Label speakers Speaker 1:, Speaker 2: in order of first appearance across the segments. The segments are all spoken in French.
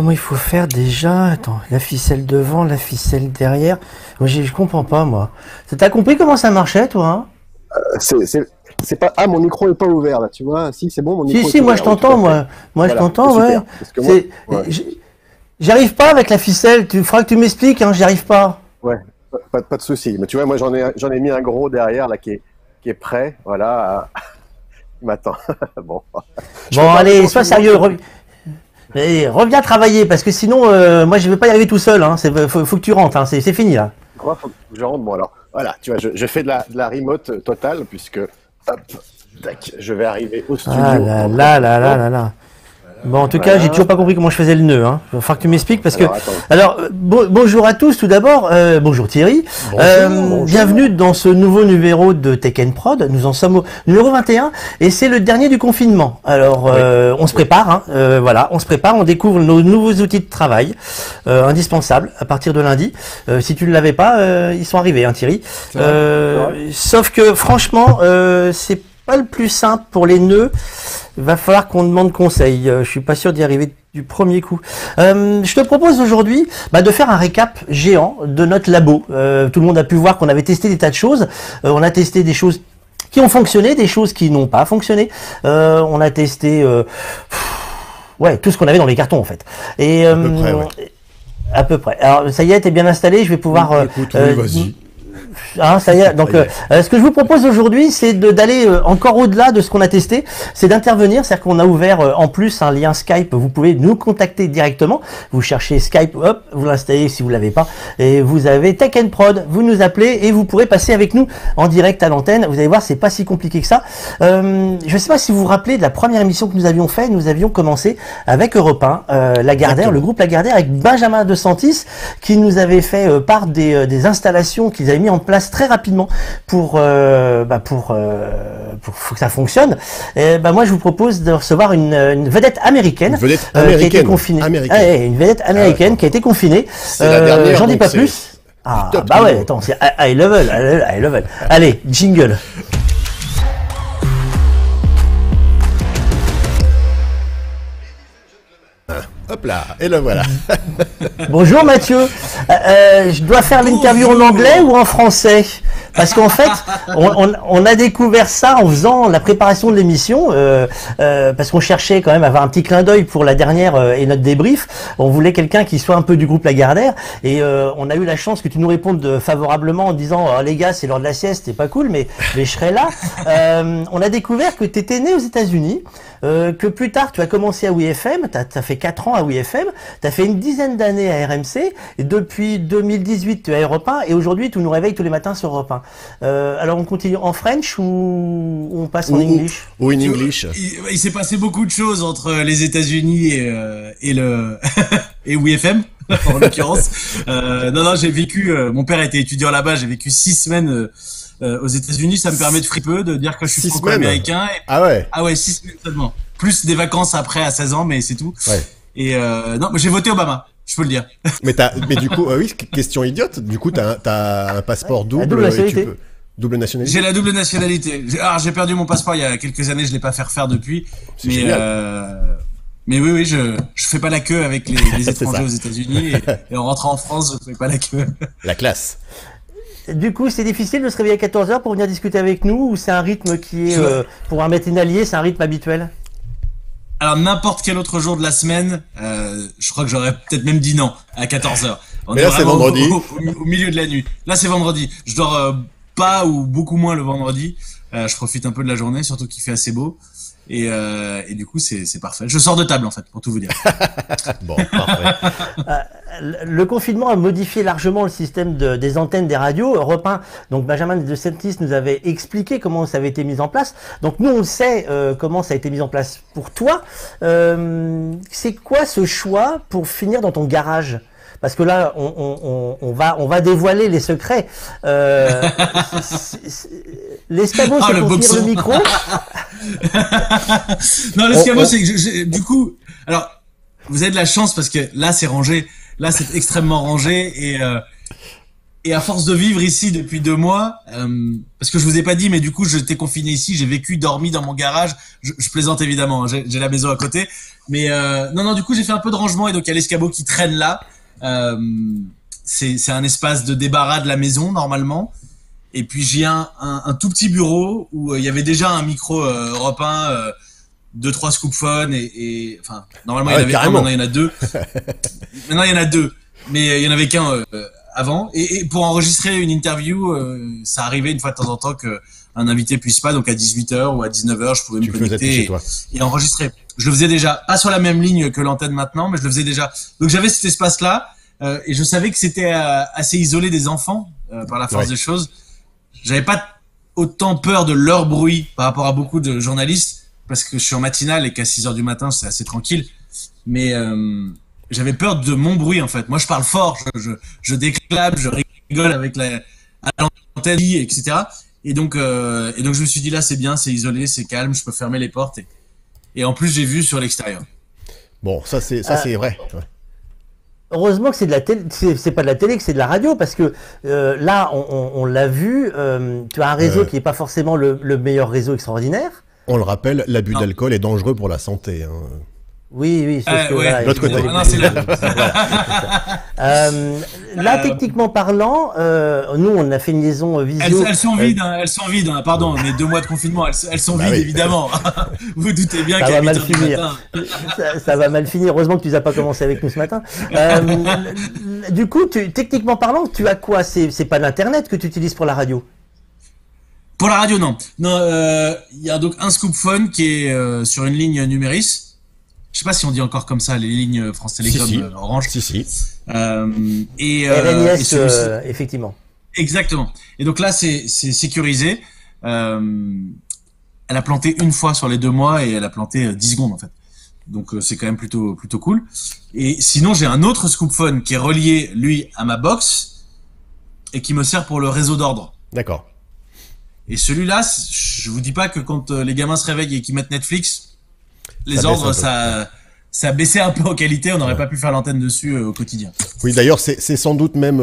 Speaker 1: comment il faut faire déjà? Attends, la ficelle devant, la ficelle derrière. Moi, je comprends pas, moi. T'as compris comment ça marchait, toi, hein?
Speaker 2: C'est pas. Ah, mon micro est pas ouvert là, tu vois. Si, c'est bon, mon micro
Speaker 1: Si,
Speaker 2: est
Speaker 1: si, moi
Speaker 2: ouvert.
Speaker 1: je t'entends, moi. Moi, je
Speaker 2: Voilà,
Speaker 1: t'entends,
Speaker 2: c'est
Speaker 1: ouais.
Speaker 2: super. Parce que moi, ouais,
Speaker 1: J'arrive pas avec la ficelle. Tu feras que tu m'expliques, hein, j'y arrive pas.
Speaker 2: ouais, pas de souci. Mais tu vois, moi, j'en ai mis un gros derrière là qui est prêt. Voilà. Il m'attend. Bon.
Speaker 1: Bon, allez, sois sérieux. Reviens travailler, parce que sinon, moi, je vais pas y arriver tout seul. Hein. Faut que tu rentres. Hein. C'est fini là.
Speaker 2: Je crois faut que je rentre. Bon, alors, voilà. Tu vois, je fais de la remote totale puisque, hop, tac, je vais arriver au studio.
Speaker 1: Ah là là. Bon, en tout cas, j'ai toujours pas compris comment je faisais le nœud. Hein. Il va falloir que tu m'expliques parce que. Alors, bonjour à tous tout d'abord. Bonjour Thierry. Bonjour. Bienvenue dans ce nouveau numéro de Tech & Prod. Nous en sommes au numéro 21 et c'est le dernier du confinement. Alors, on se prépare. Hein. Voilà, on se prépare. On découvre nos nouveaux outils de travail indispensables à partir de lundi. Si tu ne l'avais pas, ils sont arrivés, hein, Thierry. Sauf que franchement, c'est pas le plus simple pour les nœuds. Il va falloir qu'on demande conseil. Je suis pas sûr d'y arriver du premier coup. Je te propose aujourd'hui de faire un récap géant de notre labo. Tout le monde a pu voir qu'on avait testé des tas de choses. On a testé des choses qui ont fonctionné, des choses qui n'ont pas fonctionné. On a testé tout ce qu'on avait dans les cartons en fait. Et à peu près, ouais. À peu près. Alors ça y est, t'es bien installé. Je vais pouvoir.
Speaker 3: Écoute, oui, vas-y.
Speaker 1: Ah, ça y est. Donc, ce que je vous propose aujourd'hui, c'est d'aller encore au-delà de ce qu'on a testé. C'est d'intervenir. C'est-à-dire qu'on a ouvert en plus un lien Skype. Vous pouvez nous contacter directement. Vous cherchez Skype, hop, vous l'installez si vous l'avez pas. Et vous avez Tech & Prod. Vous nous appelez et vous pourrez passer avec nous en direct à l'antenne. Vous allez voir, c'est pas si compliqué que ça. Je sais pas si vous vous rappelez de la première émission que nous avions fait. Nous avions commencé avec Europe 1, Lagardère, le groupe Lagardère, avec Benjamin De Santis, qui nous avait fait part des installations qu'ils avaient mis en place très rapidement pour que ça fonctionne. Et, moi, je vous propose de recevoir une vedette américaine, qui a été confinée. Une vedette américaine qui a été confinée. J'en dis pas plus. Ah bah ouais, attends, c'est high level. Allez, jingle.
Speaker 3: Hop là, et le voilà.
Speaker 1: Bonjour Mathieu. Je dois faire l'interview en anglais ou en français? Parce qu'en fait, on a découvert ça en faisant la préparation de l'émission, parce qu'on cherchait quand même à avoir un petit clin d'œil pour la dernière et notre débrief. On voulait quelqu'un qui soit un peu du groupe Lagardère, et on a eu la chance que tu nous répondes favorablement en disant oh, les gars, c'est l'heure de la sieste, c'est pas cool, mais je serai là. On a découvert que tu étais né aux États-Unis, que plus tard tu as commencé à WeFM, t'as fait 4 ans à WeFM, t'as fait une dizaine d'années à RMC, et depuis 2018 tu es à Europe 1, et aujourd'hui tu nous réveilles tous les matins sur Europe 1. Alors on continue en French ou on passe en English?
Speaker 3: Ou in English.
Speaker 4: Il s'est passé beaucoup de choses entre les États-Unis et le et WeFM en l'occurrence. Non, j'ai vécu. Mon père était étudiant là-bas. J'ai vécu 6 semaines aux États-Unis. Ça me permet de fripeux de dire que je suis franco-américain.
Speaker 3: Ah ouais.
Speaker 4: Ah ouais, 6 semaines seulement. Plus des vacances après à 16 ans, mais c'est tout.
Speaker 3: Ouais.
Speaker 4: Et non, j'ai voté Obama. Je peux le dire.
Speaker 3: Mais du coup, oui, question idiote. Du coup, t'as un passeport double.
Speaker 1: Double nationalité.
Speaker 3: Double nationalité.
Speaker 4: J'ai la double nationalité. Alors, j'ai perdu mon passeport il y a quelques années. Je l'ai pas fait refaire depuis.
Speaker 3: C'est génial.
Speaker 4: Mais oui, je fais pas la queue avec les étrangers aux États-Unis et en rentrant en France, je fais pas la queue.
Speaker 3: La classe.
Speaker 1: Du coup, c'est difficile de se réveiller à 14h pour venir discuter avec nous, ou c'est un rythme qui est, pour un matinalier, c'est un rythme habituel?
Speaker 4: Alors, n'importe quel autre jour de la semaine, je crois que j'aurais peut-être même dit non, à 14h.
Speaker 3: Mais là, c'est vendredi.
Speaker 4: Au milieu de la nuit. Là, c'est vendredi. Je dors pas ou beaucoup moins le vendredi. Je profite un peu de la journée, surtout qu'il fait assez beau. Et du coup, c'est parfait. Je sors de table, en fait, pour tout vous dire.
Speaker 3: Bon, parfait.
Speaker 1: Le confinement a modifié largement le système des antennes des radios. Europe 1, donc Benjamin De Santis nous avait expliqué comment ça avait été mis en place. Donc nous, on sait comment ça a été mis en place pour toi. C'est quoi ce choix pour finir dans ton garage? Parce que là, on va dévoiler les secrets. L'escabeau, c'est pour tenir le micro.
Speaker 4: Non, l'escabeau, c'est que du coup, alors, vous avez de la chance parce que là, c'est rangé. Là, c'est extrêmement rangé Et à force de vivre ici depuis 2 mois, parce que je vous ai pas dit, mais du coup, j'étais confiné ici, j'ai vécu, dormi dans mon garage. Je plaisante évidemment, hein, j'ai la maison à côté. Mais non, du coup, j'ai fait un peu de rangement et donc il y a l'escabeau qui traîne là. C'est un espace de débarras de la maison normalement. Et puis j'ai un tout petit bureau où il y avait déjà un micro Europe 1, 2-3 scoophones et enfin normalement il y en avait un, maintenant il y en a 2. Maintenant il y en a 2, mais il y en avait qu'un avant. Et pour enregistrer une interview, ça arrivait une fois de temps en temps que un invité puisse pas, donc à 18h ou à 19h, je pouvais me connecter et enregistrer. Je le faisais déjà, pas sur la même ligne que l'antenne maintenant, mais je le faisais déjà. Donc j'avais cet espace-là et je savais que c'était assez isolé des enfants par la force des choses. J'avais pas autant peur de leur bruit par rapport à beaucoup de journalistes parce que je suis en matinale et qu'à 6h du matin c'est assez tranquille. Mais j'avais peur de mon bruit en fait. Moi je parle fort, je déclame, je rigole avec à l'antenne, etc. Et donc je me suis dit là c'est bien, c'est isolé, c'est calme, je peux fermer les portes et en plus j'ai vu sur l'extérieur.
Speaker 3: Bon, ça c'est vrai. Ouais.
Speaker 1: Heureusement que c'est de la télé, c'est pas de la télé, que c'est de la radio, parce que là, on l'a vu, tu as un réseau qui n'est pas forcément le meilleur réseau extraordinaire.
Speaker 3: On le rappelle, l'abus d'alcool est dangereux pour la santé. Hein.
Speaker 1: Oui, c'est
Speaker 3: ouais, l'autre côté.
Speaker 1: Non, là, techniquement parlant, nous, on a fait une liaison visio.
Speaker 4: Elles sont vides, hein, pardon, mais 2 mois de confinement, elles sont vides, évidemment. Vous doutez bien
Speaker 1: ça va mal finir. Ça va mal finir. Heureusement que tu n'as pas commencé avec nous ce matin. Du coup, techniquement parlant, tu as quoi? C'est pas l'internet que tu utilises pour la radio?
Speaker 4: Pour la radio, non. Non, il y a donc un scoopphone qui est sur une ligne Numéris. Je sais pas si on dit encore comme ça les lignes France Télécom Orange.
Speaker 3: Si.
Speaker 1: Et RNIS, effectivement.
Speaker 4: Exactement. Et donc là, c'est sécurisé. Elle a planté une fois sur les 2 mois et elle a planté 10 secondes en fait. Donc c'est quand même plutôt cool. Et sinon, j'ai un autre scoopphone qui est relié lui à ma box et qui me sert pour le réseau d'ordre.
Speaker 3: D'accord.
Speaker 4: Et celui-là, je vous dis pas que quand les gamins se réveillent et qu'ils mettent Netflix, les ordres, ça baissait un peu en qualité, on n'aurait pas pu faire l'antenne dessus au quotidien.
Speaker 3: Oui, d'ailleurs, c'est sans doute même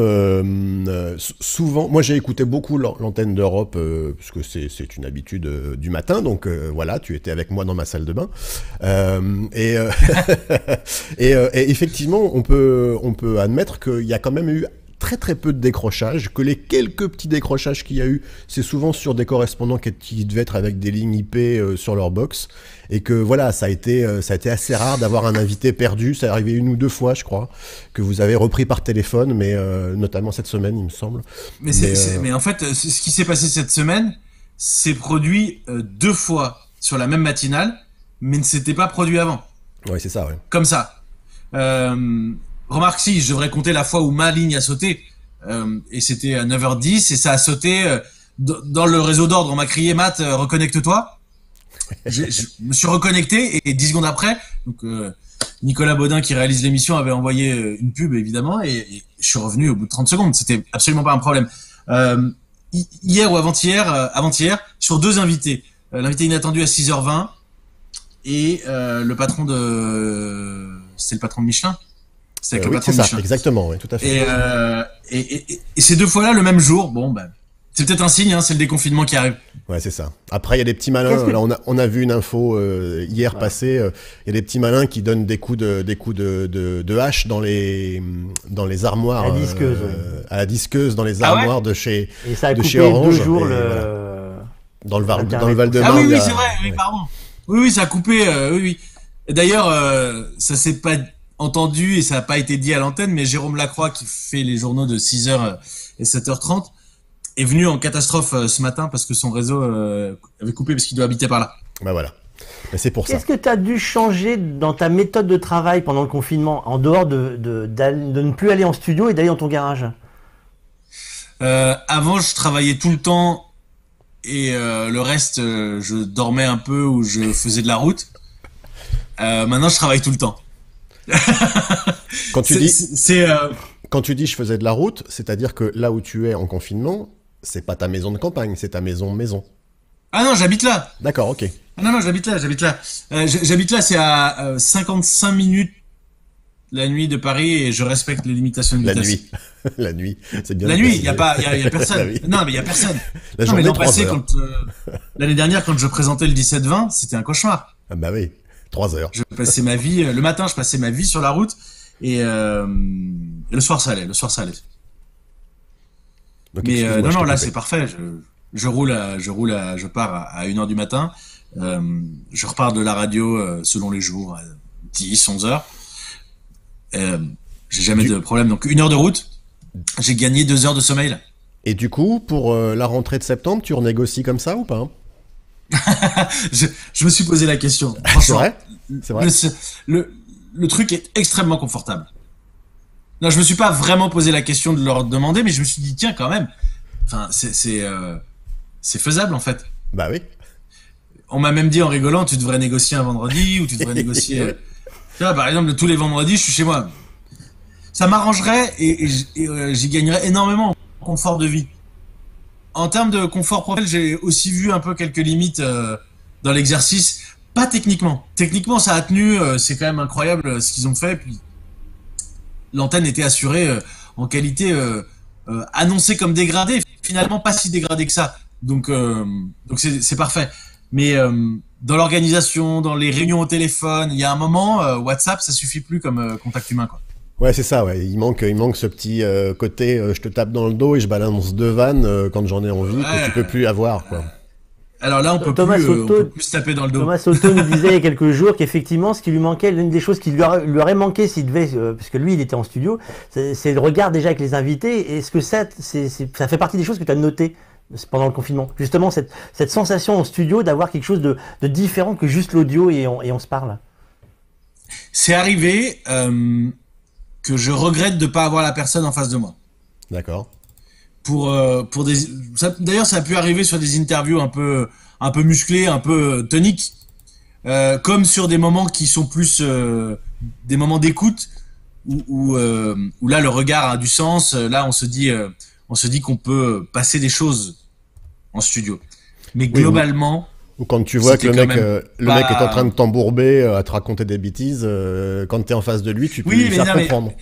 Speaker 3: souvent. Moi, j'ai écouté beaucoup l'antenne d'Europe, puisque c'est une habitude du matin. Donc voilà, tu étais avec moi dans ma salle de bain. Et effectivement, on peut admettre qu'il y a quand même eu très peu de décrochages, que les quelques petits décrochages qu'il y a eu, c'est souvent sur des correspondants qui devaient être avec des lignes IP sur leur box, et que voilà, ça a été assez rare d'avoir un invité perdu. Ça est arrivé 1 ou 2 fois, je crois, que vous avez repris par téléphone, mais notamment cette semaine, il me semble.
Speaker 4: Mais en fait, ce qui s'est passé cette semaine, c'est produit 2 fois sur la même matinale, mais ne s'était pas produit avant.
Speaker 3: Oui, c'est ça, ouais.
Speaker 4: Comme ça. Remarque si, je devrais compter la fois où ma ligne a sauté, et c'était à 9h10, et ça a sauté dans le réseau d'ordre. On m'a crié, Matt, reconnecte-toi. Je me suis reconnecté, et 10 secondes après, donc Nicolas Baudin, qui réalise l'émission, avait envoyé une pub, évidemment, et je suis revenu au bout de 30 secondes. C'était absolument pas un problème. Hier ou avant-hier, sur 2 invités. L'invité inattendu à 6h20, et le patron c'est le patron de Michelin. C'est avec le patron de Michelin.
Speaker 3: Exactement, oui, tout à fait.
Speaker 4: Et ces 2 fois-là, le même jour, bon, c'est peut-être un signe, hein, c'est le déconfinement qui arrive.
Speaker 3: Ouais, c'est ça. Après, il y a des petits malins. Là, on a vu une info hier passée. Il y a des petits malins qui donnent des coups de hache dans les armoires. À la disqueuse, dans les armoires de chez Orange.
Speaker 1: Et ça a coupé 2 jours
Speaker 3: dans le Val-de-Marne.
Speaker 4: Ah oui, c'est vrai. Oui, pardon. Oui, ça a coupé. Oui. Et d'ailleurs, ça s'est pas entendu et ça n'a pas été dit à l'antenne, mais Jérôme Lacroix, qui fait les journaux de 6h et 7h30, est venu en catastrophe ce matin parce que son réseau avait coupé parce qu'il doit habiter par là.
Speaker 3: Bah voilà. Mais c'est pour ça.
Speaker 1: Qu'est-ce que tu as dû changer dans ta méthode de travail pendant le confinement, en dehors de ne plus aller en studio et d'aller dans ton garage?
Speaker 4: Avant, je travaillais tout le temps et le reste, je dormais un peu ou je faisais de la route. Maintenant, je travaille tout le temps.
Speaker 3: Quand tu dis je faisais de la route, c'est-à-dire que là où tu es en confinement, c'est pas ta maison de campagne, c'est ta maison.
Speaker 4: Ah non, j'habite là.
Speaker 3: D'accord, ok.
Speaker 4: Ah non, j'habite là. J'habite là, c'est à 55 minutes. la nuit de Paris et je respecte les limitations de vitesse.
Speaker 3: La nuit. La nuit, c'est bien.
Speaker 4: La nuit, il y a personne. Non, mais il y a personne.
Speaker 3: La
Speaker 4: non, mais
Speaker 3: journée,
Speaker 4: l'an
Speaker 3: 3
Speaker 4: passé,
Speaker 3: heures.
Speaker 4: l'année dernière, quand je présentais le 17-20, c'était un cauchemar.
Speaker 3: Ah bah oui, 3 heures.
Speaker 4: Je passais ma vie, le matin, je passais ma vie sur la route et le soir, ça allait.
Speaker 3: Donc,
Speaker 4: Mais
Speaker 3: excuse-moi, je
Speaker 4: non,
Speaker 3: t'ai
Speaker 4: là,
Speaker 3: coupé.
Speaker 4: c'est parfait. Je pars à 1h du matin. Je repars de la radio selon les jours, à 10, 11 heures. J'ai jamais de problème. Donc 1 heure de route, j'ai gagné 2 heures de sommeil. Là.
Speaker 3: Et du coup, pour la rentrée de septembre, tu renégocies comme ça ou pas?
Speaker 4: je me suis posé la question.
Speaker 3: C'est
Speaker 4: Franchement,
Speaker 3: vrai? C'est vrai.
Speaker 4: le truc est extrêmement confortable. Non, je me suis pas vraiment posé la question de leur demander, mais je me suis dit tiens quand même. Enfin, c'est faisable en fait.
Speaker 3: Bah oui.
Speaker 4: On m'a même dit en rigolant, tu devrais négocier un vendredi ou tu devrais négocier. Tu vois, par exemple, tous les vendredis, je suis chez moi. Ça m'arrangerait et j'y gagnerais énormément en confort de vie. En termes de confort professionnel, j'ai aussi vu un peu quelques limites dans l'exercice. Pas techniquement. Techniquement, ça a tenu. C'est quand même incroyable ce qu'ils ont fait. Puis l'antenne était assurée en qualité annoncée comme dégradée. Finalement, pas si dégradée que ça. Donc c'est parfait. Mais dans l'organisation, dans les réunions au téléphone, il y a un moment, WhatsApp, ça suffit plus comme contact humain, quoi.
Speaker 3: Ouais, c'est ça, ouais. Il manque ce petit côté, je te tape dans le dos et je balance 2 vannes quand j'en ai envie, que tu peux plus avoir, quoi.
Speaker 4: Alors là, on peut plus se taper dans le dos.
Speaker 1: Thomas Soto nous disait il y a quelques jours qu'effectivement, ce qui lui manquait, l'une des choses qui lui aurait manqué s'il devait, parce que lui, il était en studio, c'est le regard déjà avec les invités. Est-ce que ça fait partie des choses que tu as notées pendant le confinement? Justement, cette sensation en studio d'avoir quelque chose de différent que juste l'audio et on se parle.
Speaker 4: C'est arrivé que je regrette de pas avoir la personne en face de moi.
Speaker 3: D'accord.
Speaker 4: D'ailleurs, ça a pu arriver sur des interviews un peu musclées, un peu toniques, comme sur des moments qui sont plus des moments d'écoute où là le regard a du sens. Là, on se dit qu'on peut passer des choses en studio. Mais globalement,
Speaker 3: ou quand tu vois que le mec est en train de t'embourber, à te raconter des bêtises, quand t'es en face de lui, tu peux lui faire comprendre.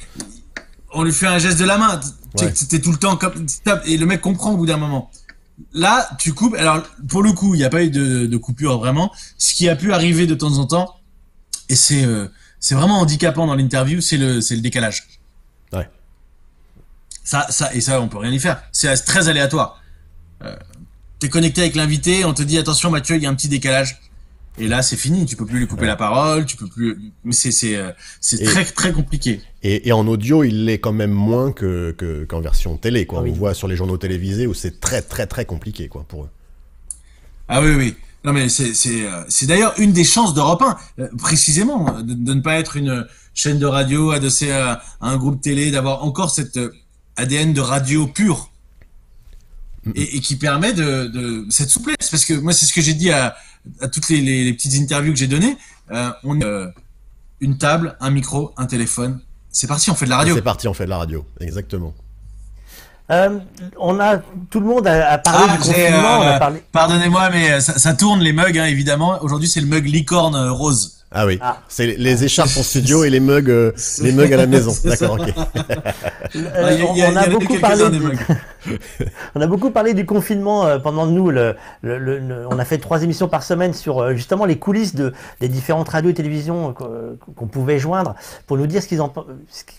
Speaker 4: On lui fait un geste de la main. T'es tout le temps comme et le mec comprend au bout d'un moment. Là, tu coupes. Alors pour le coup, il n'y a pas eu de coupure vraiment. Ce qui a pu arriver de temps en temps, et c'est vraiment handicapant dans l'interview, c'est le décalage.
Speaker 3: Ouais.
Speaker 4: Ça, on peut rien y faire. C'est très aléatoire. T'es connecté avec l'invité, on te dit attention Mathieu, il y a un petit décalage. Et là, c'est fini. Tu peux plus lui couper la parole. Tu peux plus. Mais c'est très très compliqué.
Speaker 3: Et en audio, il l'est quand même moins qu'en version télé, quoi. Ah, on voit sur les journaux télévisés où c'est très très très compliqué, quoi, pour eux.
Speaker 4: Ah oui. Non mais c'est d'ailleurs une des chances d'Europe 1, précisément, de ne pas être une chaîne de radio adossée à un groupe télé, d'avoir encore cette ADN de radio pure et qui permet de cette souplesse. Parce que moi, c'est ce que j'ai dit à toutes les petites interviews que j'ai données. On a une table, un micro, un téléphone. C'est parti, on fait de la radio.
Speaker 3: C'est parti, on fait de la radio, exactement.
Speaker 1: Tout le monde a parlé du confinement.
Speaker 4: Pardonnez-moi, mais ça tourne les mugs, hein, évidemment. Aujourd'hui, c'est le mug licorne rose.
Speaker 3: Ah oui, c'est les écharpes en studio et les mugs à la maison. D'accord, ok.
Speaker 1: On a beaucoup parlé du confinement pendant nous. On a fait 3 émissions par semaine sur justement les coulisses des différentes radios et télévisions qu'on pouvait joindre pour nous dire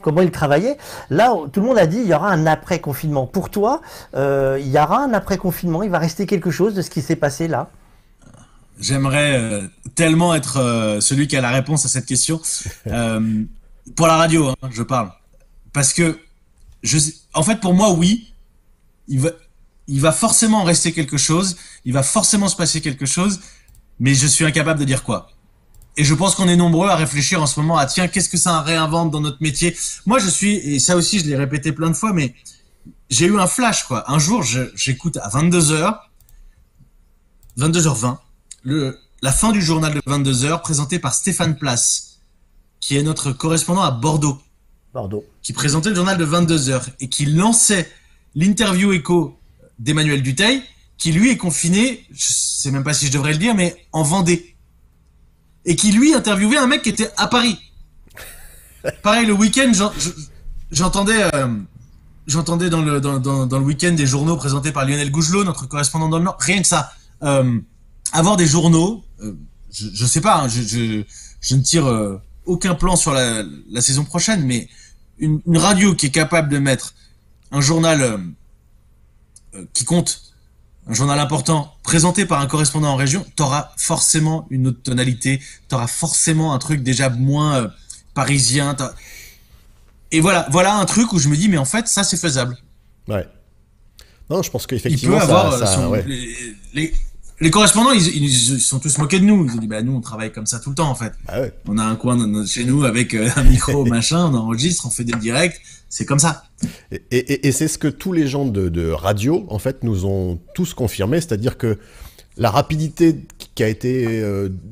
Speaker 1: comment ils travaillaient. Là, tout le monde a dit il y aura un après-confinement. Pour toi, il y aura un après-confinement. Il va rester quelque chose de ce qui s'est passé là?
Speaker 4: J'aimerais tellement être celui qui a la réponse à cette question. Pour la radio, hein, je parle. Parce que, en fait, pour moi, oui, il va forcément rester quelque chose, il va forcément se passer quelque chose, mais je suis incapable de dire quoi. Et je pense qu'on est nombreux à réfléchir en ce moment à tiens, qu'est-ce que ça réinvente dans notre métier? Moi, et ça aussi, je l'ai répété plein de fois, mais j'ai eu un flash, quoi. Un jour, j'écoute à 22h20, la fin du journal de 22h présenté par Stéphane Place, qui est notre correspondant à Bordeaux, qui présentait le journal de 22h et qui lançait l'interview écho d'Emmanuel Dutheil, qui lui est confiné, je sais même pas si je devrais le dire, mais en Vendée. Et qui lui interviewait un mec qui était à Paris. pareil, le week-end, j'entendais dans le week-end des journaux présentés par Lionel Gougelot, notre correspondant dans le Nord. Rien que ça. Avoir des journaux, je sais pas, hein, je ne tire aucun plan sur la saison prochaine, mais une radio qui est capable de mettre un journal qui compte, un journal important, présenté par un correspondant en région, t'auras forcément une autre tonalité, t'auras forcément un truc déjà moins parisien. Et voilà un truc où je me dis, mais en fait, ça c'est faisable.
Speaker 3: Ouais. Non, je pense qu'effectivement,
Speaker 4: il peut avoir
Speaker 3: ouais.
Speaker 4: Les correspondants, ils sont tous moqués de nous. Ils ont dit, bah nous, on travaille comme ça tout le temps, en fait.
Speaker 3: Ah ouais.
Speaker 4: On a un coin chez nous avec un micro, machin, on enregistre, on fait des directs. C'est comme ça.
Speaker 3: Et c'est ce que tous les gens de radio, en fait, nous ont tous confirmé, c'est-à-dire que la rapidité qui a été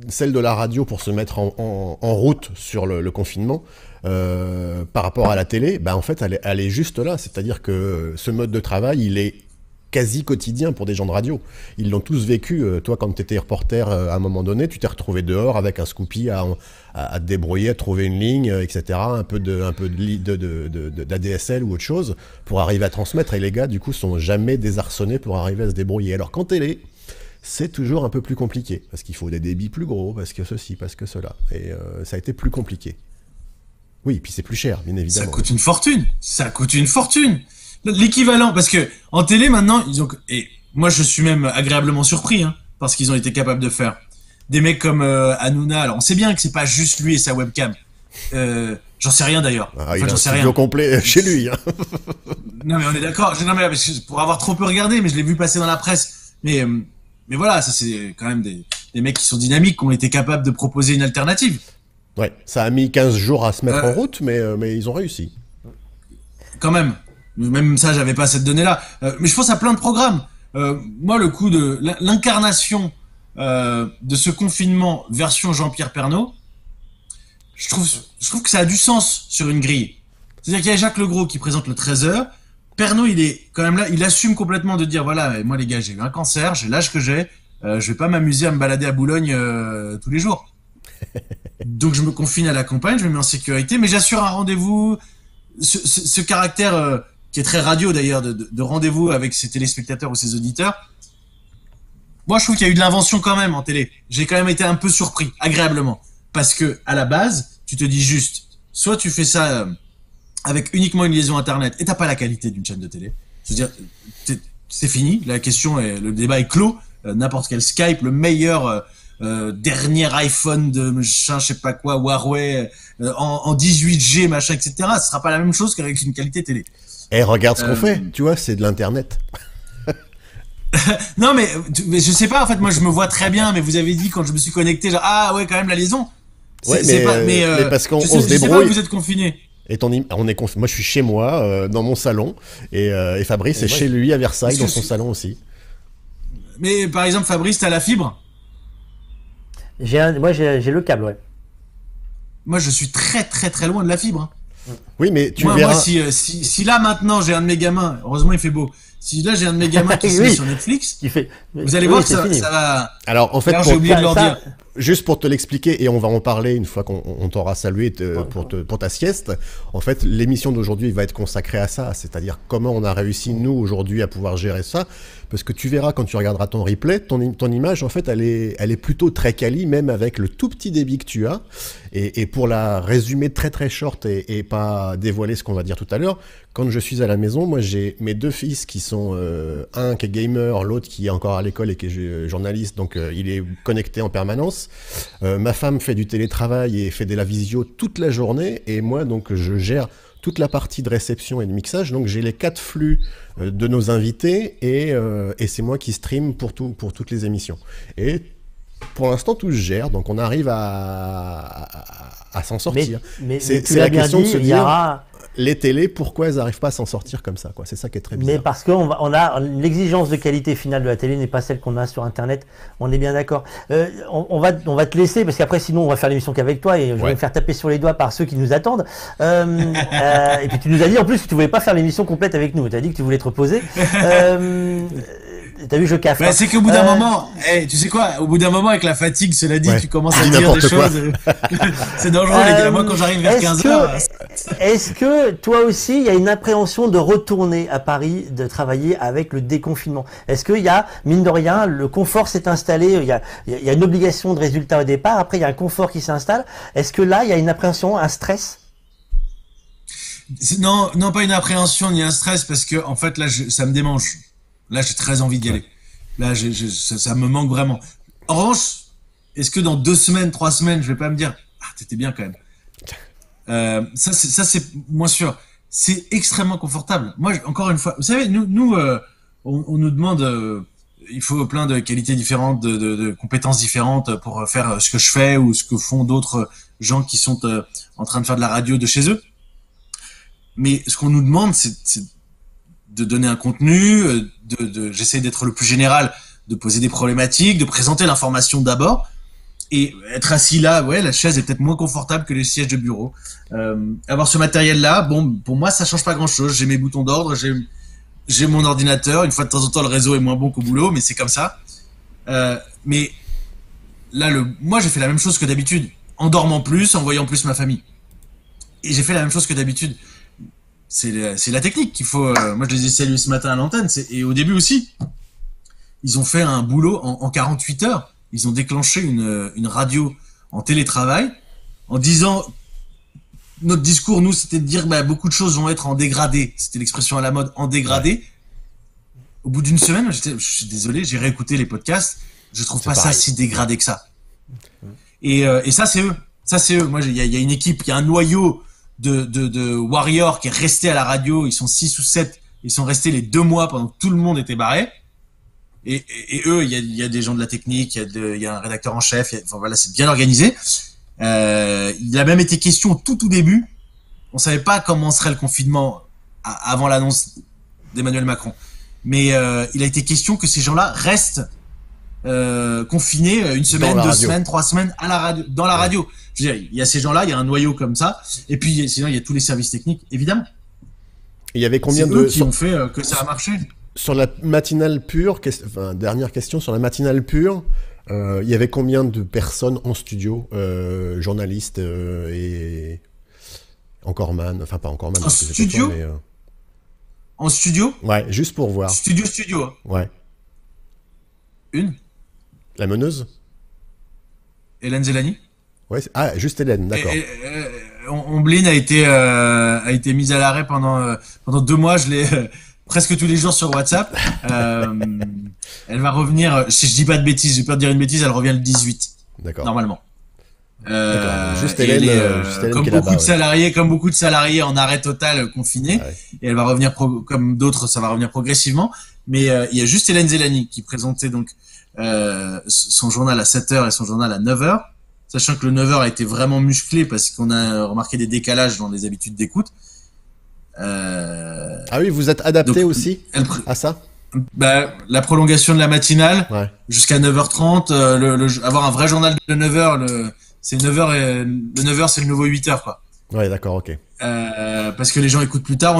Speaker 3: celle de la radio pour se mettre en route sur le confinement, par rapport à la télé, bah en fait, elle est juste là. C'est-à-dire que ce mode de travail, il est quasi quotidien pour des gens de radio. Ils l'ont tous vécu. Toi, quand tu étais reporter, à un moment donné, tu t'es retrouvé dehors avec un Scoopy à te débrouiller, à trouver une ligne, etc. Un peu d'ADSL ou autre chose pour arriver à transmettre. Et les gars, du coup, sont jamais désarçonnés pour arriver à se débrouiller. Alors qu'en télé, c'est toujours un peu plus compliqué parce qu'il faut des débits plus gros, parce que ceci, parce que cela. Et ça a été plus compliqué. Oui, et puis c'est plus cher, bien évidemment.
Speaker 4: Ça coûte une fortune. Ça coûte une fortune. L'équivalent, parce que en télé maintenant, et moi je suis même agréablement surpris, hein, parce qu'ils ont été capables de faire des mecs comme Hanouna. Alors on sait bien que c'est pas juste lui et sa webcam. J'en sais rien d'ailleurs.
Speaker 3: Ah, il a un studio complet chez lui. Hein.
Speaker 4: Non mais on est d'accord. Non mais parce que pour avoir trop peu regardé, mais je l'ai vu passer dans la presse. Mais voilà, ça c'est quand même des mecs qui sont dynamiques, qui ont été capables de proposer une alternative.
Speaker 3: Ouais, ça a mis 15 jours à se mettre en route, mais ils ont réussi.
Speaker 4: Quand même. Même ça, j'avais pas cette donnée-là. Mais je pense à plein de programmes. Moi, le coup de l'incarnation de ce confinement version Jean-Pierre Pernaut, je trouve que ça a du sens sur une grille. C'est-à-dire qu'il y a Jacques Legros qui présente le 13h. Pernaut, il est quand même là, il assume complètement de dire, voilà, moi les gars, j'ai eu un cancer, j'ai l'âge que j'ai, je vais pas m'amuser à me balader à Boulogne tous les jours. Donc je me confine à la campagne, je me mets en sécurité, mais j'assure un rendez-vous, ce caractère qui est très radio d'ailleurs, de rendez-vous avec ses téléspectateurs ou ses auditeurs. Moi, je trouve qu'il y a eu de l'invention quand même en télé. J'ai quand même été un peu surpris, agréablement. Parce que, à la base, tu te dis juste, soit tu fais ça avec uniquement une liaison internet et t'as pas la qualité d'une chaîne de télé. Je veux dire, c'est fini, le débat est clos. N'importe quel Skype, le meilleur dernier iPhone de machin, je sais pas quoi, Huawei, en 18G, machin, etc. Ce sera pas la même chose qu'avec une qualité télé.
Speaker 3: Eh, regarde ce qu'on fait, tu vois, c'est de l'internet.
Speaker 4: Non, mais je sais pas, en fait, moi je me vois très bien, mais vous avez dit quand je me suis connecté, genre, ah ouais, quand même la liaison.
Speaker 3: Ouais, mais parce qu'on se débrouille.
Speaker 4: Je sais pas, vous êtes confiné.
Speaker 3: Et moi, je suis chez moi, dans mon salon, et Fabrice est chez lui à Versailles, dans son salon aussi.
Speaker 4: Mais par exemple, Fabrice, t'as la fibre?
Speaker 1: Moi, j'ai le câble, ouais.
Speaker 4: Moi, je suis très très très loin de la fibre. Hein.
Speaker 3: Oui, mais tu verras.
Speaker 4: Moi, si là maintenant j'ai un de mes gamins, heureusement il fait beau. Si là j'ai un de mes gamins qui se met sur Netflix, vous allez voir que ça va.
Speaker 3: Alors en fait,
Speaker 4: j'ai oublié de leur dire.
Speaker 3: Juste pour te l'expliquer, et on va en parler une fois qu'on t'aura salué pour ta sieste. En fait, l'émission d'aujourd'hui va être consacrée à ça, c'est-à-dire comment on a réussi nous aujourd'hui à pouvoir gérer ça. Parce que tu verras quand tu regarderas ton replay, ton image en fait elle est plutôt très quali, même avec le tout petit débit que tu as. Et pour la résumer très très short et pas dévoiler ce qu'on va dire tout à l'heure, quand je suis à la maison, moi j'ai mes deux fils qui sont un qui est gamer, l'autre qui est encore à l'école et qui est journaliste, donc il est connecté en permanence. Ma femme fait du télétravail et fait de la visio toute la journée, et moi donc je gère toute la partie de réception et de mixage, donc j'ai les 4 flux de nos invités et c'est moi qui stream pour toutes les émissions. Et pour l'instant tout se gère, donc on arrive à s'en sortir. Mais c'est la question de se dire, les télés, pourquoi elles n'arrivent pas à s'en sortir comme ça, quoi. C'est ça qui est très bizarre.
Speaker 1: Mais parce qu'on a l'exigence de qualité finale de la télé n'est pas celle qu'on a sur Internet. On est bien d'accord. On va te laisser parce qu'après sinon on va faire l'émission qu'avec toi et je vais me faire taper sur les doigts par ceux qui nous attendent. Et puis tu nous as dit en plus que tu voulais pas faire l'émission complète avec nous. Tu as dit que tu voulais te reposer. T'as vu, je caffe.
Speaker 4: Bah, c'est qu'au bout d'un moment, tu sais quoi, au bout d'un moment, avec la fatigue, cela dit, tu commences à dire des choses. C'est dangereux, les gars. Moi, quand j'arrive vers 15h.
Speaker 1: Est-ce que toi aussi, il y a une appréhension de retourner à Paris, de travailler avec le déconfinement? Est-ce qu'il y a, mine de rien, le confort s'est installé, il y a une obligation de résultat au départ, après il y a un confort qui s'installe. Est-ce que là, il y a une appréhension, un stress?
Speaker 4: Non, pas une appréhension ni un stress, parce que en fait là, ça me démange. Là, j'ai très envie d'y aller. Là, ça me manque vraiment. En revanche, est-ce que dans 2 semaines, 3 semaines, je vais pas me dire, t'étais bien quand même. Ça c'est moins sûr. C'est extrêmement confortable. Moi, encore une fois, vous savez, nous, on nous demande, il faut plein de qualités différentes, de compétences différentes pour faire ce que je fais ou ce que font d'autres gens qui sont en train de faire de la radio de chez eux. Mais ce qu'on nous demande, c'est de donner un contenu, j'essaie d'être le plus général, de poser des problématiques, de présenter l'information d'abord, et être assis là, la chaise est peut-être moins confortable que les sièges de bureau. Avoir ce matériel-là, bon, pour moi, ça change pas grand-chose. J'ai mes boutons d'ordre, j'ai mon ordinateur. Une fois de temps en temps, le réseau est moins bon qu'au boulot, mais c'est comme ça. Mais là, moi, j'ai fait la même chose que d'habitude, en dormant plus, en voyant plus ma famille. Et j'ai fait la même chose que d'habitude. C'est la technique qu'il faut. Moi, je les ai salués ce matin à l'antenne. Et au début aussi, ils ont fait un boulot en 48 heures. Ils ont déclenché une radio en télétravail en disant, notre discours, nous, c'était de dire beaucoup de choses vont être en dégradé. C'était l'expression à la mode, en dégradé. Au bout d'une semaine, je suis désolé, j'ai réécouté les podcasts. Je trouve pas ça si dégradé que ça. Et ça, c'est eux. Ça, c'est eux. Moi, il y a une équipe, il y a un noyau de Warriors qui est resté à la radio. Ils sont 6 ou 7. Ils sont restés les 2 mois pendant que tout le monde était barré. Et eux, il y a des gens de la technique, il y a un rédacteur en chef. Enfin voilà, c'est bien organisé. Il a même été question au tout début. On savait pas comment serait le confinement avant l'annonce d'Emmanuel Macron. Mais il a été question que ces gens-là restent confinés 1 semaine, 2 semaines, 3 semaines à la radio, dans la radio. Je veux dire, il y a ces gens-là, il y a un noyau comme ça, et puis sinon il y a tous les services techniques, évidemment.
Speaker 3: Il y avait combien
Speaker 4: eux qui ont fait que ça a marché.
Speaker 3: Sur la matinale pure, dernière question, sur la matinale pure, il y avait combien de personnes en studio, journalistes et Anchorman, enfin pas Anchorman.
Speaker 4: En studio
Speaker 3: toi, mais,
Speaker 4: En studio?
Speaker 3: Ouais, juste pour voir.
Speaker 4: Studio.
Speaker 3: Ouais.
Speaker 4: Une?
Speaker 3: La meneuse?
Speaker 4: Hélène Zélani?
Speaker 3: Ouais, juste Hélène, d'accord.
Speaker 4: Omblin a été mise à l'arrêt pendant 2 mois. Je l'ai presque tous les jours sur WhatsApp. Elle va revenir. Si je dis pas de bêtises, j'ai peur de dire une bêtise. Elle revient le 18.
Speaker 3: D'accord.
Speaker 4: Normalement.
Speaker 3: Juste Hélène,
Speaker 4: comme beaucoup de salariés en arrêt total confinés. Ouais. Et elle va revenir comme d'autres, ça va revenir progressivement. Mais il y a juste Hélène Zélani qui présentait donc son journal à 7h et son journal à 9h. Sachant que le 9h a été vraiment musclé parce qu'on a remarqué des décalages dans les habitudes d'écoute.
Speaker 3: Ah oui, vous êtes adapté donc, aussi à ça?
Speaker 4: La prolongation de la matinale jusqu'à 9h30, avoir un vrai journal de 9h, c'est 9h et le 9h c'est le nouveau 8h quoi.
Speaker 3: Ouais, d'accord, OK.
Speaker 4: Parce que les gens écoutent plus tard,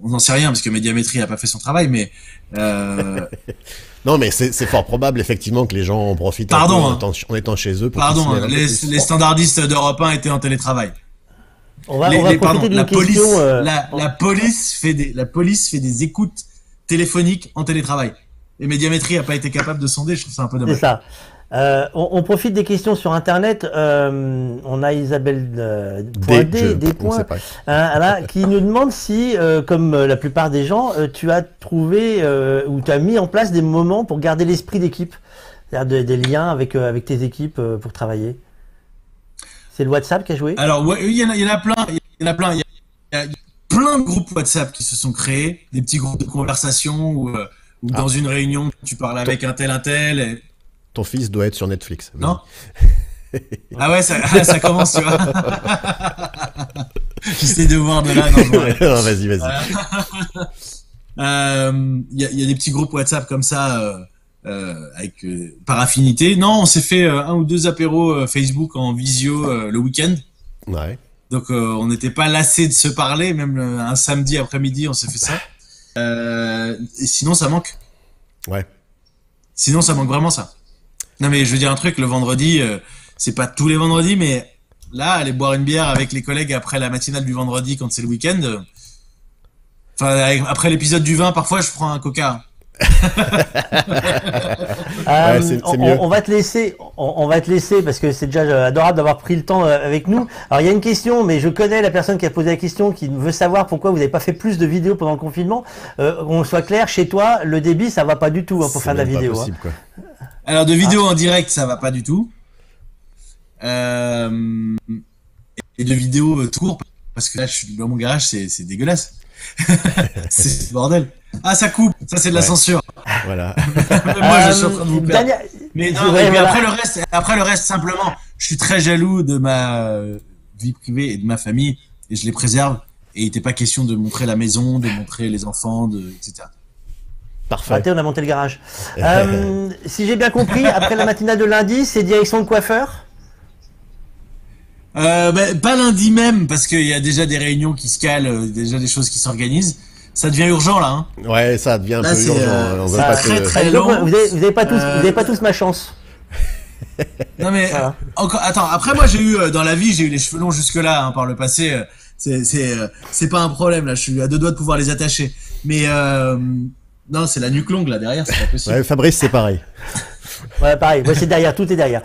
Speaker 4: on n'en sait rien parce que Médiamétrie a pas fait son travail, mais
Speaker 3: non, mais c'est fort probable effectivement que les gens en profitent en étant chez eux. Pour
Speaker 4: les standardistes d'Europe 1 étaient en télétravail.
Speaker 1: On va profiter d'une question.
Speaker 4: La police fait des écoutes téléphoniques en télétravail. Et Médiamétrie a pas été capable de sonder, je trouve ça un peu dommage.
Speaker 1: C'est ça. On profite des questions sur Internet. On a Isabelle qui nous demande si, comme la plupart des gens, tu as trouvé ou tu as mis en place des moments pour garder l'esprit d'équipe, c'est-à-dire des liens avec tes équipes pour travailler. C'est le WhatsApp qui a joué?
Speaker 4: Alors, il y en a plein. Il y a plein de groupes WhatsApp qui se sont créés, des petits groupes de conversation où dans une réunion, tu parles avec un tel. Et...
Speaker 3: Ton fils doit être sur Netflix.
Speaker 4: Non? Ah ouais, ça commence, tu vois. J'essaie de voir de là.
Speaker 3: Non, vas-y.
Speaker 4: Il y a des petits groupes WhatsApp comme ça, par affinité. Non, on s'est fait 1 ou 2 apéros Facebook en visio le week-end.
Speaker 3: Ouais.
Speaker 4: Donc on n'était pas lassés de se parler, même un samedi après-midi, on s'est fait ça. Et sinon, ça manque.
Speaker 3: Ouais.
Speaker 4: Sinon, ça manque vraiment ça. Non, mais je veux dire un truc, le vendredi, c'est pas tous les vendredis, mais là, aller boire une bière avec les collègues après la matinale du vendredi quand c'est le week-end. Enfin, après l'épisode du vin, parfois, je prends un coca.
Speaker 3: C'est mieux.
Speaker 1: On va te laisser, on va te laisser parce que c'est déjà adorable d'avoir pris le temps avec nous. Alors il y a une question, mais je connais la personne qui a posé la question, qui veut savoir pourquoi vous n'avez pas fait plus de vidéos pendant le confinement. On soit clair, chez toi, le débit ça va pas du tout pour faire de la vidéo.
Speaker 3: Possible, quoi.
Speaker 4: Alors de vidéos en direct, ça va pas du tout. Et de vidéos tout court, parce que là, je suis dans mon garage, c'est dégueulasse. C'est le bordel. Ah, ça coupe, ça c'est de la censure.
Speaker 3: Voilà.
Speaker 4: Moi, je suis en train de vous perdre. Mais non, mais après le reste, simplement, je suis très jaloux de ma vie privée et de ma famille, et je les préserve. Et il n'était pas question de montrer la maison, de montrer les enfants, etc.
Speaker 3: Parfait.
Speaker 1: Raté, on a monté le garage. Si j'ai bien compris, après la matinale de lundi, c'est direction le coiffeur.
Speaker 4: Pas lundi même, parce qu'il y a déjà des réunions qui se calent, déjà des choses qui s'organisent. Ça devient urgent là. Hein.
Speaker 3: Ouais, ça devient
Speaker 4: là,
Speaker 3: un peu urgent. On veut pas
Speaker 4: très long.
Speaker 1: Vous avez pas tous ma chance.
Speaker 4: Non mais
Speaker 1: voilà.
Speaker 4: Encore, attends. Après moi j'ai eu dans la vie, j'ai eu les cheveux longs jusque là par le passé. C'est pas un problème là. Je suis à deux doigts de pouvoir les attacher. Mais non, c'est la nuque longue là derrière, c'est pas possible.
Speaker 3: Ouais, Fabrice, c'est pareil.
Speaker 1: Ouais, pareil. Ouais, c'est derrière, tout est derrière.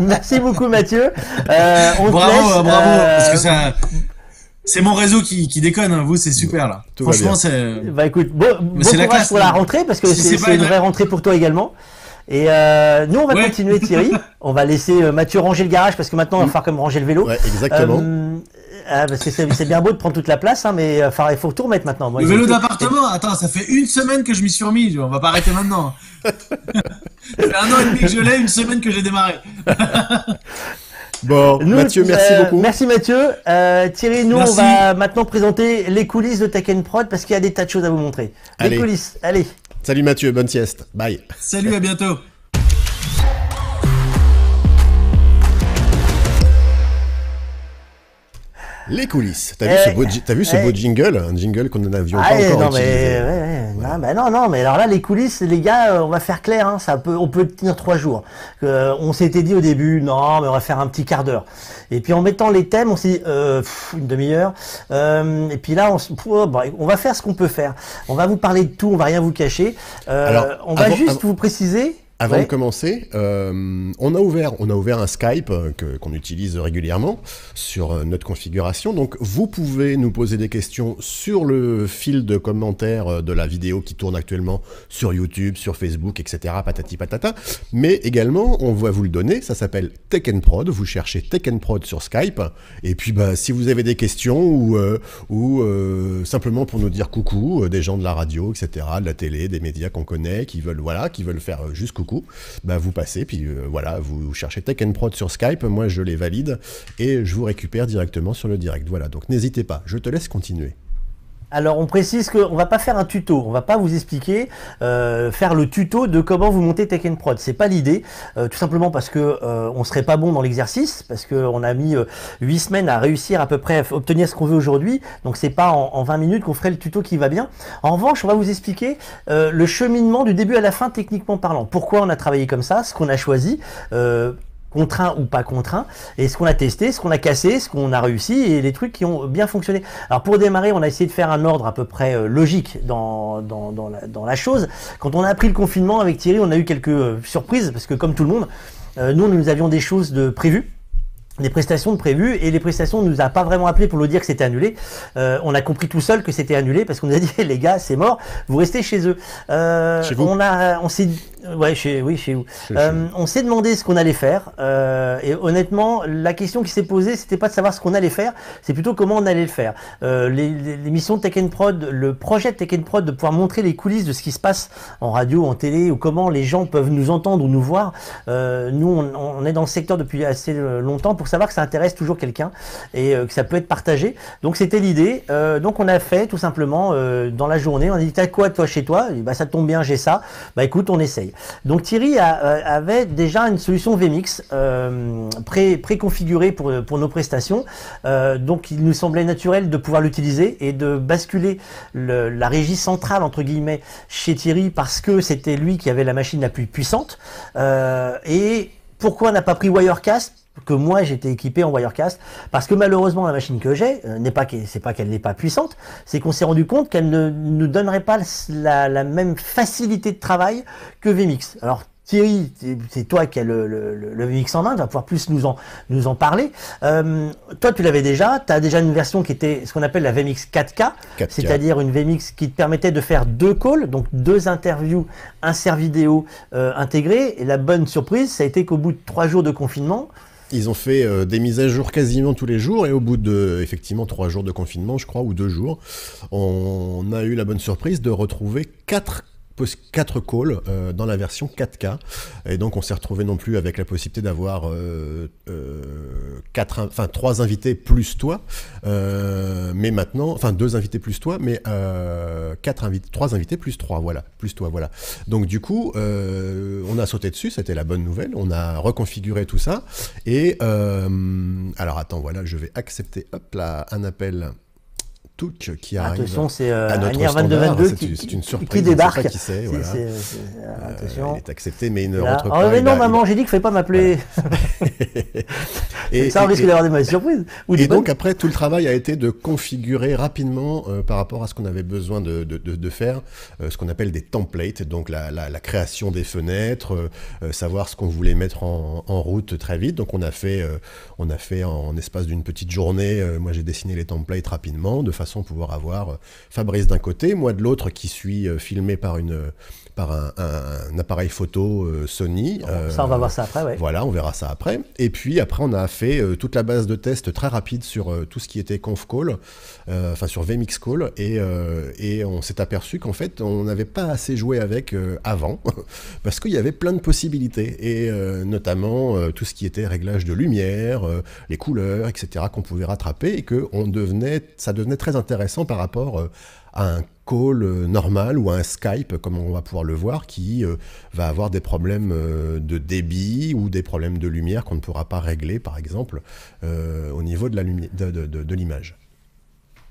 Speaker 1: Merci beaucoup, Mathieu.
Speaker 4: Bravo, parce que ça. C'est mon réseau qui déconne, hein. Vous, c'est super, là.
Speaker 3: Tout
Speaker 4: franchement, c'est...
Speaker 1: Bah, écoute, bon courage pour la rentrée, parce que c'est une vraie rentrée pour toi également. Et nous, on va continuer, Thierry. On va laisser Mathieu ranger le garage, parce que maintenant, on va faire comme ranger le vélo.
Speaker 3: Ouais, exactement.
Speaker 1: Parce que c'est bien beau de prendre toute la place, hein, mais il faut tout remettre maintenant. Moi,
Speaker 4: le vélo d'appartement, attends, ça fait 1 semaine que je m'y suis remis. On va pas arrêter maintenant. Ça fait 1 an et demi que je l'ai, 1 semaine que j'ai démarré.
Speaker 3: Bon, Mathieu, merci beaucoup.
Speaker 1: Merci Mathieu. Thierry, nous, on va maintenant présenter les coulisses de Tech & Prod parce qu'il y a des tas de choses à vous montrer. Les coulisses, allez.
Speaker 3: Salut Mathieu, bonne sieste. Bye.
Speaker 4: Salut, à bientôt.
Speaker 3: Les coulisses. T'as vu ce beau jingle? Un jingle qu'on n'avions pas encore utilisé.
Speaker 1: Non, mais alors là, les coulisses, les gars, on va faire clair, hein, on peut tenir 3 jours. On s'était dit au début, non, mais on va faire un petit quart d'heure. Et puis en mettant les thèmes, on s'est dit, une demi-heure. Et puis là, on va faire ce qu'on peut faire. On va vous parler de tout, on va rien vous cacher. On va juste vous préciser.
Speaker 3: Avant de commencer, on a ouvert un Skype qu'on utilise régulièrement sur notre configuration. Donc, vous pouvez nous poser des questions sur le fil de commentaires de la vidéo qui tourne actuellement sur YouTube, sur Facebook, etc. Patati patata. Mais également, on va vous le donner. Ça s'appelle Tech & Prod. Vous cherchez Tech & Prod sur Skype. Et puis, si vous avez des questions ou simplement pour nous dire coucou, des gens de la radio, etc., de la télé, des médias qu'on connaît, qui veulent faire juste coucou. Vous passez, puis vous cherchez Tech & Prod sur Skype, moi je les valide et je vous récupère directement sur le direct. Voilà, donc n'hésitez pas, je te laisse continuer.
Speaker 1: Alors on précise qu'on va pas faire un tuto, on va pas vous expliquer faire le tuto de comment vous montez Tech & Prod, c'est pas l'idée, tout simplement parce que on serait pas bon dans l'exercice, parce que on a mis 8 semaines à réussir à peu près à obtenir ce qu'on veut aujourd'hui, donc c'est pas en 20 minutes qu'on ferait le tuto qui va bien. En revanche, on va vous expliquer le cheminement du début à la fin techniquement parlant, pourquoi on a travaillé comme ça, ce qu'on a choisi, contraint ou pas contraint, et ce qu'on a testé, ce qu'on a cassé, ce qu'on a réussi, et les trucs qui ont bien fonctionné. Alors pour démarrer, on a essayé de faire un ordre à peu près logique dans la chose. Quand on a appris le confinement avec Thierry, on a eu quelques surprises, parce que comme tout le monde, nous avions des choses de prévues, des prestations de prévues, et les prestations ne nous a pas vraiment appelé pour nous dire que c'était annulé. On a compris tout seul que c'était annulé parce qu'on nous a dit les gars c'est mort, vous restez chez eux.
Speaker 3: Chez vous.
Speaker 1: On s'est chez vous. On s'est demandé ce qu'on allait faire et honnêtement la question qui s'est posée c'était pas de savoir ce qu'on allait faire, c'est plutôt comment on allait le faire. L'émission de Tech & Prod, le projet de Tech & Prod de pouvoir montrer les coulisses de ce qui se passe en radio, en télé ou comment les gens peuvent nous entendre ou nous voir. Nous on est dans le secteur depuis assez longtemps pour savoir que ça intéresse toujours quelqu'un et que ça peut être partagé. Donc c'était l'idée. Donc on a fait tout simplement dans la journée, on a dit t'as quoi toi chez toi? Et bah ça tombe bien, j'ai ça. Bah écoute, on essaye. Donc Thierry avait déjà une solution VMix préconfigurée pour nos prestations. Donc il nous semblait naturel de pouvoir l'utiliser et de basculer la régie centrale entre guillemets chez Thierry parce que c'était lui qui avait la machine la plus puissante. Et pourquoi on n'a pas pris Wirecast? Que moi j'étais équipé en Wirecast, parce que malheureusement la machine que j'ai c'est pas qu'elle n'est pas puissante, c'est qu'on s'est rendu compte qu'elle ne nous donnerait pas la même facilité de travail que VMix. Alors Thierry, c'est toi qui as le VMix en main, tu vas pouvoir plus nous en parler. Toi, tu l'avais déjà, tu as déjà une version qui était ce qu'on appelle la VMix 4K, c'est-à-dire une VMix qui te permettait de faire 2 calls, donc 2 interviews, insert vidéo intégrés. Et la bonne surprise, ça a été qu'au bout de 3 jours de confinement,
Speaker 3: ils ont fait des mises à jour quasiment tous les jours et au bout de, effectivement, 3 jours de confinement, je crois, ou 2 jours, on a eu la bonne surprise de retrouver 4 calls dans la version 4K. Et donc, on s'est retrouvé non plus avec la possibilité d'avoir 3 invités plus toi, mais maintenant, enfin 2 invités plus toi, mais 3 invités plus 3, voilà, plus toi, voilà. Donc du coup, on a sauté dessus, c'était la bonne nouvelle, on a reconfiguré tout ça, et alors attends, voilà, je vais accepter, hop là, un appel qui arrive.
Speaker 1: Attention, c'est
Speaker 3: Anière
Speaker 1: 2222
Speaker 3: c'est une surprise,
Speaker 1: qui débarque.
Speaker 3: On sait pas qui c'est, voilà.
Speaker 1: Attention.
Speaker 3: Il est accepté, mais il ne rentre pas.
Speaker 1: Oh, mais non, maman, j'ai dit qu'il ne fallait pas m'appeler.
Speaker 3: Et
Speaker 1: ça, on risque d'avoir des mauvaises surprises.
Speaker 3: Et donc, après, tout le travail a été de configurer rapidement par rapport à ce qu'on avait besoin de faire, ce qu'on appelle des templates, donc la création des fenêtres, savoir ce qu'on voulait mettre en route très vite. Donc, on a fait en espace d'une petite journée, moi j'ai dessiné les templates rapidement, de façon à pouvoir avoir Fabrice d'un côté, moi de l'autre qui suis filmé par un appareil photo Sony.
Speaker 1: Ça, on va voir ça après, ouais.
Speaker 3: Voilà, on verra ça après. Et puis après, on a fait toute la base de test très rapide sur tout ce qui était conf call, enfin sur VMix call, et on s'est aperçu qu'en fait, on n'avait pas assez joué avec avant, parce qu'il y avait plein de possibilités, et notamment tout ce qui était réglage de lumière, les couleurs, etc., qu'on pouvait rattraper, et que ça devenait très intéressant par rapport à un call normal ou à un Skype, comme on va pouvoir le voir, qui va avoir des problèmes de débit ou des problèmes de lumière qu'on ne pourra pas régler, par exemple, au niveau de l'image.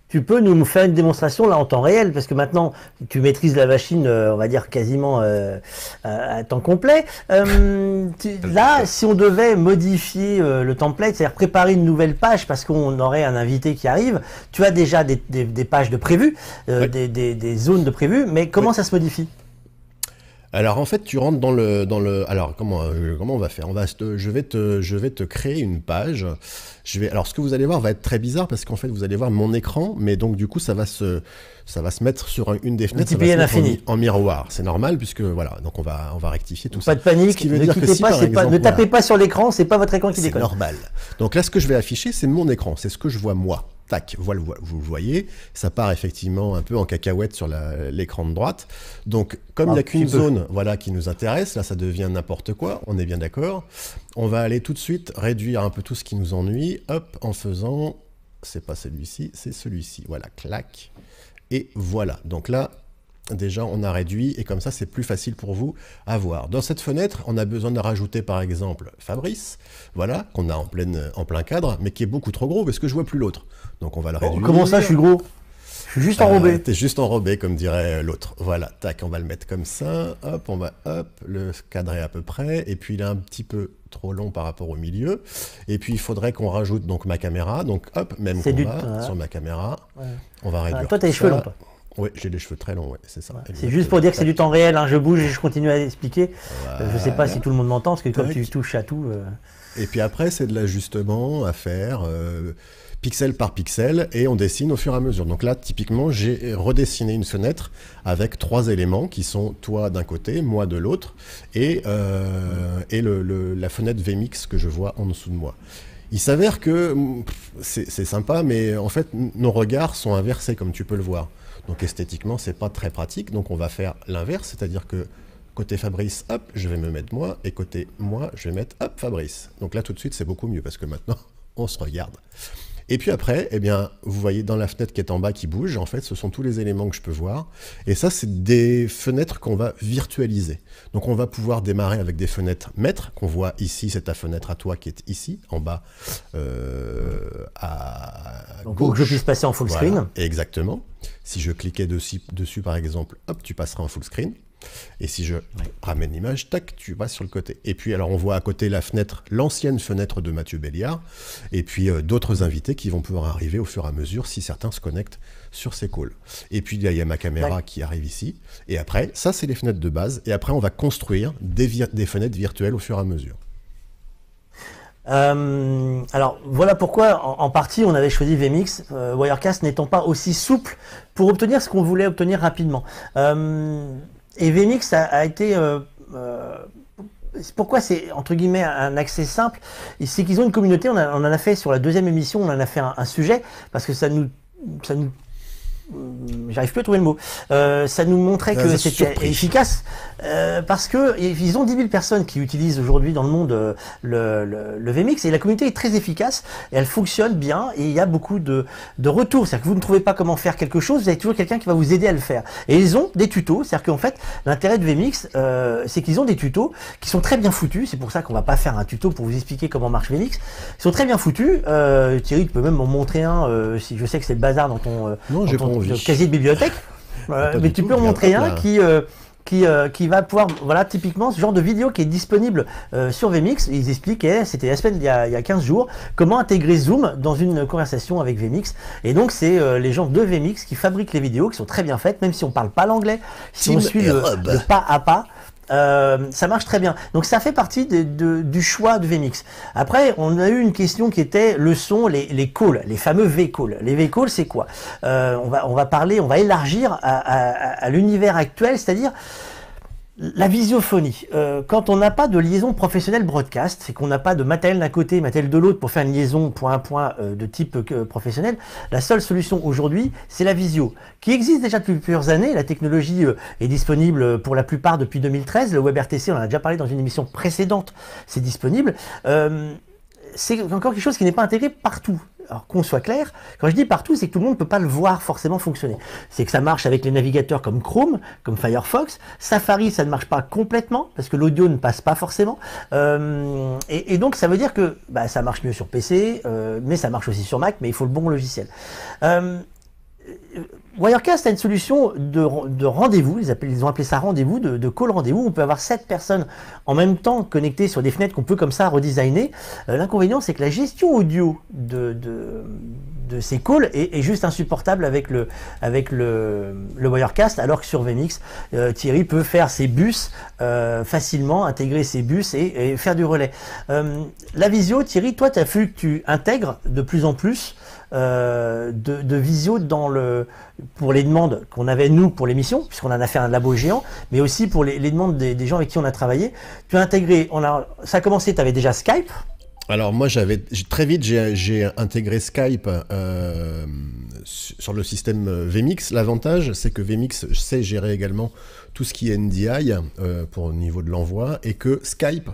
Speaker 1: Tu peux nous faire une démonstration là en temps réel, parce que maintenant tu maîtrises la machine, on va dire quasiment à temps complet. Là, si on devait modifier le template, c'est-à-dire préparer une nouvelle page, parce qu'on aurait un invité qui arrive, tu as déjà des pages de prévues,
Speaker 3: oui.
Speaker 1: des zones de prévues, mais comment ça se modifie ?
Speaker 3: Alors en fait, tu rentres dans le. Alors comment on va faire ? Je vais te créer une page. Alors ce que vous allez voir va être très bizarre parce qu'en fait vous allez voir mon écran, mais donc du coup ça va se mettre sur une des fenêtres, ça va se mettre en miroir. C'est normal puisque voilà, donc on va rectifier tout ça.
Speaker 1: Pas de panique, ne tapez pas sur l'écran, c'est pas votre écran qui déconne.
Speaker 3: C'est normal. Donc là, ce que je vais afficher, c'est mon écran, c'est ce que je vois moi. Tac, vous le voyez, ça part effectivement un peu en cacahuète sur l'écran de droite. Donc, comme il n'y a qu'une zone qui nous intéresse, là ça devient n'importe quoi, on est bien d'accord. On va aller tout de suite réduire un peu tout ce qui nous ennuie, hop, en faisant, c'est pas celui-ci, c'est celui-ci, voilà, clac, et voilà. Donc là, déjà on a réduit, et comme ça c'est plus facile pour vous à voir. Dans cette fenêtre, on a besoin de rajouter par exemple Fabrice, voilà, qu'on a en plein cadre, mais qui est beaucoup trop gros parce que je vois plus l'autre. Donc on va le réduire.
Speaker 1: Comment ça, je suis gros ? Je suis juste enrobé.
Speaker 3: T'es juste enrobé, comme dirait l'autre. Voilà, tac, on va le mettre comme ça, hop, on va, le cadrer à peu près, et puis il est un petit peu trop long par rapport au milieu, et puis il faudrait qu'on rajoute donc ma caméra, donc hop, même combat sur ma caméra, on va réduire.
Speaker 1: Toi, t'as les cheveux longs, toi.
Speaker 3: Oui, j'ai les cheveux très longs, ouais, c'est ça.
Speaker 1: Ouais. C'est juste pour dire que c'est du temps réel, hein. Je bouge et je continue à expliquer. Voilà. Je ne sais pas si tout le monde m'entend, parce que comme tu touches à tout...
Speaker 3: Et puis après, c'est de l'ajustement à faire, pixel par pixel, et on dessine au fur et à mesure. Donc là, typiquement, j'ai redessiné une fenêtre avec 3 éléments qui sont toi d'un côté, moi de l'autre, et la fenêtre VMix que je vois en dessous de moi. Il s'avère que c'est sympa, mais en fait, nos regards sont inversés, comme tu peux le voir. Donc esthétiquement, c'est pas très pratique. Donc on va faire l'inverse, c'est-à-dire que Côté Fabrice, hop, je vais me mettre moi, et côté moi, je vais mettre, hop, Fabrice. Donc là, tout de suite, c'est beaucoup mieux, parce que maintenant, on se regarde. Et puis après, eh bien, vous voyez dans la fenêtre qui est en bas qui bouge, en fait, ce sont tous les éléments que je peux voir. Et ça, c'est des fenêtres qu'on va virtualiser. Donc on va pouvoir démarrer avec des fenêtres maîtres, qu'on voit ici, c'est ta fenêtre à toi qui est ici, en bas, à
Speaker 1: donc,
Speaker 3: gauche.
Speaker 1: pour que je puisse passer en full screen.
Speaker 3: Voilà, exactement. Si je cliquais dessus, par exemple, hop, tu passeras en full screen. Et si je ramène l'image, tac, tu passes sur le côté. Et puis, alors, on voit à côté la fenêtre, l'ancienne fenêtre de Mathieu Béliard, et puis d'autres invités qui vont pouvoir arriver au fur et à mesure si certains se connectent sur ces calls. Et puis, il y a ma caméra qui arrive ici. Et après, ça, c'est les fenêtres de base. Et après, on va construire des fenêtres virtuelles au fur et à mesure.
Speaker 1: Alors voilà pourquoi en partie on avait choisi vMix, Wirecast n'étant pas aussi souple pour obtenir ce qu'on voulait obtenir rapidement. Et vMix a été pourquoi c'est entre guillemets un accès simple, c'est qu'ils ont une communauté. On en a fait sur la deuxième émission, on en a fait un sujet parce que ça nous j'arrive plus à trouver le mot. Ça nous montrait que c'était efficace parce que ils ont 10 000 personnes qui utilisent aujourd'hui dans le monde le vMix et la communauté est très efficace et elle fonctionne bien et il y a beaucoup de retours. C'est-à-dire que vous ne trouvez pas comment faire quelque chose, vous avez toujours quelqu'un qui va vous aider à le faire. Et ils ont des tutos. C'est-à-dire qu'en fait, l'intérêt de vMix, c'est qu'ils ont des tutos qui sont très bien foutus. C'est pour ça qu'on va pas faire un tuto pour vous expliquer comment marche vMix. Ils sont très bien foutus. Thierry, tu peux même m'en montrer un si je sais que c'est le bazar dans ton casier de bibliothèque, mais tu peux en montrer un qui va pouvoir, voilà, typiquement ce genre de vidéo qui est disponible sur vMix. Ils expliquaient, c'était la semaine il y a 15 jours, comment intégrer Zoom dans une conversation avec vMix. Et donc c'est les gens de vMix qui fabriquent les vidéos, qui sont très bien faites, même si on parle pas l'anglais, si on suit le pas à pas. Ça marche très bien. Donc ça fait partie du choix de vMix. Après, on a eu une question qui était le son, les calls, les fameux V-calls. Les V-calls, c'est quoi? On va élargir à l'univers actuel, c'est-à-dire la visiophonie. Quand on n'a pas de liaison professionnelle broadcast, c'est qu'on n'a pas de matériel d'un côté, matériel de l'autre pour faire une liaison point à point de type professionnel, la seule solution aujourd'hui, c'est la visio, qui existe déjà depuis plusieurs années. La technologie est disponible pour la plupart depuis 2013. Le WebRTC, on en a déjà parlé dans une émission précédente, c'est disponible. C'est encore quelque chose qui n'est pas intégré partout. Alors qu'on soit clair, quand je dis partout, c'est que tout le monde ne peut pas le voir forcément fonctionner. C'est que ça marche avec les navigateurs comme Chrome, comme Firefox. Safari, ça ne marche pas complètement, parce que l'audio ne passe pas forcément. Et donc ça veut dire que ça marche mieux sur PC, mais ça marche aussi sur Mac, mais il faut le bon logiciel. Wirecast a une solution de rendez-vous, ils ont appelé ça rendez-vous, de call rendez-vous. On peut avoir 7 personnes en même temps connectées sur des fenêtres qu'on peut comme ça redesigner. L'inconvénient, c'est que la gestion audio de ces calls est juste insupportable avec le Wirecast, alors que sur vMix, Thierry peut faire ses bus facilement, intégrer ses bus et faire du relais. La visio, Thierry, toi, tu as fallu que tu intègres de plus en plus de visio pour les demandes qu'on avait nous pour l'émission, puisqu'on en a fait un labo géant, mais aussi pour les demandes des gens avec qui on a travaillé. Tu as intégré, ça a commencé, tu avais déjà Skype.
Speaker 3: Alors moi très vite j'ai intégré Skype sur le système vMix. L'avantage, c'est que vMix sait gérer également tout ce qui est NDI pour au niveau de l'envoi, et que Skype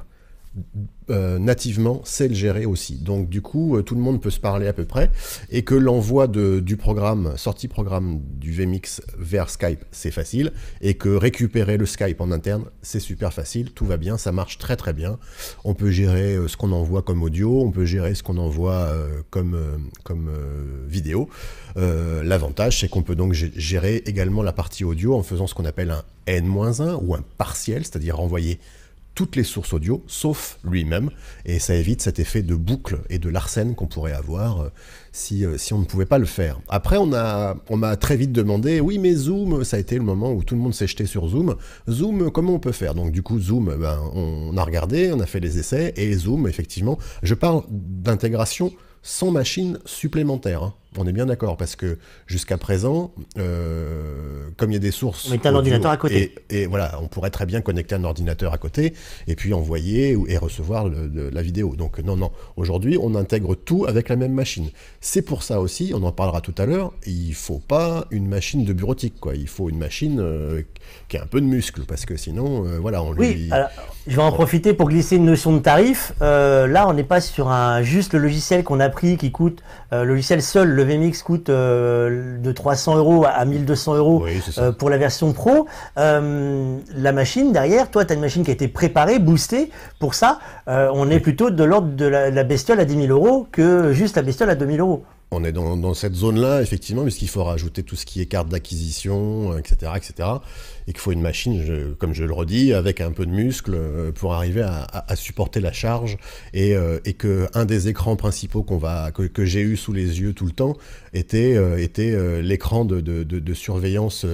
Speaker 3: nativement sait le gérer aussi. Donc du coup, tout le monde peut se parler à peu près, et que l'envoi du programme, sortie programme du vMix vers Skype, c'est facile, et que récupérer le Skype en interne, c'est super facile, tout va bien, ça marche très très bien. On peut gérer ce qu'on envoie comme audio, on peut gérer ce qu'on envoie comme vidéo. L'avantage, c'est qu'on peut donc gérer également la partie audio en faisant ce qu'on appelle un N-1 ou un partiel, c'est-à-dire envoyer toutes les sources audio, sauf lui-même, et ça évite cet effet de boucle et de Larsen qu'on pourrait avoir si on ne pouvait pas le faire. Après, on m'a très vite demandé, oui, mais Zoom, ça a été le moment où tout le monde s'est jeté sur Zoom. Zoom, comment on peut faire? Donc du coup, Zoom, on a regardé, on a fait les essais, et Zoom, effectivement, je parle d'intégration sans machine supplémentaire. On est bien d'accord, parce que jusqu'à présent, comme il y a des sources...
Speaker 1: On mettait un ordinateur à côté.
Speaker 3: Et voilà, on pourrait très bien connecter un ordinateur à côté, et puis envoyer et recevoir la vidéo. Donc non, aujourd'hui, on intègre tout avec la même machine. C'est pour ça aussi, on en parlera tout à l'heure, il ne faut pas une machine de bureautique, quoi. Il faut une machine qui a un peu de muscle, parce que sinon, voilà, on lui...
Speaker 1: Oui, alors, je vais en profiter pour glisser une notion de tarif. Là, on n'est pas sur juste le logiciel qu'on a pris qui coûte, le logiciel seul, le VMix coûte de 300 € à 1200 €
Speaker 3: oui,
Speaker 1: pour la version pro. La machine derrière, toi, tu as une machine qui a été préparée, boostée pour ça. On est plutôt de l'ordre de la bestiole à 10 000 € que juste la bestiole à 2 000 €.
Speaker 3: On est dans cette zone-là, effectivement, puisqu'il faut rajouter tout ce qui est carte d'acquisition, etc., etc. Et qu'il faut une machine, comme je le redis, avec un peu de muscle pour arriver à supporter la charge. Et que un des écrans principaux que j'ai eu sous les yeux tout le temps était l'écran de surveillance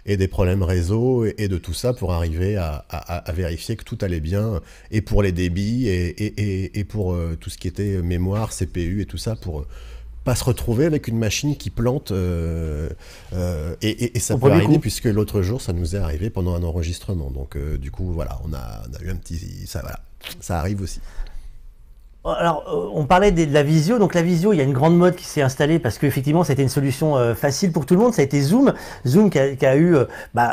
Speaker 3: et des problèmes réseau et de tout ça pour arriver à vérifier que tout allait bien, et pour les débits et pour tout ce qui était mémoire, CPU et tout ça, pour... pas se retrouver avec une machine qui plante et ça peut arriver, puisque l'autre jour ça nous est arrivé pendant un enregistrement, donc du coup voilà, on a eu un petit ça arrive aussi.
Speaker 1: Alors, on parlait de la visio. Donc la visio, il y a une grande mode qui s'est installée parce qu'effectivement, c'était une solution facile pour tout le monde. Ça a été Zoom. Zoom qui a eu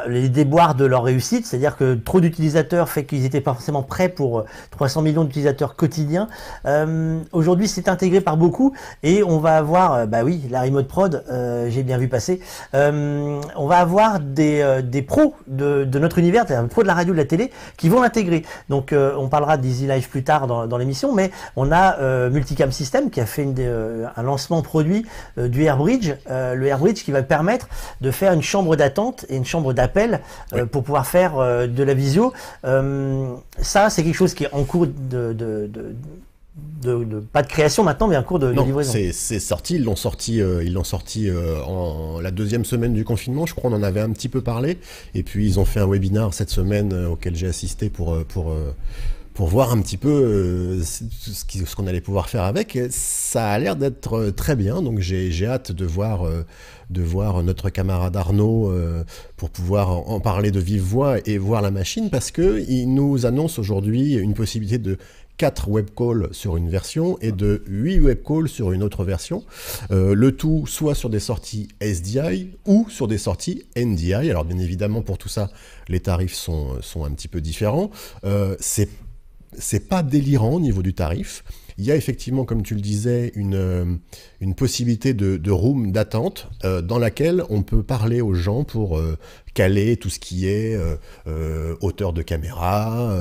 Speaker 1: les déboires de leur réussite, c'est-à-dire que trop d'utilisateurs fait qu'ils n'étaient pas forcément prêts pour 300 millions d'utilisateurs quotidiens. Aujourd'hui, c'est intégré par beaucoup et on va avoir, la remote prod, j'ai bien vu passer. On va avoir des pros de notre univers, des pros de la radio, de la télé, qui vont l'intégrer. Donc, on parlera d'Easy Live plus tard dans l'émission, mais on a Multicam System qui a fait un lancement produit du AirBridge, le AirBridge qui va permettre de faire une chambre d'attente et une chambre d'appel pour pouvoir faire de la visio. Ça, c'est quelque chose qui est en cours pas de création maintenant, mais en cours de livraison.
Speaker 3: C'est sorti, ils l'ont sorti en la deuxième semaine du confinement, je crois, on en avait un petit peu parlé, et puis ils ont fait un webinar cette semaine auquel j'ai assisté pour voir un petit peu ce qu'on allait pouvoir faire avec. Ça a l'air d'être très bien, donc j'ai hâte de voir notre camarade Arnaud pour pouvoir en parler de vive voix et voir la machine, parce qu'il nous annonce aujourd'hui une possibilité de 4 webcalls sur une version et de 8 webcalls sur une autre version. Le tout soit sur des sorties SDI ou sur des sorties NDI. Alors bien évidemment, pour tout ça, les tarifs sont un petit peu différents. C'est pas délirant au niveau du tarif. Il y a effectivement, comme tu le disais, une possibilité de room d'attente dans laquelle on peut parler aux gens pour caler tout ce qui est hauteur de caméra,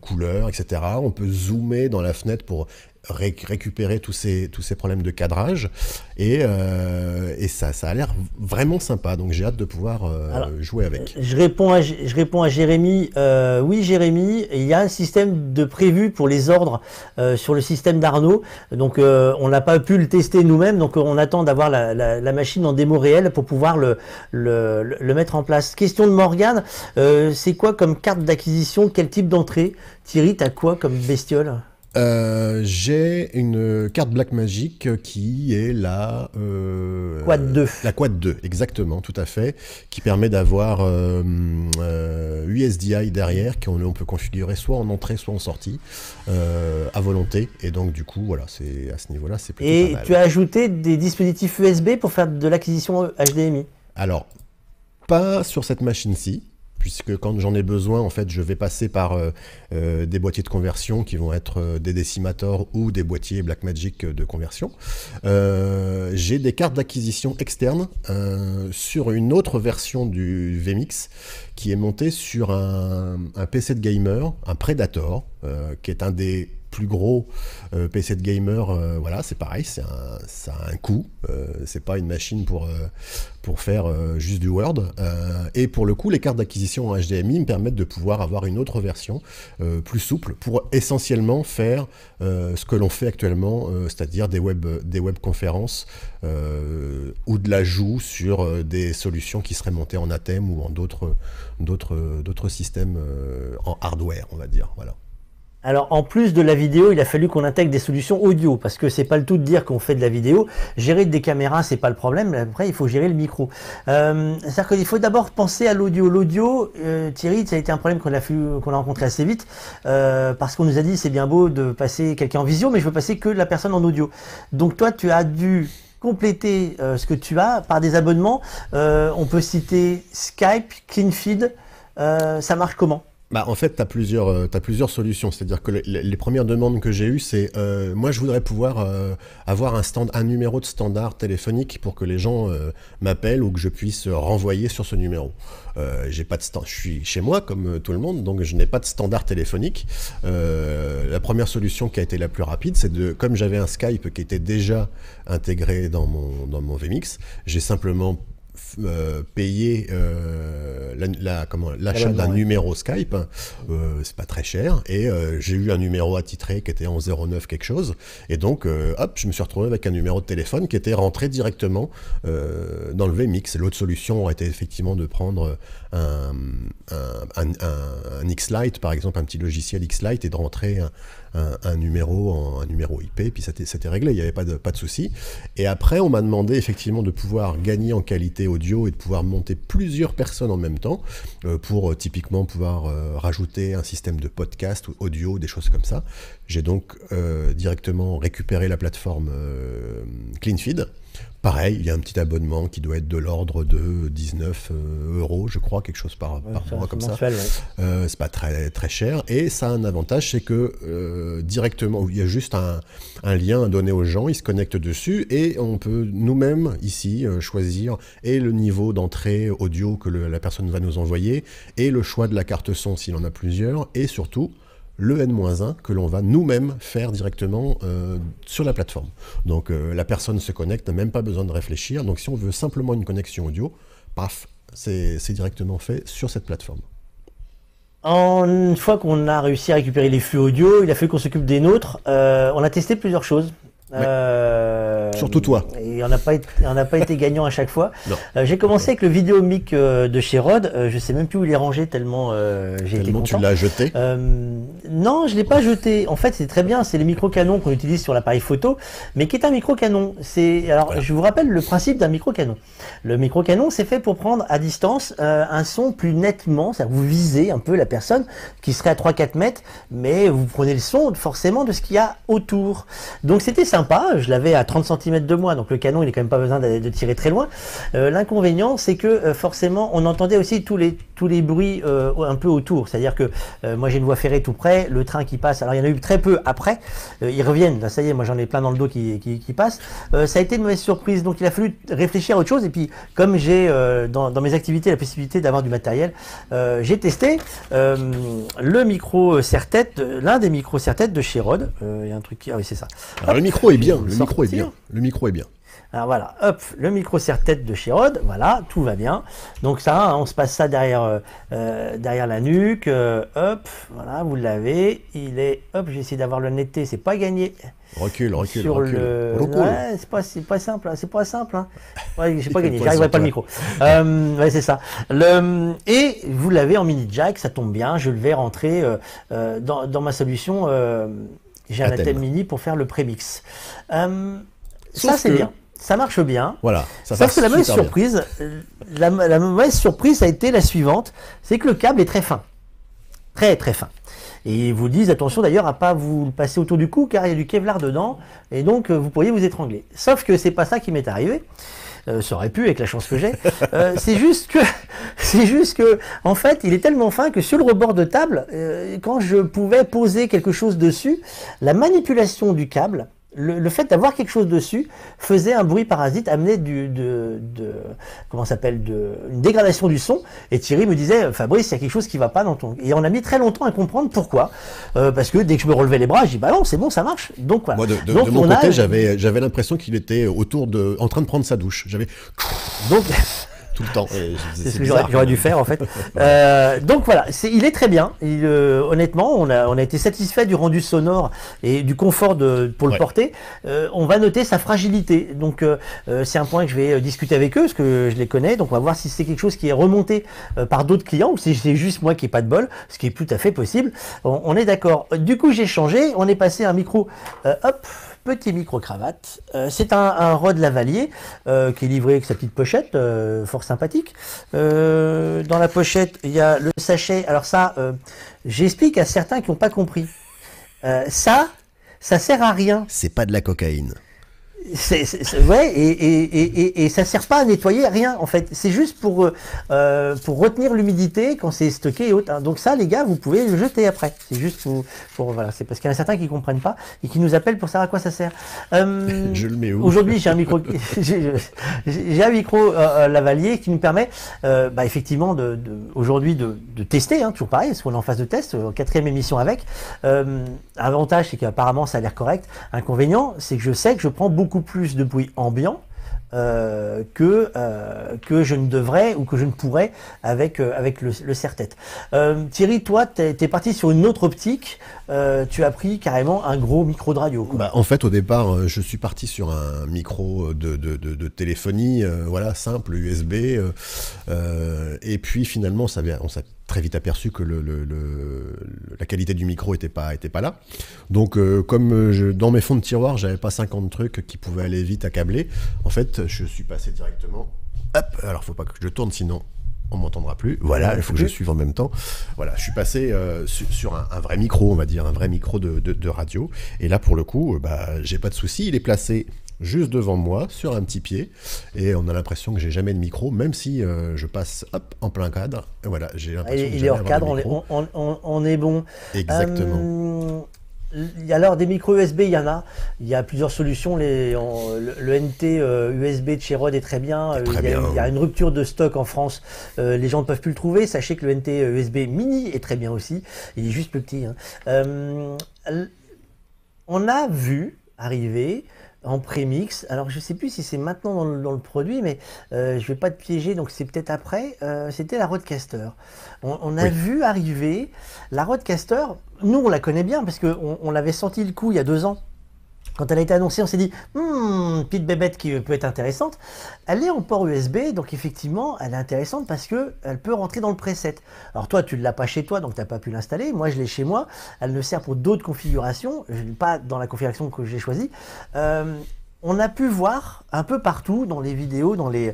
Speaker 3: couleur, etc. On peut zoomer dans la fenêtre pour récupérer tous ces problèmes de cadrage, et ça a l'air vraiment sympa, donc j'ai hâte de pouvoir jouer avec.
Speaker 1: Je réponds à Jérémy. Oui, Jérémy, il y a un système de prévu pour les ordres sur le système d'Arnaud, donc on n'a pas pu le tester nous-mêmes, donc on attend d'avoir la machine en démo réelle pour pouvoir le mettre en place. Question de Morgane, c'est quoi comme carte d'acquisition, quel type d'entrée? Thierry, t'as quoi comme bestiole?
Speaker 3: J'ai une carte Blackmagic qui est la
Speaker 1: Quad 2.
Speaker 3: La Quad 2, exactement, tout à fait, qui permet d'avoir USDI derrière, qu'on peut configurer soit en entrée, soit en sortie, à volonté. Et donc du coup, voilà, c'est à ce niveau-là, c'est plutôt pas mal.
Speaker 1: Et tu as ajouté des dispositifs USB pour faire de l'acquisition HDMI?
Speaker 3: Alors, pas sur cette machine-ci, puisque quand j'en ai besoin, en fait, je vais passer par des boîtiers de conversion qui vont être des Decimator ou des boîtiers Blackmagic de conversion. J'ai des cartes d'acquisition externes sur une autre version du VMix qui est montée sur un PC de gamer, un Predator, qui est un des plus gros PC de gamer. Voilà, c'est pareil, ça a un coût, c'est pas une machine pour faire juste du Word, et pour le coup les cartes d'acquisition en HDMI me permettent de pouvoir avoir une autre version plus souple pour essentiellement faire ce que l'on fait actuellement, c'est-à-dire des webconférences ou de l'ajout sur des solutions qui seraient montées en ATEM ou en d'autres systèmes en hardware, on va dire, voilà.
Speaker 1: Alors, en plus de la vidéo, il a fallu qu'on intègre des solutions audio, parce que c'est pas le tout de dire qu'on fait de la vidéo. Gérer des caméras, c'est pas le problème, mais après, il faut gérer le micro. C'est-à-dire qu'il faut d'abord penser à l'audio. L'audio, Thierry, ça a été un problème qu'on a rencontré assez vite, parce qu'on nous a dit, c'est bien beau de passer quelqu'un en visio, mais je veux passer que la personne en audio. Donc toi, tu as dû compléter ce que tu as par des abonnements. On peut citer Skype, CleanFeed, ça marche comment?
Speaker 3: Bah, en fait, tu as plusieurs solutions. C'est-à-dire que les premières demandes que j'ai eues, c'est moi, je voudrais pouvoir avoir un numéro de standard téléphonique pour que les gens m'appellent ou que je puisse renvoyer sur ce numéro. J'ai pas de je suis chez moi comme tout le monde, donc je n'ai pas de standard téléphonique. La première solution qui a été la plus rapide, c'est comme j'avais un Skype qui était déjà intégré dans mon vMix, j'ai simplement payer l'achat d'un numéro Skype, c'est pas très cher, et j'ai eu un numéro attitré qui était en 09 quelque chose, et donc hop, je me suis retrouvé avec un numéro de téléphone qui était rentré directement dans le vMix. L'autre solution aurait été effectivement de prendre un X-Lite, par exemple, un petit logiciel X-Lite, et de rentrer un numéro IP, puis c'était réglé, il n'y avait pas de souci. Et après, on m'a demandé effectivement de pouvoir gagner en qualité audio et de pouvoir monter plusieurs personnes en même temps pour typiquement pouvoir rajouter un système de podcast ou audio, des choses comme ça. J'ai donc directement récupéré la plateforme CleanFeed. Pareil, il y a un petit abonnement qui doit être de l'ordre de 19 €, je crois, quelque chose par mois comme ça. Ouais. C'est pas très, très cher. Et ça a un avantage, c'est que directement, il y a juste un lien à donner aux gens, ils se connectent dessus et on peut nous-mêmes, ici, choisir et le niveau d'entrée audio que la personne va nous envoyer et le choix de la carte son s'il en a plusieurs et surtout le N-1 que l'on va nous-mêmes faire directement sur la plateforme. Donc la personne se connecte, n'a même pas besoin de réfléchir. Donc si on veut simplement une connexion audio, paf, c'est directement fait sur cette plateforme.
Speaker 1: Une fois qu'on a réussi à récupérer les flux audio, il a fallu qu'on s'occupe des nôtres. On a testé plusieurs choses.
Speaker 3: Surtout toi.
Speaker 1: Et on n'a pas été gagnant à chaque fois. J'ai commencé avec le Vidéomic de chez Rode. Je sais même plus où il est rangé tellement j'ai été content.
Speaker 3: Tu l'as jeté
Speaker 1: Non, je l'ai pas jeté. En fait, c'est très bien. C'est le micro-canon qu'on utilise sur l'appareil photo, mais qui est un micro-canon. Je vous rappelle le principe d'un micro-canon. Le micro-canon, c'est fait pour prendre à distance un son plus nettement. C'est-à-dire que vous visez un peu la personne qui serait à 3-4 mètres, mais vous prenez le son forcément de ce qu'il y a autour. Donc c'était sympa. Je l'avais à 30 cm de moi, donc le canon, il n'est quand même pas besoin de tirer très loin. L'inconvénient, c'est que forcément, on entendait aussi tous les bruits un peu autour. C'est-à-dire que moi, j'ai une voie ferrée tout près, le train qui passe. Alors, il y en a eu très peu après. Ils reviennent. Là, ça y est, moi, j'en ai plein dans le dos qui passent. Ça a été une mauvaise surprise. Donc, il a fallu réfléchir à autre chose. Et puis, comme j'ai dans mes activités la possibilité d'avoir du matériel, j'ai testé le micro serre-tête, l'un des micros serre-tête de chez Rode. Il y a un truc qui... Ah oui, c'est ça.
Speaker 3: Alors, le micro est bien. Le micro est bien. Le micro est bien.
Speaker 1: Alors voilà, hop, le micro serre-tête de chez Rode, voilà, tout va bien. Donc ça, hein, on se passe ça derrière la nuque, hop, voilà, vous l'avez. Il est, hop, j'ai essayé d'avoir le netteté, c'est pas gagné.
Speaker 3: Recule.
Speaker 1: Ouais, c'est pas simple, hein, c'est pas simple. Hein. Ouais, j'ai pas gagné, j'arriverai pas le micro. Ouais, c'est ça. Et vous l'avez en mini jack, ça tombe bien, je le vais rentrer dans ma solution. J'ai un Atem Mini pour faire le prémix. Ça, c'est bien. Ça marche bien.
Speaker 3: Voilà.
Speaker 1: Sauf que la mauvaise surprise, la mauvaise surprise a été la suivante, c'est que le câble est très fin. Très, très fin. Et ils vous disent, attention d'ailleurs à pas vous le passer autour du cou, car il y a du Kevlar dedans, et donc vous pourriez vous étrangler. Sauf que c'est pas ça qui m'est arrivé. Ça aurait pu avec la chance que j'ai. C'est juste que, en fait, il est tellement fin que sur le rebord de table, quand je pouvais poser quelque chose dessus, la manipulation du câble, le fait d'avoir quelque chose dessus faisait un bruit parasite, amenait comment s'appelle, une dégradation du son. Et Thierry me disait, Fabrice, il y a quelque chose qui va pas dans ton. Et on a mis très longtemps à comprendre pourquoi. Parce que dès que je me relevais les bras, je dis bah non, c'est bon, ça marche. Donc voilà.
Speaker 3: Moi, de mon côté, j'avais l'impression qu'il était en train de prendre sa douche. tout le temps.
Speaker 1: C'est ce que j'aurais dû faire en fait. Donc voilà, il est très bien. Honnêtement, on a été satisfait du rendu sonore et du confort pour le porter. On va noter sa fragilité. Donc c'est un point que je vais discuter avec eux parce que je les connais. Donc on va voir si c'est quelque chose qui est remonté par d'autres clients ou si c'est juste moi qui n'ai pas de bol, ce qui est tout à fait possible. On est d'accord. Du coup, j'ai changé. On est passé à un micro. Petit micro cravate. C'est un Rode Lavalier qui est livré avec sa petite pochette, fort sympathique. Dans la pochette, il y a le sachet. Alors ça, j'explique à certains qui n'ont pas compris. Ça sert à rien.
Speaker 3: C'est pas de la cocaïne.
Speaker 1: Ouais, et ça sert pas à nettoyer rien en fait. C'est juste pour retenir l'humidité quand c'est stocké et autres. Hein. Donc ça, les gars, vous pouvez le jeter après. C'est juste voilà. C'est parce qu'il y en a certains qui comprennent pas et qui nous appellent pour savoir à quoi ça sert.
Speaker 3: Je le mets où?
Speaker 1: Aujourd'hui, j'ai un micro, j'ai un micro lavalier qui nous permet, effectivement, aujourd'hui de tester. Hein, toujours pareil, parce qu'on est en phase de test, 4e émission avec. Avantage, c'est qu'apparemment ça a l'air correct. Inconvénient, c'est que je sais que je prends beaucoup plus de bruit ambiant que je ne devrais ou que je ne pourrais avec le serre-tête. Thierry, toi, t'es parti sur une autre optique. Tu as pris carrément un gros micro de radio. Quoi.
Speaker 3: En fait, au départ, je suis parti sur un micro de téléphonie, voilà, simple, USB. Et puis finalement, on s'est très vite aperçu que la qualité du micro était pas là. Donc, comme dans mes fonds de tiroir, j'avais pas 50 trucs qui pouvaient aller vite à câbler. En fait, je suis passé directement. Hop, alors faut pas que je tourne, sinon on m'entendra plus. Voilà, il faut que je suive en même temps. Voilà, je suis passé sur un vrai micro, on va dire, un vrai micro de radio. Et là, pour le coup, j'ai pas de souci. Il est placé juste devant moi, sur un petit pied, et on a l'impression que j'ai jamais de micro, même si je passe en plein cadre. Et voilà, j'ai l'impression que
Speaker 1: il est hors cadre, on est bon.
Speaker 3: Exactement.
Speaker 1: Alors des micros USB, il y a plusieurs solutions. Le NT USB de chez Rode est très bien. Il y a une rupture de stock en France. Les gens ne peuvent plus le trouver. Sachez que le NT USB mini est très bien aussi. Il est juste plus petit. Hein. On a vu arriver en prémix, alors je ne sais plus si c'est maintenant dans le produit, mais je ne vais pas te piéger, donc c'est peut-être après, c'était la Rodecaster. On a vu arriver la Rodecaster, nous on la connaît bien, parce qu'on l'avait senti le coup il y a 2 ans. Quand elle a été annoncée, on s'est dit, petite bébête qui peut être intéressante. Elle est en port USB, donc effectivement, elle est intéressante parce qu'elle peut rentrer dans le preset. Alors toi, tu ne l'as pas chez toi, donc tu n'as pas pu l'installer. Moi, je l'ai chez moi. Elle ne sert pour d'autres configurations. Je n'ai pas dans la configuration que j'ai choisie. On a pu voir un peu partout dans les vidéos, dans les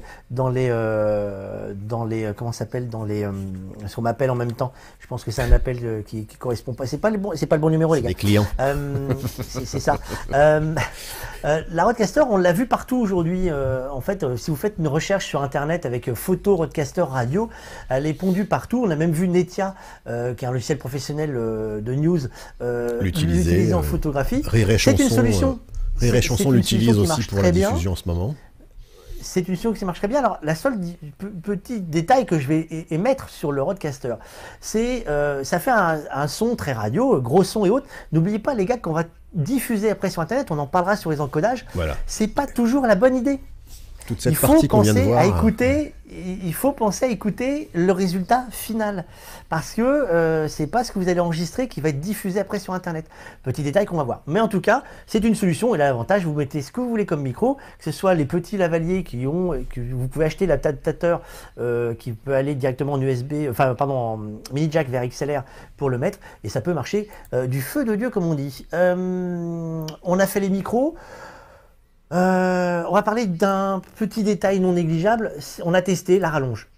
Speaker 1: comment ça s'appelle, ce qu'on m'appelle en même temps. Je pense que c'est un appel qui correspond pas. C'est pas le bon numéro, les gars.
Speaker 3: Les clients.
Speaker 1: C'est ça. La Rodecaster, on l'a vu partout aujourd'hui. En fait, si vous faites une recherche sur Internet avec photo Rodecaster radio, elle est pondue partout. On a même vu Netia, qui est un logiciel professionnel de news, l'utiliser en photographie. C'est une solution.
Speaker 3: Rire et Chanson l'utilise aussi pour la diffusion en ce moment.
Speaker 1: C'est une solution qui marche très bien. Alors, la seule petit détail que je vais émettre sur le Rodecaster, c'est ça fait un son très radio, gros son et autres. N'oubliez pas, les gars, qu'on va diffuser après sur Internet, on en parlera sur les encodages. Voilà. C'est pas toujours la bonne idée.
Speaker 3: Toute cette partie qu'on vient de voir.
Speaker 1: Il faut penser à écouter le résultat final. Parce que c'est pas ce que vous allez enregistrer qui va être diffusé après sur Internet. Petit détail qu'on va voir. Mais en tout cas, c'est une solution. Et là, l'avantage, vous mettez ce que vous voulez comme micro, que ce soit les petits lavaliers que vous pouvez acheter l'adaptateur qui peut aller directement en USB, en mini jack vers XLR pour le mettre. Et ça peut marcher du feu de Dieu, comme on dit. On a fait les micros. On va parler d'un petit détail non négligeable. On a testé la rallonge.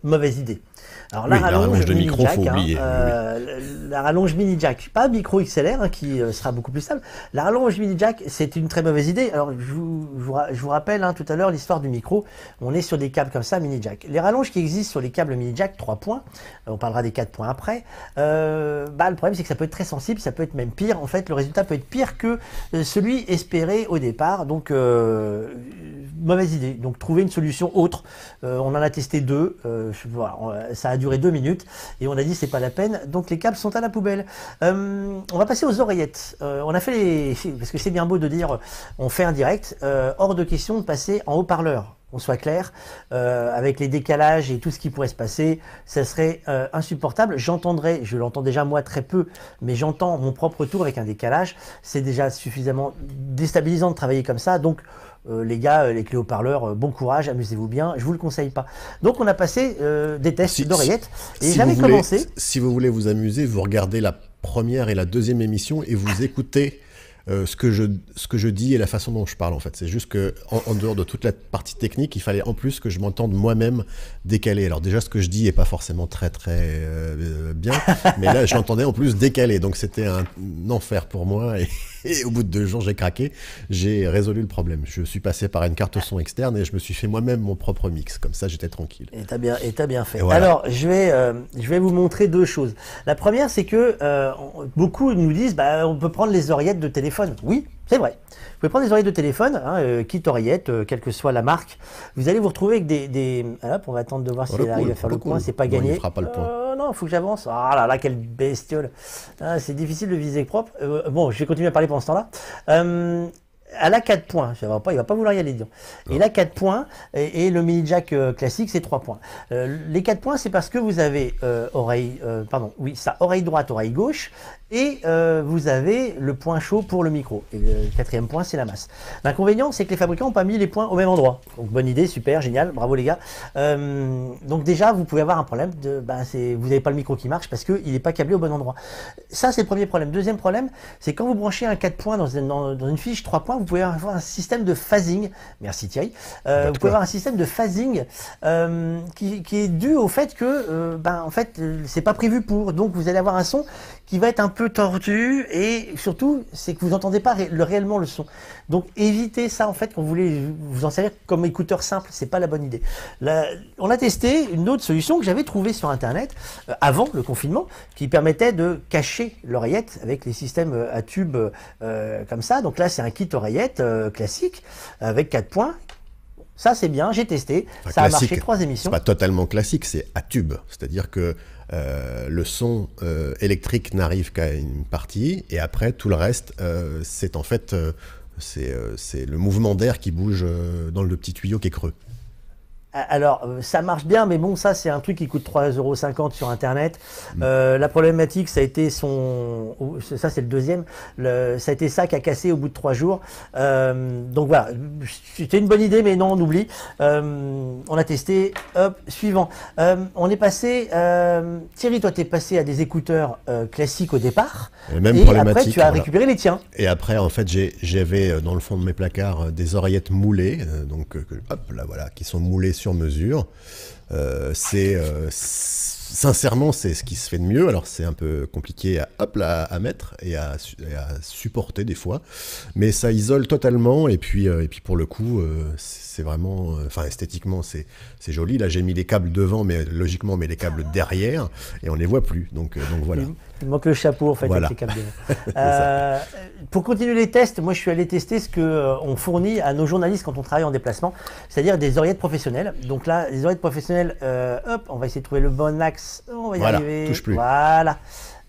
Speaker 1: Mauvaise idée. Alors la rallonge de micro, faut oublier. La rallonge mini jack, pas micro XLR qui sera beaucoup plus stable. La rallonge mini jack, c'est une très mauvaise idée. Alors je vous rappelle tout à l'heure l'histoire du micro. On est sur des câbles comme ça mini jack. Les rallonges qui existent sur les câbles mini jack 3 points, on parlera des 4 points après. Le problème c'est que ça peut être très sensible, ça peut être même pire. En fait, le résultat peut être pire que celui espéré au départ. Donc mauvaise idée. Donc trouver une solution autre. On en a testé 2. Voilà, ça a duré 2 minutes et on a dit c'est pas la peine, donc les câbles sont à la poubelle. On va passer aux oreillettes. On a fait parce que c'est bien beau de dire on fait un direct, hors de question de passer en haut-parleur. qu'on soit clair, avec les décalages et tout ce qui pourrait se passer, ça serait insupportable. J'entendrais, je l'entends déjà moi très peu, mais j'entends mon propre tour avec un décalage. C'est déjà suffisamment déstabilisant de travailler comme ça. Donc, les gars, les clés haut-parleurs, bon courage, amusez-vous bien, je vous le conseille pas. Donc on a passé des tests d'oreillettes et j'avais commencé.
Speaker 3: Si vous voulez vous amuser, vous regardez la première et la deuxième émission et vous écoutez ce que je dis et la façon dont je parle en fait. C'est juste que en dehors de toute la partie technique, il fallait en plus que je m'entende moi-même décalé. Alors déjà ce que je dis est pas forcément très bien, mais là je l'entendais en plus décalé, donc c'était un enfer pour moi et au bout de 2 jours j'ai craqué, j'ai résolu le problème. Je suis passé par une carte son externe et je me suis fait moi-même mon propre mix, comme ça j'étais tranquille.
Speaker 1: Et t'as bien fait.
Speaker 3: Voilà.
Speaker 1: Alors je vais vous montrer 2 choses. La première c'est que beaucoup nous disent on peut prendre les oreillettes de téléphone. Oui, c'est vrai. Vous pouvez prendre des oreillettes de téléphone, kit oreillettes, quelle que soit la marque. Vous allez vous retrouver avec des... Hop, on va attendre de voir si elle arrive à faire le point. C'est pas gagné.
Speaker 3: Il fera pas le point.
Speaker 1: Non, il faut que j'avance. Ah là là, quelle bestiole. C'est difficile de viser propre. Bon, je vais continuer à parler pendant ce temps-là. Elle a 4 points, il va pas vouloir y aller dedans. Et là 4 points, et le mini jack classique c'est 3 points. Les 4 points c'est parce que vous avez oreille droite, oreille gauche, et vous avez le point chaud pour le micro. Et le 4e point c'est la masse. L'inconvénient c'est que les fabricants n'ont pas mis les points au même endroit. Donc bonne idée, super, génial, bravo les gars. Donc déjà vous pouvez avoir un problème, vous n'avez pas le micro qui marche parce qu'il n'est pas câblé au bon endroit. Ça c'est le premier problème. Deuxième problème, c'est quand vous branchez un 4 points dans une fiche 3 points, vous pouvez avoir un système de phasing. Merci Thierry. Vous pouvez avoir un système de phasing qui est dû au fait que, en fait, c'est pas prévu pour. Donc vous allez avoir un son qui va être un peu tordu et surtout, c'est que vous n'entendez pas réellement le son. Donc évitez ça en fait quand vous voulez vous en servir comme écouteur simple, c'est pas la bonne idée. On a testé une autre solution que j'avais trouvée sur internet avant le confinement qui permettait de cacher l'oreillette avec les systèmes à tube comme ça. Donc là c'est un kit oreillette classique avec 4 points. Ça c'est bien, j'ai testé,
Speaker 3: enfin,
Speaker 1: ça
Speaker 3: classique,
Speaker 1: a marché 3 émissions.
Speaker 3: C'est pas totalement classique, c'est à tube, c'est-à-dire que le son électrique n'arrive qu'à une partie et après tout le reste c'est en fait c'est le mouvement d'air qui bouge dans le petit tuyau qui est creux.
Speaker 1: Alors, ça marche bien, mais bon, ça, c'est un truc qui coûte 3,50 € sur Internet. La problématique, ça a été ça, c'est le deuxième. Ça a été ça qui a cassé au bout de 3 jours. Donc voilà, c'était une bonne idée, mais non, on oublie. On a testé. Hop, suivant. On est passé... Thierry, toi, t'es passé à des écouteurs classiques au départ.
Speaker 3: Même
Speaker 1: et après, tu as récupéré les tiens.
Speaker 3: Et après, en fait, j'avais dans le fond de mes placards des oreillettes moulées, hop, là, voilà, qui sont moulées sur mesure. Sincèrement, c'est ce qui se fait de mieux. Alors, c'est un peu compliqué à mettre et à supporter des fois, mais ça isole totalement. Et puis pour le coup, c'est vraiment, esthétiquement, c'est joli. Là, j'ai mis les câbles devant, mais logiquement, les câbles derrière, et on les voit plus. Donc voilà.
Speaker 1: Il manque le chapeau en fait
Speaker 3: voilà.
Speaker 1: avec les câbles devant. Pour continuer les tests, moi je suis allé tester ce que on fournit à nos journalistes quand on travaille en déplacement, c'est-à-dire des oreillettes professionnelles. Donc là, les oreillettes professionnelles, hop, on va essayer de trouver le bon axe. On va y arriver.
Speaker 3: Touche plus.
Speaker 1: Voilà.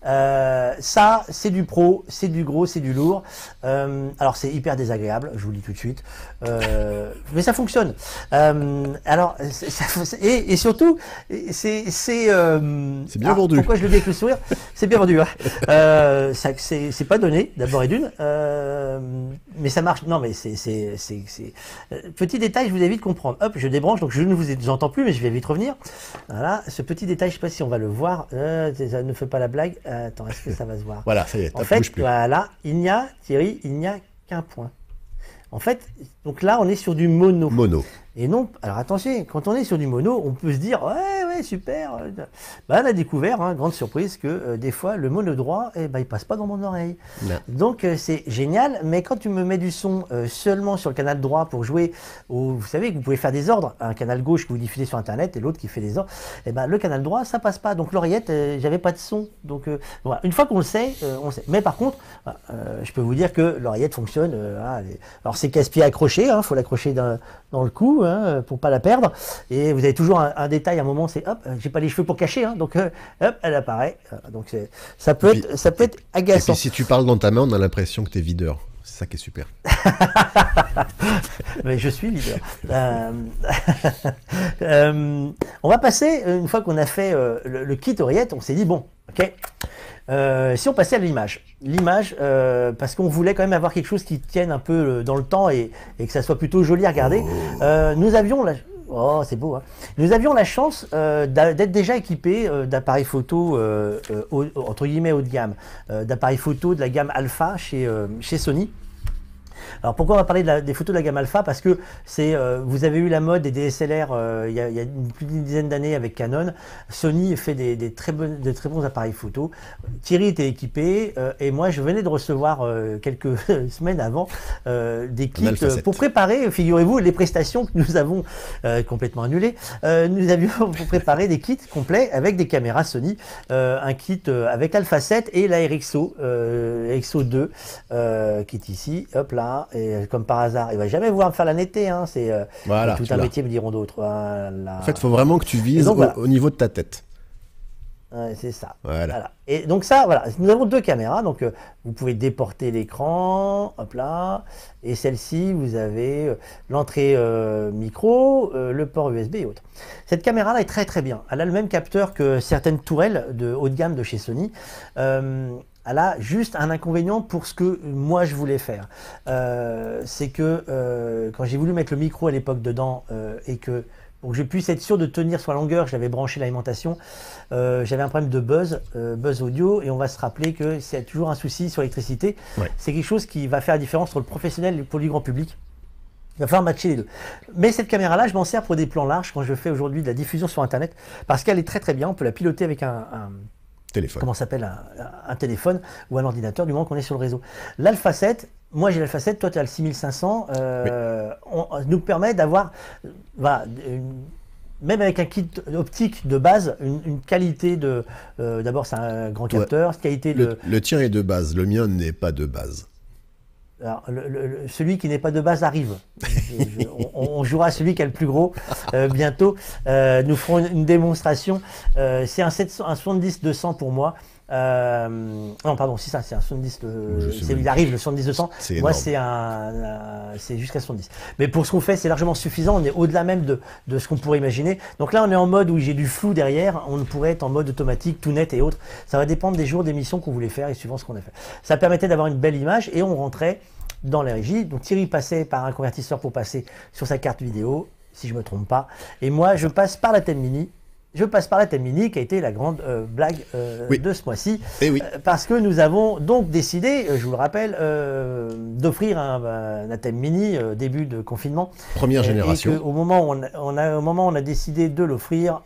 Speaker 1: Ça, c'est du pro, c'est du gros, c'est du lourd. Alors, c'est hyper désagréable, je vous le dis tout de suite. Mais ça fonctionne. Alors, et surtout, c'est
Speaker 3: bien vendu.
Speaker 1: Pourquoi je le dis avec le sourire? C'est bien vendu. Hein. C'est pas donné, d'abord et d'une. Mais ça marche. Non, mais petit détail, je vous invite à comprendre. Hop, je débranche, donc je ne vous entends plus, mais je vais vite revenir. Voilà, ce petit détail, je sais pas si on va le voir. Ça ne fait pas la blague. Attends, est-ce que ça va se voir?
Speaker 3: Voilà, ça y est,
Speaker 1: en fait, voilà, Thierry, il n'y a qu'un point. En fait, donc là, on est sur du mono.
Speaker 3: Mono.
Speaker 1: Et non, alors attention, quand on est sur du mono, on peut se dire, ouais, super. On a découvert, grande surprise, que des fois, le mono droit, il passe pas dans mon oreille.
Speaker 3: Non.
Speaker 1: Donc, c'est génial, mais quand tu me mets du son seulement sur le canal droit pour jouer, vous savez que vous pouvez faire des ordres, un canal gauche que vous diffusez sur Internet et l'autre qui fait des ordres, le canal droit, ça passe pas. Donc, l'oreillette, j'avais pas de son. Donc, voilà. Une fois qu'on le sait, on sait. Mais par contre, je peux vous dire que l'oreillette fonctionne. Alors, c'est casse-pied accroché, faut l'accrocher dans le cou. Pour pas la perdre, et vous avez toujours un détail, à un moment c'est hop, j'ai pas les cheveux pour cacher, donc hop, elle apparaît, donc ça peut être agaçant.
Speaker 3: Et puis si tu parles dans ta main, on a l'impression que t'es videur. C'est ça qui est super.
Speaker 1: Mais je suis leader. On va passer, une fois qu'on a fait le kit oreillette, on s'est dit, bon, ok, si on passait à l'image. L'image, parce qu'on voulait quand même avoir quelque chose qui tienne un peu dans le temps et que ça soit plutôt joli à regarder. Nous avions la... Oh, c'est beau, hein. Nous avions la chance d'être déjà équipés d'appareils photo, entre guillemets, haut de gamme, d'appareils photo de la gamme Alpha chez Sony. Alors pourquoi on va parler des photos de la gamme Alpha? Parce que vous avez eu la mode des DSLR il y a plus d'une dizaine d'années avec Canon. Sony fait des très bons appareils photo. Thierry était équipé et moi je venais de recevoir quelques semaines avant des kits pour préparer, figurez-vous, les prestations que nous avons complètement annulées. Nous avions préparé des kits complets avec des caméras Sony, un kit avec Alpha 7 et la RXO, RXO 2 qui est ici, hop là. Et comme par hasard, il va jamais vouloir me faire la netteté, hein. C'est
Speaker 3: voilà,
Speaker 1: tout un métier, me diront d'autres. Voilà.
Speaker 3: En fait, il faut vraiment que tu vises donc, voilà, au niveau de ta tête.
Speaker 1: Ouais, c'est ça.
Speaker 3: Voilà.
Speaker 1: Et donc ça, voilà, nous avons deux caméras, donc vous pouvez déporter l'écran, hop là, et celle-ci, vous avez l'entrée micro, le port USB et autres. Cette caméra-là est très très bien. Elle a le même capteur que certaines tourelles de haut de gamme de chez Sony. Elle a juste un inconvénient pour ce que moi je voulais faire. C'est que quand j'ai voulu mettre le micro à l'époque dedans et que pour que je puisse être sûr de tenir sur la longueur, j'avais branché l'alimentation, j'avais un problème de buzz audio, et on va se rappeler que c'est toujours un souci sur l'électricité. Ouais. C'est quelque chose qui va faire la différence entre le professionnel et pour le grand public. Il va falloir matcher les deux. Mais cette caméra-là, je m'en sers pour des plans larges quand je fais aujourd'hui de la diffusion sur Internet, parce qu'elle est très très bien, on peut la piloter avec un téléphone. Comment s'appelle un téléphone ou un ordinateur du moment qu'on est sur le réseau. L'Alpha 7, moi j'ai l'Alpha 7, toi tu as le 6500, on nous permet d'avoir, voilà, même avec un kit optique de base, une qualité de... D'abord c'est un grand capteur, qualité de...
Speaker 3: Le tien est de base, le mien n'est pas de base.
Speaker 1: Alors, celui qui n'est pas de base arrive. On jouera à celui qui a le plus gros bientôt. Nous ferons une démonstration. C'est un 70-200 pour moi. Non, pardon, c'est ça, c'est un 70. Il arrive le 70-200. Moi, c'est jusqu'à 70. Mais pour ce qu'on fait, c'est largement suffisant. On est au-delà même de ce qu'on pourrait imaginer. Donc là, on est en mode où j'ai du flou derrière. On pourrait être en mode automatique, tout net et autres. Ça va dépendre des jours d'émission qu'on voulait faire et suivant ce qu'on a fait. Ça permettait d'avoir une belle image et on rentrait dans les régies. Donc Thierry passait par un convertisseur pour passer sur sa carte vidéo, si je me trompe pas. Et moi, je passe par la thème mini. Je passe par la thème mini qui a été la grande blague de ce mois-ci. Parce que nous avons donc décidé, je vous le rappelle, d'offrir un thème mini début de confinement.
Speaker 3: Première génération.
Speaker 1: Et au moment où on a décidé de l'offrir,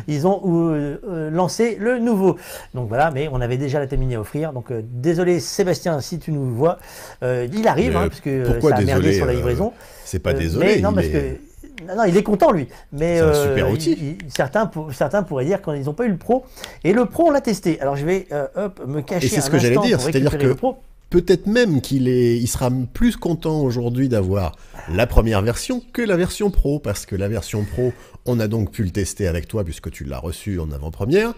Speaker 1: ils ont lancé le nouveau. Donc voilà, mais on avait déjà la thème mini à offrir. Donc désolé Sébastien, si tu nous vois, il arrive, parce que ça a merdé sur la livraison.
Speaker 3: C'est pas désolé.
Speaker 1: Mais non, parce que... Non, il est content lui, mais
Speaker 3: c'est un super outil.
Speaker 1: Certains pourraient dire qu'ils n'ont pas eu le Pro, et le Pro on l'a testé. Alors je vais me cacher.
Speaker 3: Et c'est ce que j'allais dire, c'est-à-dire que peut-être même il sera plus content aujourd'hui d'avoir la première version que la version Pro, parce que la version Pro, on a donc pu le tester avec toi puisque tu l'as reçu en avant-première.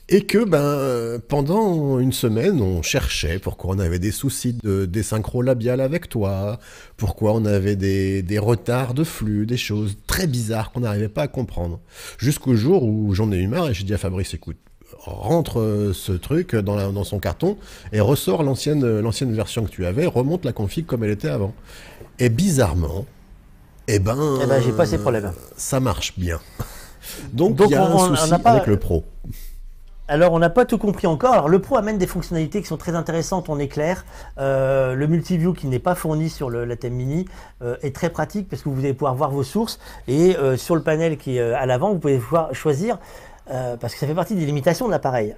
Speaker 3: Et que pendant une semaine, on cherchait pourquoi on avait des soucis de désynchro labial avec toi, pourquoi on avait des retards de flux, des choses très bizarres qu'on n'arrivait pas à comprendre. Jusqu'au jour où j'en ai eu marre et j'ai dit à Fabrice, écoute, rentre ce truc dans son carton et ressort l'ancienne version que tu avais, remonte la config comme elle était avant. Et bizarrement, j'ai
Speaker 1: pas ces problèmes.
Speaker 3: Ça marche bien. Donc il y a un souci avec le Pro.
Speaker 1: Alors, on n'a pas tout compris encore. Alors, le Pro amène des fonctionnalités qui sont très intéressantes, on est clair. Le multiview qui n'est pas fourni sur la thème mini est très pratique parce que vous allez pouvoir voir vos sources. Et sur le panel qui est à l'avant, vous pouvez pouvoir choisir, parce que ça fait partie des limitations de l'appareil.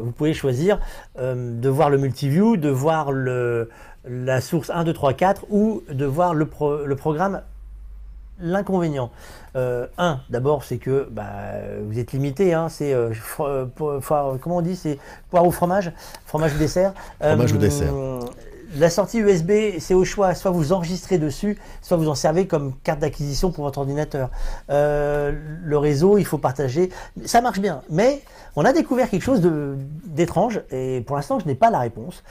Speaker 1: Vous pouvez choisir de voir le multiview, de voir la source 1, 2, 3, 4 ou de voir le programme. L'inconvénient, d'abord, c'est que vous êtes limité, c'est comment on dit, c'est poire ou fromage ou dessert.
Speaker 3: Fromage ou dessert.
Speaker 1: La sortie USB, c'est au choix. Soit vous enregistrez dessus, soit vous en servez comme carte d'acquisition pour votre ordinateur. Le réseau, il faut partager. Ça marche bien. Mais on a découvert quelque chose d'étrange, et pour l'instant, je n'ai pas la réponse.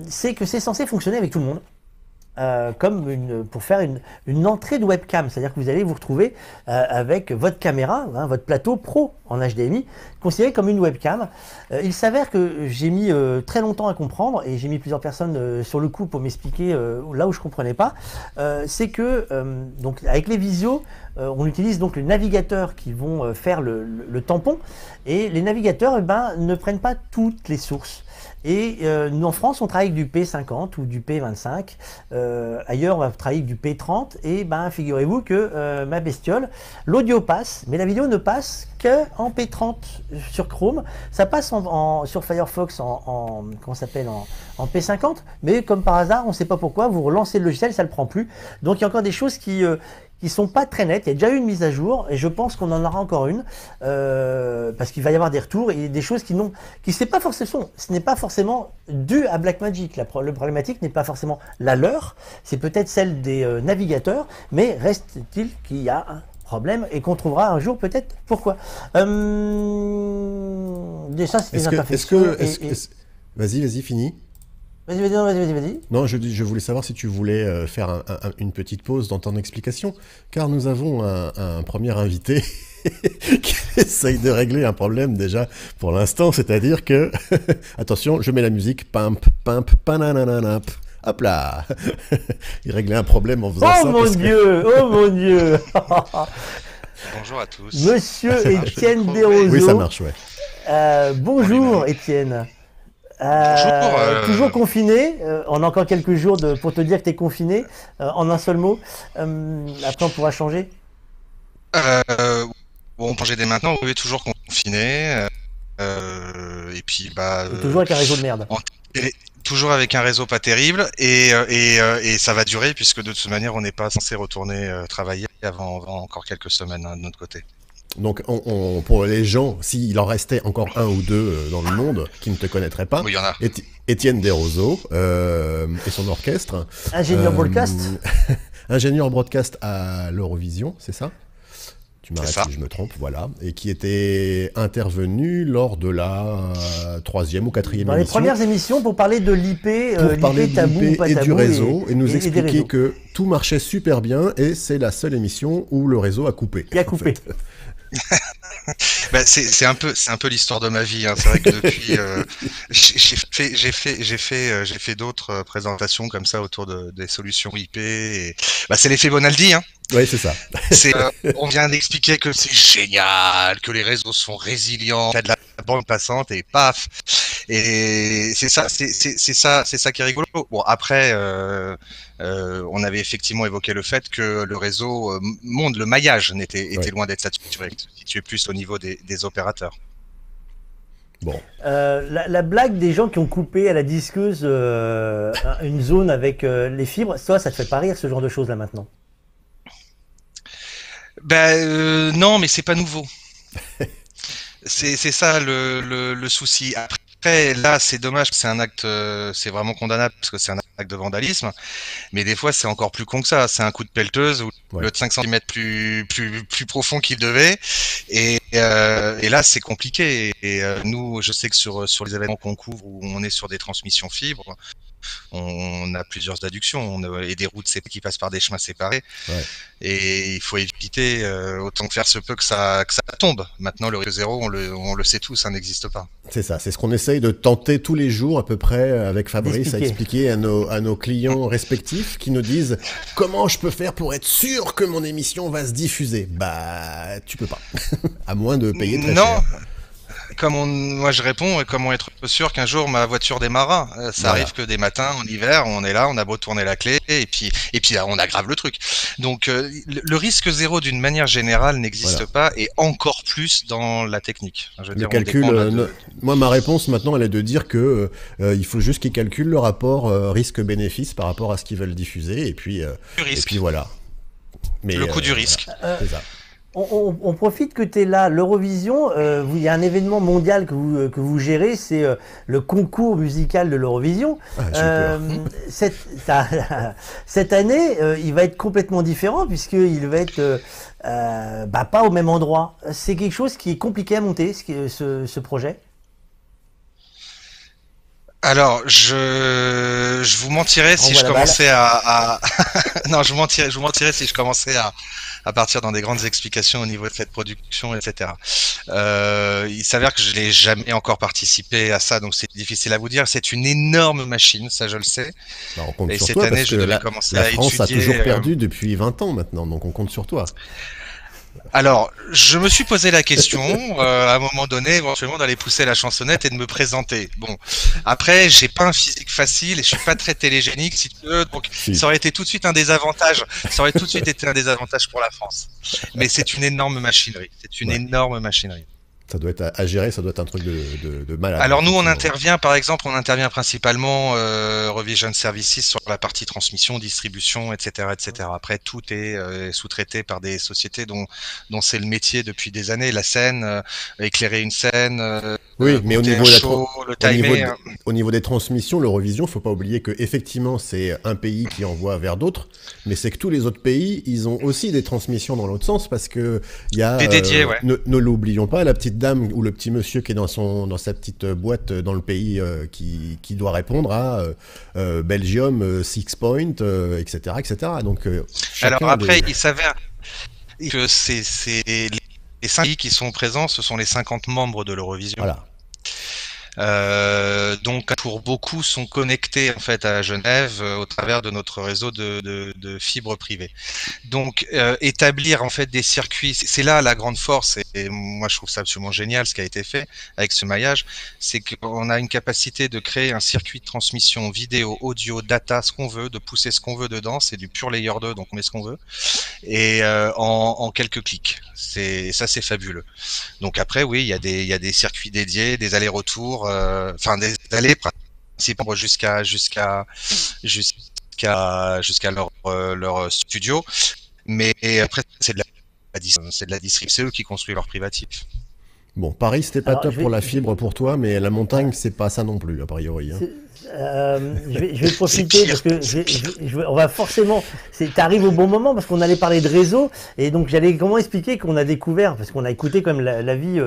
Speaker 1: C'est que c'est censé fonctionner avec tout le monde. Pour faire une entrée de webcam, c'est-à-dire que vous allez vous retrouver avec votre caméra, votre plateau pro en HDMI, considéré comme une webcam. Il s'avère que j'ai mis très longtemps à comprendre, et j'ai mis plusieurs personnes sur le coup pour m'expliquer là où je comprenais pas. C'est que donc avec les visios, on utilise donc les navigateurs qui vont faire le tampon, et les navigateurs ne prennent pas toutes les sources. Et nous en France on travaille avec du P50 ou du P25, ailleurs on va travailler avec du P30, et figurez-vous que ma bestiole, l'audio passe, mais la vidéo ne passe que en P30 sur Chrome. Ça passe sur Firefox en P50, mais comme par hasard, on ne sait pas pourquoi, vous relancez le logiciel, ça ne le prend plus. Donc il y a encore des choses qui sont pas très nettes. Il y a déjà eu une mise à jour, et je pense qu'on en aura encore une, parce qu'il va y avoir des retours et des choses ce n'est pas forcément dû à Blackmagic. Le problématique n'est pas forcément la leur, c'est peut-être celle des navigateurs, mais reste-t-il qu'il y a un problème et qu'on trouvera un jour peut-être pourquoi. Ça, c'est des imperfections.
Speaker 3: Vas-y, finis.
Speaker 1: Vas-y.
Speaker 3: Non, je voulais savoir si tu voulais faire une petite pause dans ton explication, car nous avons un premier invité qui essaye de régler un problème déjà pour l'instant, c'est-à-dire que, attention, je mets la musique, pimp, panananap. Hop là. Il réglait un problème en faisant ça.
Speaker 1: Oh mon Dieu.
Speaker 5: Bonjour à tous.
Speaker 1: Monsieur Étienne Desroseaux.
Speaker 3: Oui, ça marche, ouais.
Speaker 1: Bonjour Étienne. Toujours confiné. On a encore quelques jours pour te dire que tu es confiné, en un seul mot. Après, on pourra changer.
Speaker 5: On peut changer dès maintenant. On est toujours confiné. Et puis,
Speaker 1: toujours avec un réseau de merde.
Speaker 5: Toujours avec un réseau pas terrible, et ça va durer, puisque de toute manière, on n'est pas censé retourner travailler avant encore quelques semaines de notre côté.
Speaker 3: Donc, pour les gens, s'il en restait encore un ou deux dans le monde qui ne te connaîtraient pas,
Speaker 5: oui, il y en a.
Speaker 3: Étienne Desroseaux et son orchestre.
Speaker 1: Ingénieur broadcast.
Speaker 3: Ingénieur broadcast à l'Eurovision, c'est ça ? Tu m'arrêtes
Speaker 5: si
Speaker 3: je me trompe, voilà. Et qui était intervenu lors de la 3e ou 4e émission.
Speaker 1: Dans les premières émissions pour parler de l'IP,
Speaker 3: l'IP
Speaker 1: tabou ou pas
Speaker 3: et
Speaker 1: tabou,
Speaker 3: du réseau, et nous expliquer
Speaker 1: et
Speaker 3: que tout marchait super bien, et c'est la seule émission où le réseau a coupé.
Speaker 1: Qui a coupé.
Speaker 5: C'est un peu l'histoire de ma vie, hein. C'est vrai que depuis j'ai fait d'autres présentations comme ça autour des solutions IP, et c'est l'effet Bonaldi, hein.
Speaker 3: Oui, c'est ça.
Speaker 5: On vient d'expliquer que c'est génial, que les réseaux sont résilients, qu'il y a de la bande passante, et paf. Et c'est ça qui est rigolo. Bon, après, on avait effectivement évoqué le fait que le réseau monde, le maillage était loin d'être saturé, situé plus au niveau des opérateurs.
Speaker 3: Bon.
Speaker 1: La blague des gens qui ont coupé à la disqueuse une zone avec les fibres, ça te fait pas rire, ce genre de choses là maintenant?
Speaker 5: Non, mais c'est pas nouveau. C'est ça le souci. Après, là, c'est dommage, c'est un acte, c'est vraiment condamnable parce que c'est un acte de vandalisme. Mais des fois, c'est encore plus con que ça. C'est un coup de pelleteuse ou le 5 cm plus profond qu'il devait. Et là, c'est compliqué. Et nous, je sais que sur les événements qu'on couvre où on est sur des transmissions fibres, on a plusieurs adductions et des routes qui passent par des chemins séparés. Ouais. Et il faut éviter autant que faire se peut que ça tombe. Maintenant, le réseau zéro, on le sait tous, ça n'existe pas.
Speaker 3: C'est ça, c'est ce qu'on essaye de tenter tous les jours à peu près avec Fabrice, à expliquer à nos clients respectifs qui nous disent comment je peux faire pour être sûr que mon émission va se diffuser. Tu peux pas, à moins de payer très cher.
Speaker 5: Moi je réponds, comment être sûr qu'un jour ma voiture démarrera. Ça arrive que des matins en hiver, on est là, on a beau tourner la clé et puis là, on aggrave le truc. Donc le risque zéro d'une manière générale n'existe pas, et encore plus dans la technique. Enfin, je veux dire,
Speaker 3: calcul, moi ma réponse maintenant elle est de dire que il faut juste qu'ils calculent le rapport risque-bénéfice par rapport à ce qu'ils veulent diffuser, et puis voilà.
Speaker 5: Mais le coût du risque.
Speaker 3: C'est ça.
Speaker 1: On profite que tu es là. L'Eurovision, il y a un événement mondial que vous gérez, c'est le concours musical de l'Eurovision. Cette année, il va être complètement différent puisqu'il va être pas au même endroit. C'est quelque chose qui est compliqué à monter, ce projet.
Speaker 5: Alors, je vous mentirais si je commençais non, je vous mentirais si je commençais à partir dans des grandes explications au niveau de cette production, etc. Il s'avère que je n'ai jamais encore participé à ça, donc c'est difficile à vous dire. C'est une énorme machine, ça je le sais.
Speaker 3: Bah, on compte
Speaker 5: et
Speaker 3: sur
Speaker 5: cette
Speaker 3: toi,
Speaker 5: année,
Speaker 3: parce
Speaker 5: je
Speaker 3: que
Speaker 5: devais commencer
Speaker 3: la
Speaker 5: à
Speaker 3: France
Speaker 5: étudier.
Speaker 3: a toujours perdu depuis 20 ans maintenant, donc on compte sur toi.
Speaker 5: Alors, je me suis posé la question, à un moment donné, éventuellement d'aller pousser la chansonnette et de me présenter. Bon, après, j'ai pas un physique facile et je suis pas très télégénique, si tu veux, donc ça aurait été tout de suite un désavantage. Ça aurait tout de suite été un désavantage pour la France. Mais c'est une énorme machinerie. C'est une énorme machinerie.
Speaker 3: Ça doit être à gérer, ça doit être un truc de malade.
Speaker 5: Alors nous, on intervient, par exemple, principalement Revision Services sur la partie transmission, distribution, etc., etc. Après, tout est sous-traité par des sociétés dont c'est le métier depuis des années. La scène, éclairer une scène.
Speaker 3: Oui, mais au niveau des transmissions, l'Eurovision, faut pas oublier que effectivement, c'est un pays qui envoie vers d'autres, mais c'est que tous les autres pays, ils ont aussi des transmissions dans l'autre sens parce que il y a
Speaker 5: des dédiés,
Speaker 3: ne l'oublions pas, la petite dame ou le petit monsieur qui est dans sa petite boîte dans le pays qui doit répondre à Belgium, Six Point, etc., etc. Donc
Speaker 5: alors après, il s'avère que c'est les 5 pays qui sont présents, ce sont les 50 membres de l'Eurovision.
Speaker 3: Voilà.
Speaker 5: Donc pour beaucoup sont connectés en fait à Genève au travers de notre réseau de fibres privées. Donc établir en fait des circuits, c'est là la grande force et moi je trouve ça absolument génial ce qui a été fait avec ce maillage, c'est qu'on a une capacité de créer un circuit de transmission vidéo, audio, data, ce qu'on veut, de pousser ce qu'on veut dedans, c'est du pur layer 2 donc on met ce qu'on veut et en quelques clics. C'est fabuleux. Donc après oui, il y a des circuits dédiés, des allers-retours des allées principalement jusqu'à leur studio, mais après c'est de la distribution, c'est eux qui construisent leur privatif.
Speaker 3: Bon, Paris c'était pas top pour la fibre pour toi, mais la montagne c'est pas ça non plus a priori. Hein.
Speaker 1: Je vais profiter parce que on va forcément. T'arrives au bon moment parce qu'on allait parler de réseau et donc j'allais comment expliquer qu'on a découvert parce qu'on a écouté quand même la vie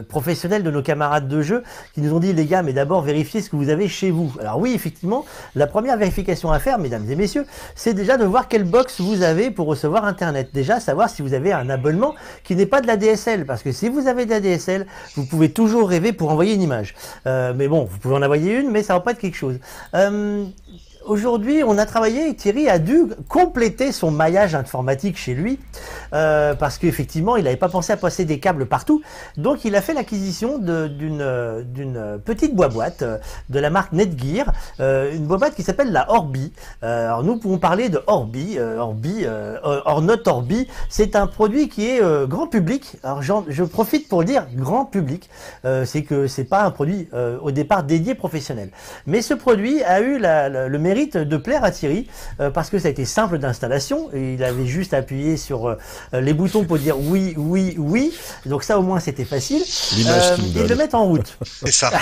Speaker 1: professionnelle de nos camarades de jeu qui nous ont dit les gars mais d'abord vérifiez ce que vous avez chez vous. Alors oui effectivement la première vérification à faire mesdames et messieurs c'est déjà de voir quelle box vous avez pour recevoir internet. Déjà savoir si vous avez un abonnement qui n'est pas de la DSL parce que si vous avez de la DSL vous pouvez toujours rêver pour envoyer une image. Mais bon vous pouvez en envoyer une mais ça va pas être quelque chose. Aujourd'hui, on a travaillé, Thierry a dû compléter son maillage informatique chez lui parce qu'effectivement, il n'avait pas pensé à passer des câbles partout. Donc, il a fait l'acquisition d'une petite boîte de la marque Netgear, une boîte qui s'appelle la Orbi. Alors, nous pouvons parler de Orbi, Ornot Orbi. C'est un produit qui est grand public. Alors, je profite pour dire grand public. C'est que c'est pas un produit au départ dédié professionnel. Mais ce produit a eu le mérite de plaire à Thierry parce que ça a été simple d'installation et il avait juste appuyé sur les boutons pour dire oui, oui, oui. Donc ça au moins c'était facile. Et le mettre en route.
Speaker 5: C'est ça.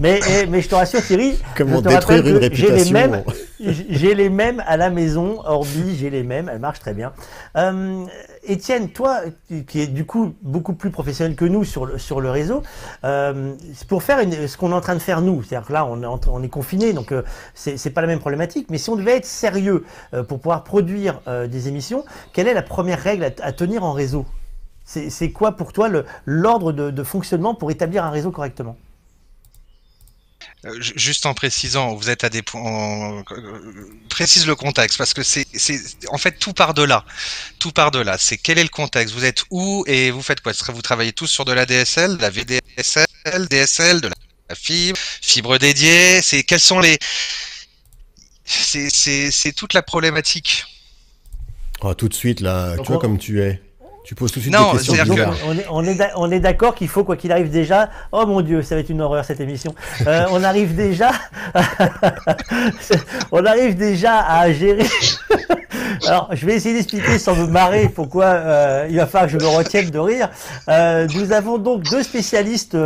Speaker 1: mais je te rassure Thierry,
Speaker 3: comment détruire une réputation.
Speaker 1: J'ai les mêmes à la maison, Orbi, j'ai les mêmes, elles marchent très bien. Étienne, toi, qui est du coup beaucoup plus professionnel que nous sur le réseau, pour faire ce qu'on est en train de faire nous, c'est-à-dire que là on est confiné, donc c'est pas la même problématique, mais si on devait être sérieux pour pouvoir produire des émissions, quelle est la première règle à tenir en réseau? C'est quoi pour toi l'ordre de fonctionnement pour établir un réseau correctement?
Speaker 5: Juste en précisant, vous êtes à des points. Précise le contexte parce que c'est en fait tout part de là. Tout part de là. C'est quel est le contexte? Vous êtes où et vous faites quoi? Vous travaillez tous sur de la DSL, de la VDSL, DSL, de la fibre dédiée. Quels sont les. C'est toute la problématique.
Speaker 3: Oh, tout de suite là, tu vois comme tu es. Tu poses tout de suite
Speaker 5: des
Speaker 3: questions bizarres.
Speaker 1: On est d'accord qu'il faut, quoi qu'il arrive déjà, oh mon Dieu, ça va être une horreur cette émission, on arrive déjà à gérer Alors, je vais essayer d'expliquer sans me marrer pourquoi il va falloir que je me retienne de rire. Nous avons donc deux spécialistes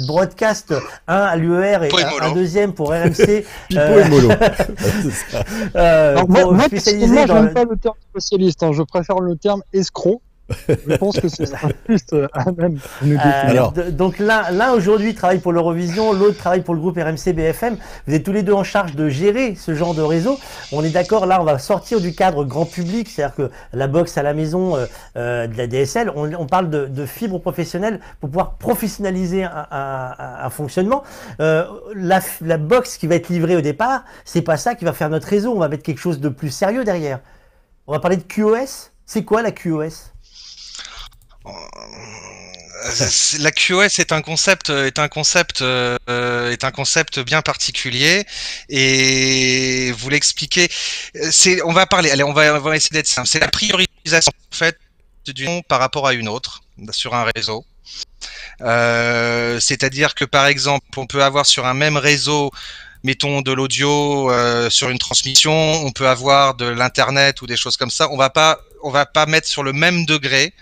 Speaker 1: broadcast, un à l'UER et un deuxième pour RMC.
Speaker 3: Pipo et Molo.
Speaker 6: Moi, spécialisé j'aime pas le terme spécialiste, hein, je préfère le terme escroc. Je pense que c'est plus à même nous définir.
Speaker 1: Donc l'un aujourd'hui travaille pour l'Eurovision, l'autre travaille pour le groupe RMC BFM. Vous êtes tous les deux en charge de gérer ce genre de réseau. On est d'accord, là on va sortir du cadre grand public, c'est-à-dire que la box à la maison, de la DSL, on parle de fibre professionnelle pour pouvoir professionnaliser un fonctionnement. La box qui va être livrée au départ, c'est pas ça qui va faire notre réseau, on va mettre quelque chose de plus sérieux derrière. On va parler de QoS. C'est quoi la QoS?
Speaker 5: La QoS est un concept bien particulier et vous l'expliquez. On va essayer d'être simple. C'est la priorisation en fait d'une nom par rapport à une autre sur un réseau. C'est-à-dire que par exemple, on peut avoir sur un même réseau, mettons de l'audio sur une transmission, on peut avoir de l'internet ou des choses comme ça. On va pas mettre sur le même degré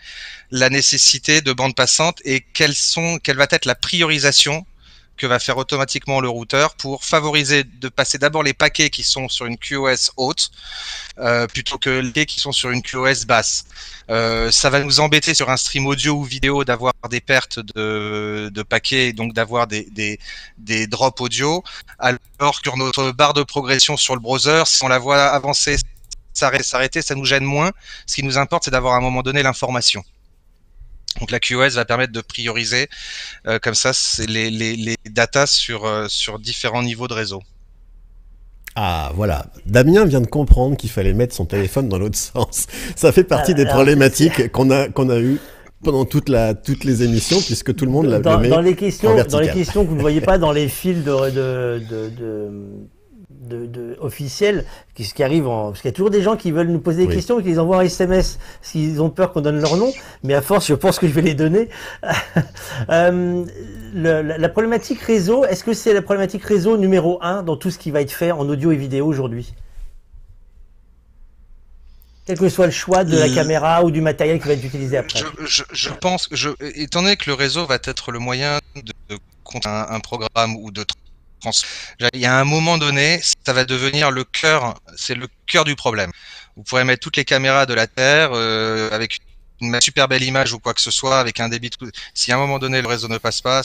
Speaker 5: la nécessité de bande passante et quelle va être la priorisation que va faire automatiquement le routeur pour favoriser de passer d'abord les paquets qui sont sur une QoS haute plutôt que les qui sont sur une QoS basse. Ça va nous embêter sur un stream audio ou vidéo d'avoir des pertes de paquets et donc d'avoir des drops audio, alors que sur notre barre de progression sur le browser, si on la voit avancer, s'arrêter, ça nous gêne moins. Ce qui nous importe, c'est d'avoir à un moment donné l'information. Donc la QoS va permettre de prioriser comme ça les datas sur différents niveaux de réseau.
Speaker 3: Ah voilà, Damien vient de comprendre qu'il fallait mettre son téléphone dans l'autre sens. Ça fait partie des problématiques qu'on a eues pendant toutes les émissions, puisque tout le monde l'a mis
Speaker 1: dans les questions que vous ne voyez pas dans les fils officiels qui arrivent parce qu'il y a toujours des gens qui veulent nous poser des questions et qui les envoient en SMS s'ils ont peur qu'on donne leur nom, mais à force je pense que je vais les donner. La problématique réseau, est-ce que c'est la problématique réseau numéro 1 dans tout ce qui va être fait en audio et vidéo aujourd'hui, quel que soit le choix de la caméra ou du matériel qui va être utilisé après?
Speaker 5: Je pense que étant donné que le réseau va être le moyen de contrôler un programme ou de il y a un moment donné, ça va devenir c'est le cœur du problème. Vous pourrez mettre toutes les caméras de la Terre avec une super belle image ou quoi que ce soit, avec un débit. Si à un moment donné le réseau ne passe pas,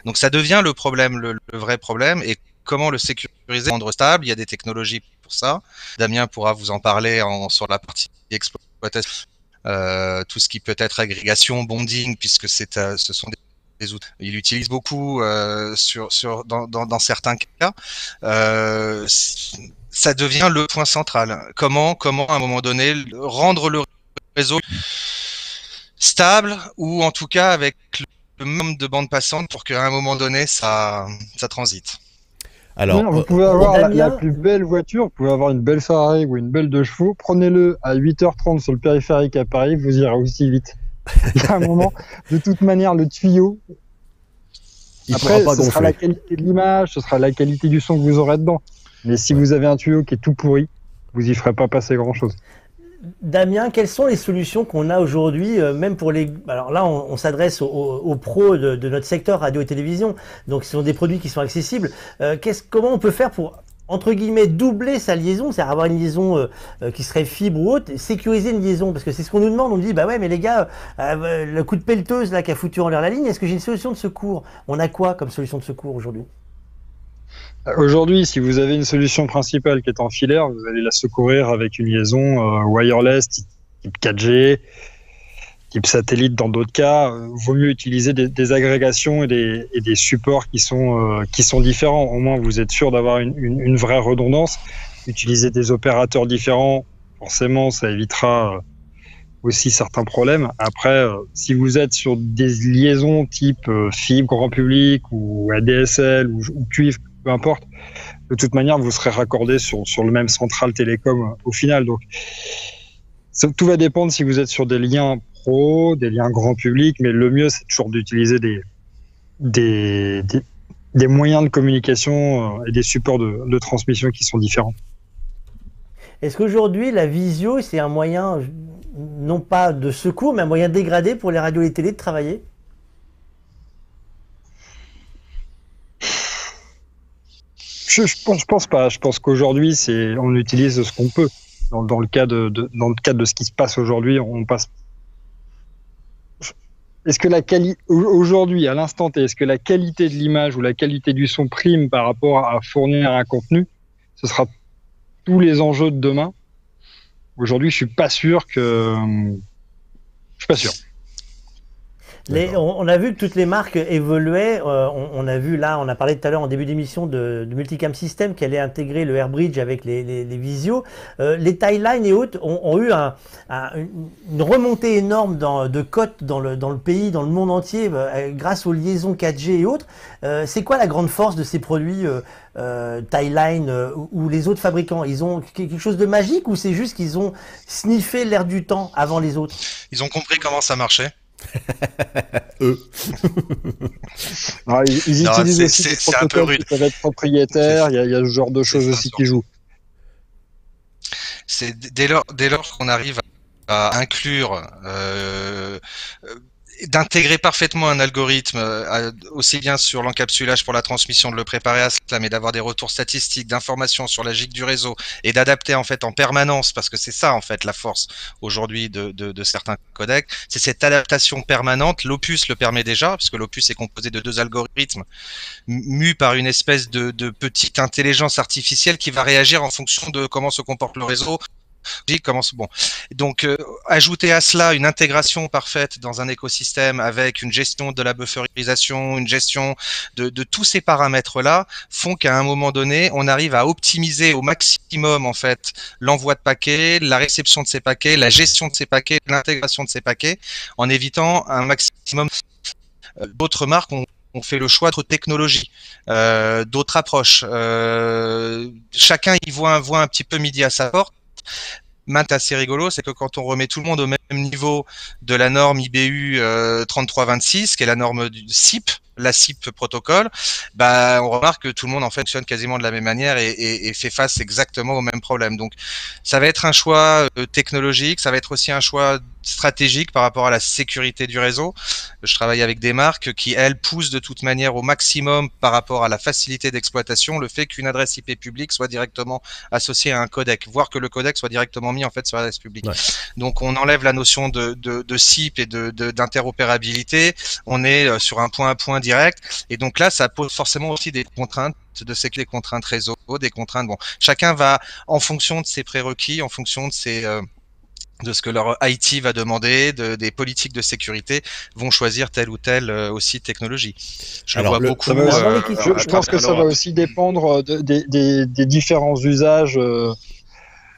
Speaker 5: donc ça devient le problème, le vrai problème. Et comment le sécuriser, rendre stable? Il y a des technologies pour ça. Damien pourra vous en parler sur la partie exploitation, tout ce qui peut être agrégation, bonding, puisque ce sont des outils. Il l'utilise beaucoup dans certains cas. Ça devient le point central. Comment à un moment donné rendre le réseau stable ou en tout cas avec le minimum de bandes passantes pour qu'à un moment donné ça transite.
Speaker 6: Alors, vous pouvez avoir la plus belle voiture, vous pouvez avoir une belle Ferrari ou une belle 2 chevaux, prenez-le à 8h30 sur le périphérique à Paris, vous irez aussi vite. Il y a un moment, de toute manière, le tuyau, après, ce sera la qualité de l'image, ce sera la qualité du son que vous aurez dedans. Mais si vous avez un tuyau qui est tout pourri, vous y ferez pas passer grand-chose.
Speaker 1: Damien, quelles sont les solutions qu'on a aujourd'hui, même pour les... Alors là, on s'adresse aux pros de notre secteur radio et télévision, donc ce sont des produits qui sont accessibles. Comment on peut faire pour, entre guillemets, doubler sa liaison, c'est-à-dire avoir une liaison qui serait fibre ou autre, sécuriser une liaison, parce que c'est ce qu'on nous demande, on nous dit, bah ouais, mais les gars, le coup de pelleteuse là qui a foutu en l'air la ligne, est-ce que j'ai une solution de secours? On a quoi comme solution de secours aujourd'hui?
Speaker 6: Aujourd'hui, si vous avez une solution principale qui est en filaire, vous allez la secourir avec une liaison wireless type 4G, type satellite dans d'autres cas. Vaut mieux utiliser des agrégations et des supports qui sont différents. Au moins, vous êtes sûr d'avoir une vraie redondance. Utiliser des opérateurs différents, forcément, ça évitera aussi certains problèmes. Après, si vous êtes sur des liaisons type fibre grand public ou ADSL ou cuivre, peu importe, de toute manière, vous serez raccordé sur le même central télécom au final. Donc, tout va dépendre si vous êtes sur des liens pro, des liens grand public, mais le mieux, c'est toujours d'utiliser des moyens de communication et des supports de transmission qui sont différents.
Speaker 1: Est-ce qu'aujourd'hui, la visio, c'est un moyen, non pas de secours, mais un moyen dégradé pour les radios et les télés de travailler?
Speaker 6: Je pense pas. Je pense qu'aujourd'hui, on utilise ce qu'on peut. Dans le cas de ce qui se passe aujourd'hui, on passe. Est-ce que aujourd'hui, à l'instant T, est-ce que la qualité de l'image ou la qualité du son prime par rapport à fournir un contenu? Ce sera tous les enjeux de demain. Aujourd'hui, je suis pas sûr.
Speaker 1: On a vu que toutes les marques évoluaient. On a vu là, on a parlé tout à l'heure en début d'émission de Multicam System qui allait intégrer le AirBridge avec les visios. Les Timeline et autres ont eu une remontée énorme de cotes dans le pays, dans le monde entier, grâce aux liaisons 4G et autres. C'est quoi la grande force de ces produits Timeline ou les autres fabricants? Ils ont quelque chose de magique ou c'est juste qu'ils ont sniffé l'air du temps avant les autres?
Speaker 5: Ils ont compris comment ça marchait.
Speaker 6: Ils utilisent aussi des protocoles qui peuvent être propriétaires. Il y a ce genre de choses aussi qui jouent.
Speaker 5: C'est dès lors qu'on arrive à inclure, d'intégrer parfaitement un algorithme, aussi bien sur l'encapsulage pour la transmission, de le préparer à cela, mais d'avoir des retours statistiques, d'informations sur la gigue du réseau et d'adapter en fait en permanence, parce que c'est ça en fait la force aujourd'hui de certains codecs, c'est cette adaptation permanente. L'Opus le permet déjà, parce que l'Opus est composé de 2 algorithmes mus par une espèce de petite intelligence artificielle qui va réagir en fonction de comment se comporte le réseau. Bon. Donc, ajouter à cela une intégration parfaite dans un écosystème avec une gestion de la bufferisation, une gestion de tous ces paramètres-là, font qu'à un moment donné, on arrive à optimiser au maximum en fait l'envoi de paquets, la réception de ces paquets, la gestion de ces paquets, l'intégration de ces paquets, en évitant un maximum. D'autres marques ont fait le choix d'autres technologies, d'autres approches. Chacun y voit un petit peu midi à sa porte. Maintenant, assez rigolo, c'est que quand on remet tout le monde au même niveau de la norme IBU 3326, qui est la norme du SIP, la SIP protocole, on remarque que tout le monde en fait fonctionne quasiment de la même manière et fait face exactement au même problème. Donc, ça va être un choix technologique, ça va être aussi un choix stratégique par rapport à la sécurité du réseau. Je travaille avec des marques qui, elles, poussent de toute manière au maximum par rapport à la facilité d'exploitation, le fait qu'une adresse IP publique soit directement associée à un codec, voire que le codec soit directement mis en fait sur l'adresse publique. Ouais. Donc, on enlève la notion de SIP et d'interopérabilité. On est sur un point à point direct. Et donc là, ça pose forcément aussi des contraintes de sécurité, des contraintes réseau, des contraintes. Bon, chacun va, en fonction de ses prérequis, en fonction de ce que leur IT va demander, des politiques de sécurité, vont choisir telle ou telle aussi technologie. Je vois beaucoup.
Speaker 6: Je pense que ça va aussi dépendre des différents usages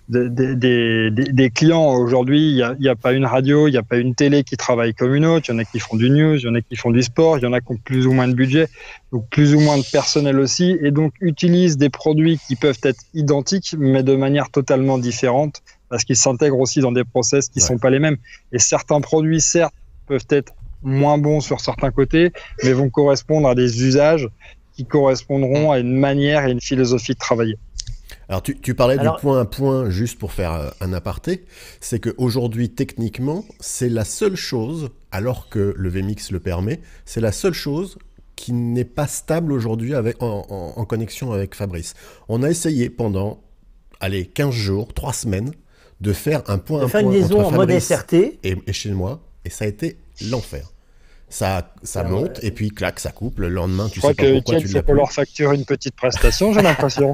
Speaker 6: des clients. Aujourd'hui, il n'y a pas une radio, il n'y a pas une télé qui travaille comme une autre. Il y en a qui font du news, il y en a qui font du sport, il y en a qui ont plus ou moins de budget, donc plus ou moins de personnel aussi, et donc utilisent des produits qui peuvent être identiques, mais de manière totalement différente, parce qu'ils s'intègrent aussi dans des process qui sont pas les mêmes. Et certains produits, certes, peuvent être moins bons sur certains côtés, mais vont correspondre à des usages qui correspondront à une manière et une philosophie de travailler.
Speaker 3: Alors tu parlais du point à point, juste pour faire un aparté, c'est qu'aujourd'hui, techniquement, c'est la seule chose, alors que le vMix le permet, c'est la seule chose qui n'est pas stable aujourd'hui en connexion avec Fabrice. On a essayé pendant 15 jours, 3 semaines, de faire un point à point
Speaker 1: une liaison en mode SRT
Speaker 3: et chez moi, et ça a été l'enfer. Ça monte et puis clac, ça coupe. Le lendemain, tu sais pas pourquoi tu l'as.
Speaker 6: Je crois que leur facture une petite prestation, j'ai l'impression.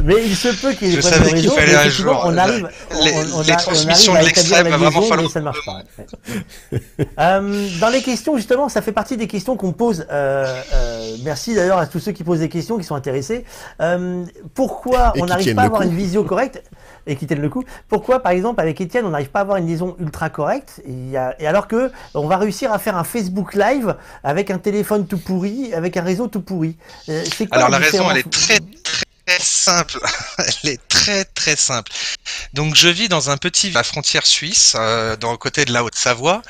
Speaker 1: Mais il se peut qu'il y ait
Speaker 5: des problèmes de réseau. Fallait un jour. On arrive à établir la liaison, mais ça ne marche pas. Dans les questions, justement, ça fait partie des questions qu'on pose. Merci d'ailleurs à tous ceux qui posent des questions, qui sont intéressés. Pourquoi on n'arrive pas à avoir une visio correcte et qui tiennent le coup? Pourquoi, par exemple, avec Étienne, on n'arrive pas à avoir une liaison ultra correcte et alors que on va réussir à faire un Facebook Live avec un téléphone tout pourri, avec un réseau tout pourri. C'est quoi alors la raison, elle est très simple. Elle est très simple. Donc je vis dans un petit la frontière suisse, dans le côté de la Haute-Savoie.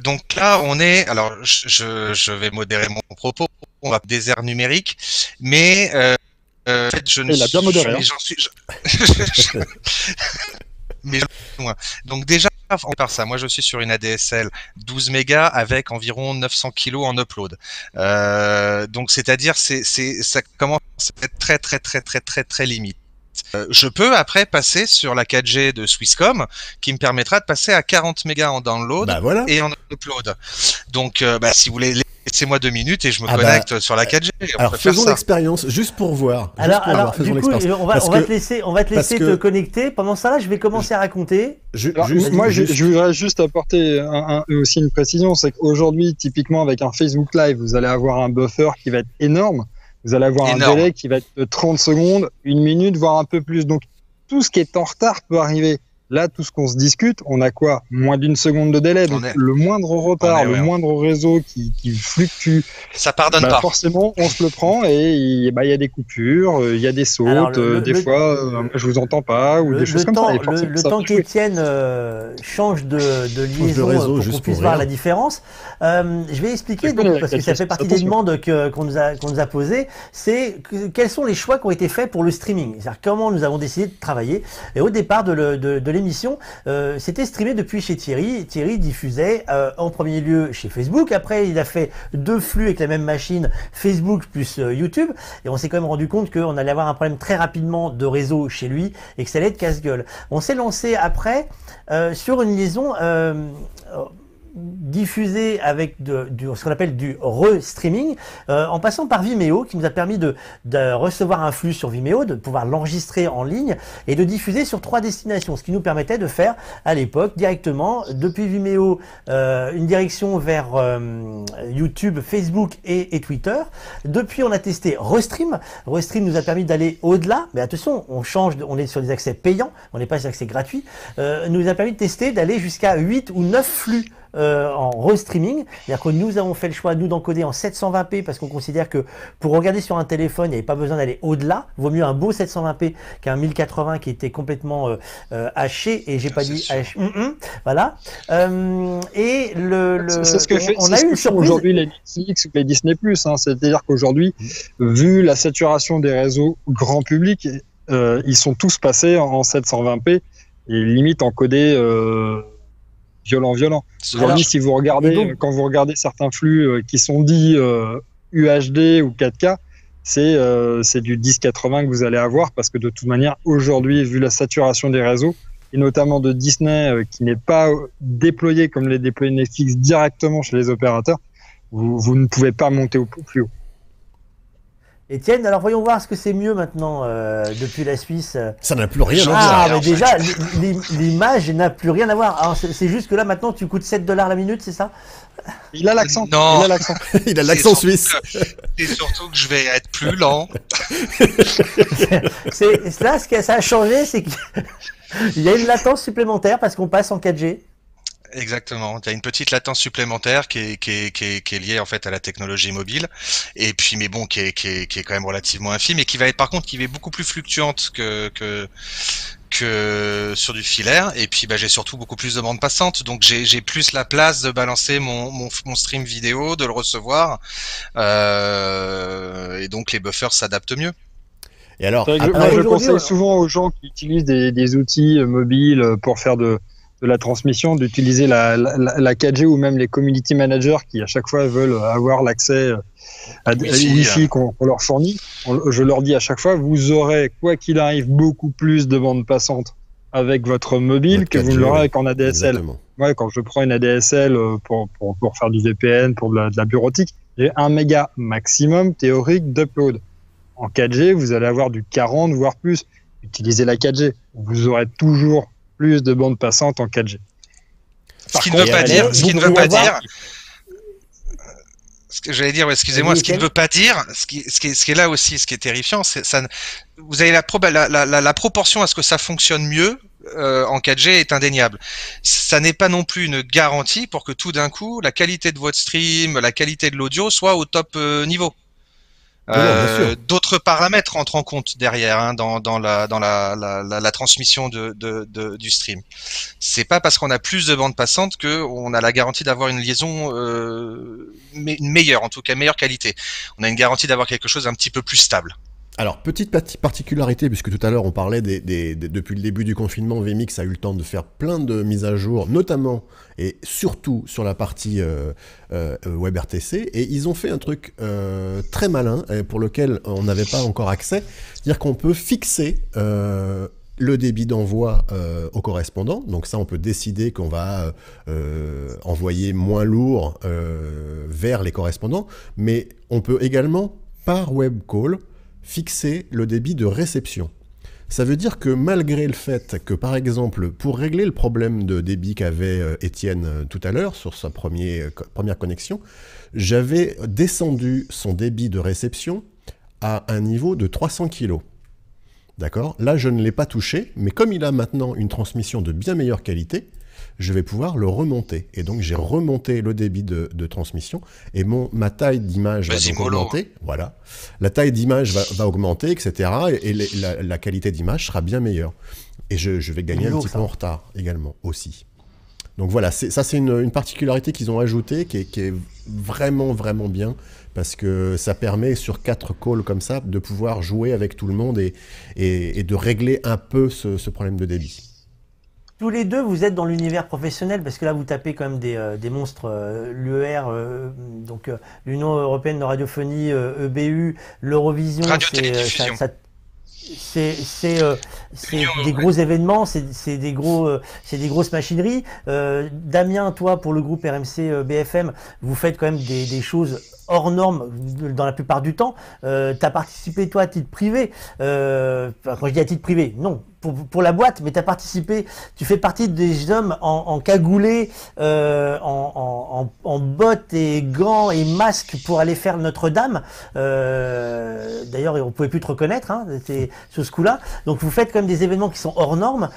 Speaker 5: Donc là, on est. Alors je vais modérer mon propos. On va désert numérique, mais en fait, je ne
Speaker 6: Il a bien modéré.
Speaker 5: mais j'en suis. Mais loin. Donc déjà, on part ça. Moi, je suis sur une ADSL 12 mégas avec environ 900 kilos en upload. Donc, c'est-à-dire, ça commence à être très limite. Je peux après passer sur la 4G de Swisscom qui me permettra de passer à 40 mégas en download et en upload. Donc, si vous voulez, laissez-moi 2 minutes et je me connecte sur la 4G.
Speaker 3: Alors faisons l'expérience juste pour voir.
Speaker 1: Alors, du coup, on va te laisser te connecter. Pendant ça, là, je vais commencer à raconter.
Speaker 6: Moi, je voudrais juste apporter aussi une précision, c'est qu'aujourd'hui, typiquement avec un Facebook Live, vous allez avoir un buffer qui va être énorme. Vous allez avoir un délai qui va être de 30 secondes, 1 minute, voire un peu plus. Donc, tout ce qui est en retard peut arriver. Là, tout ce qu'on se discute, on a quoi? Moins d'1 seconde de délai. Donc, le moindre retard, le moindre réseau qui fluctue,
Speaker 5: ça pardonne pas.
Speaker 6: Forcément, on se le prend et il y a des coupures, il y a des sautes. Alors, des fois, je vous entends pas ou des choses comme ça.
Speaker 1: Le temps qu'Étienne change de liaison pour qu'on puisse voir la différence, je vais expliquer donc, parce que ça fait partie des demandes qu'on nous a posées. C'est quels sont les choix qui ont été faits pour le streaming. C'est-à-dire comment nous avons décidé de travailler. Et au départ de l'émission, c'était streamé depuis chez Thierry. Thierry diffusait en premier lieu chez Facebook. Après, il a fait 2 flux avec la même machine, Facebook plus YouTube. Et on s'est quand même rendu compte qu'on allait avoir un problème très rapidement de réseau chez lui et que ça allait être casse-gueule. On s'est lancé après sur une liaison diffusé avec ce qu'on appelle du re-streaming, en passant par Vimeo, qui nous a permis de recevoir un flux sur Vimeo, de pouvoir l'enregistrer en ligne et de diffuser sur 3 destinations, ce qui nous permettait de faire à l'époque directement depuis Vimeo une direction vers YouTube, Facebook et Twitter. Depuis, on a testé Restream. Restream nous a permis d'aller au-delà, mais attention, on est sur des accès payants, on n'est pas sur des accès gratuits, nous a permis de tester d'aller jusqu'à 8 ou 9 flux en restreaming, c'est-à-dire que nous avons fait le choix d'encoder en 720p parce qu'on considère que pour regarder sur un téléphone, il n'y avait pas besoin d'aller au-delà. Vaut mieux un beau 720p qu'un 1080 qui était complètement haché, et j'ai pas dit haché. Voilà. Et
Speaker 6: c'est ce que on a eu une surprise aujourd'hui les Netflix ou les Disney+. C'est-à-dire qu'aujourd'hui, vu la saturation des réseaux grand public, ils sont tous passés en 720p et limite encodés violent. Aujourd'hui, si vous regardez, quand vous regardez certains flux qui sont dits UHD ou 4K, c'est du 1080 que vous allez avoir parce que de toute manière, aujourd'hui, vu la saturation des réseaux, et notamment de Disney qui n'est pas déployé comme les déployés Netflix directement chez les opérateurs, vous ne pouvez pas monter au plus haut.
Speaker 1: Étienne, alors voyons voir ce que c'est mieux maintenant depuis la Suisse.
Speaker 3: Ça n'a plus rien à
Speaker 1: voir.
Speaker 3: Ah,
Speaker 1: mais déjà, l'image n'a plus rien à voir. Alors, c'est juste que là, maintenant, tu coûtes $7 la minute, c'est ça?
Speaker 6: Il a l'accent.
Speaker 5: Non.
Speaker 3: Il a l'accent suisse.
Speaker 5: C'est surtout que je vais être plus lent.
Speaker 1: Là, ce que ça a changé, c'est qu'il y a une latence supplémentaire parce qu'on passe en 4G.
Speaker 5: Exactement. Il y a une petite latence supplémentaire qui est liée en fait à la technologie mobile, et puis mais bon qui est quand même relativement infime et qui va être par contre qui est beaucoup plus fluctuante que sur du filaire. Et puis j'ai surtout beaucoup plus de bande passante, donc j'ai plus la place de balancer mon stream vidéo, de le recevoir, et donc les buffers s'adaptent mieux.
Speaker 3: Et alors,
Speaker 6: je conseille souvent aux gens qui utilisent des outils mobiles pour faire de la transmission, d'utiliser la 4G ou même les community managers qui à chaque fois veulent avoir l'accès à Wi-Fi qu'on leur fournit. Je leur dis à chaque fois, vous aurez, quoi qu'il arrive, beaucoup plus de bande passante avec votre mobile que vous ne l'aurez avec en ADSL. Exactement. Ouais, quand je prends une ADSL pour faire du VPN, pour de la bureautique, j'ai 1 méga maximum théorique d'upload. En 4G, vous allez avoir du 40 voire plus. Utilisez la 4G. Vous aurez toujours plus de bande passante en 4G.
Speaker 5: Ce qui ne veut pas dire, ce qui ne veut pas dire, ce qui est là aussi, ce qui est terrifiant, c'est ça. Vous avez la proportion à ce que ça fonctionne mieux en 4G est indéniable. Ça n'est pas non plus une garantie pour que tout d'un coup la qualité de votre stream, la qualité de l'audio soit au top niveau. D'autres paramètres entrent en compte derrière dans la transmission du stream. C'est pas parce qu'on a plus de bande passante que on a la garantie d'avoir une liaison meilleure, en tout cas meilleure qualité. On a une garantie d'avoir quelque chose un petit peu plus stable.
Speaker 3: Alors, petite particularité, puisque tout à l'heure on parlait depuis le début du confinement, VMix a eu le temps de faire plein de mises à jour, notamment et surtout sur la partie WebRTC, et ils ont fait un truc très malin, pour lequel on n'avait pas encore accès, c'est-à-dire qu'on peut fixer le débit d'envoi au correspondant. Donc ça, on peut décider qu'on va envoyer moins lourd vers les correspondants, mais on peut également, par web call, fixer le débit de réception. Ça veut dire que malgré le fait que, par exemple, pour régler le problème de débit qu'avait Étienne tout à l'heure sur sa première connexion, j'avais descendu son débit de réception à un niveau de 300 kg. D'accord ? Là, je ne l'ai pas touché, mais comme il a maintenant une transmission de bien meilleure qualité, je vais pouvoir le remonter. Et donc, j'ai remonté le débit de transmission et ma taille d'image va donc augmenter. Voilà. La taille d'image va augmenter, etc. Et la qualité d'image sera bien meilleure. Et je vais gagner un petit peu en retard également, aussi. Donc voilà, ça c'est une particularité qu'ils ont ajoutée qui est vraiment, vraiment bien. Parce que ça permet, sur 4 calls comme ça, de pouvoir jouer avec tout le monde et de régler un peu ce problème de débit.
Speaker 1: Tous les deux, vous êtes dans l'univers professionnel, parce que là, vous tapez quand même des monstres, l'UER, donc l'Union Européenne de Radiophonie, EBU, l'Eurovision, c'est des gros événements, c'est des grosses machineries. Damien, toi, pour le groupe RMC BFM, vous faites quand même des choses hors normes dans la plupart du temps. Tu as participé, toi, à titre privé. Quand je dis à titre privé, non, pour la boîte, mais tu as participé, tu fais partie des hommes en cagoulé, en bottes et gants et masques pour aller faire Notre-Dame. D'ailleurs, on pouvait plus te reconnaître, hein, sur ce coup-là. Donc, vous faites quand même des événements qui sont hors normes.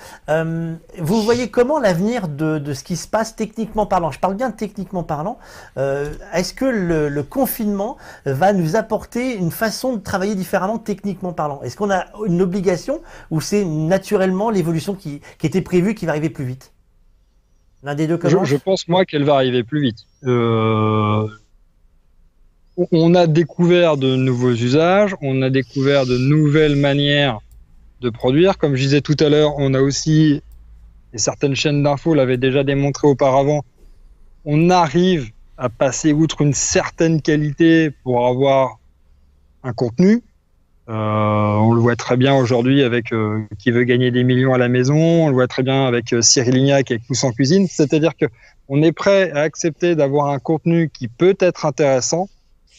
Speaker 1: Vous voyez comment l'avenir de ce qui se passe techniquement parlant? Je parle bien techniquement parlant. Est-ce que le confinement va nous apporter une façon de travailler différemment techniquement parlant? Est-ce qu'on a une obligation ou c'est naturellement l'évolution qui était prévue qui va arriver plus vite? L'un des deux commence.
Speaker 6: Je pense, moi, qu'elle va arriver plus vite. On a découvert de nouveaux usages, on a découvert de nouvelles manières de produire. Comme je disais tout à l'heure, on a aussi, et certaines chaînes d'infos l'avaient déjà démontré auparavant, on arrive à passer outre une certaine qualité pour avoir un contenu. On le voit très bien aujourd'hui avec Qui veut gagner des millions à la maison, on le voit très bien avec Cyril Lignac avec Tous en cuisine, c'est-à-dire que on est prêt à accepter d'avoir un contenu qui peut être intéressant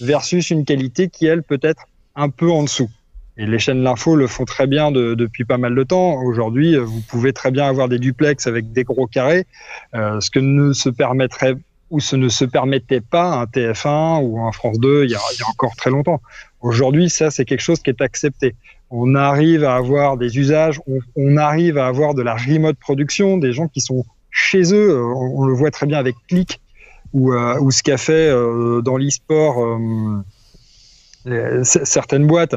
Speaker 6: versus une qualité qui, elle, peut être un peu en dessous. Et les chaînes d'info le font très bien depuis pas mal de temps. Aujourd'hui, vous pouvez très bien avoir des duplex avec des gros carrés, ce que ne se permettrait ou ce ne se permettait pas un TF1 ou un France 2 il y a encore très longtemps. Aujourd'hui, ça, c'est quelque chose qui est accepté. On arrive à avoir des usages, on arrive à avoir de la remote production, des gens qui sont chez eux. On le voit très bien avec Click ou ce qu'a fait dans l'e-sport certaines boîtes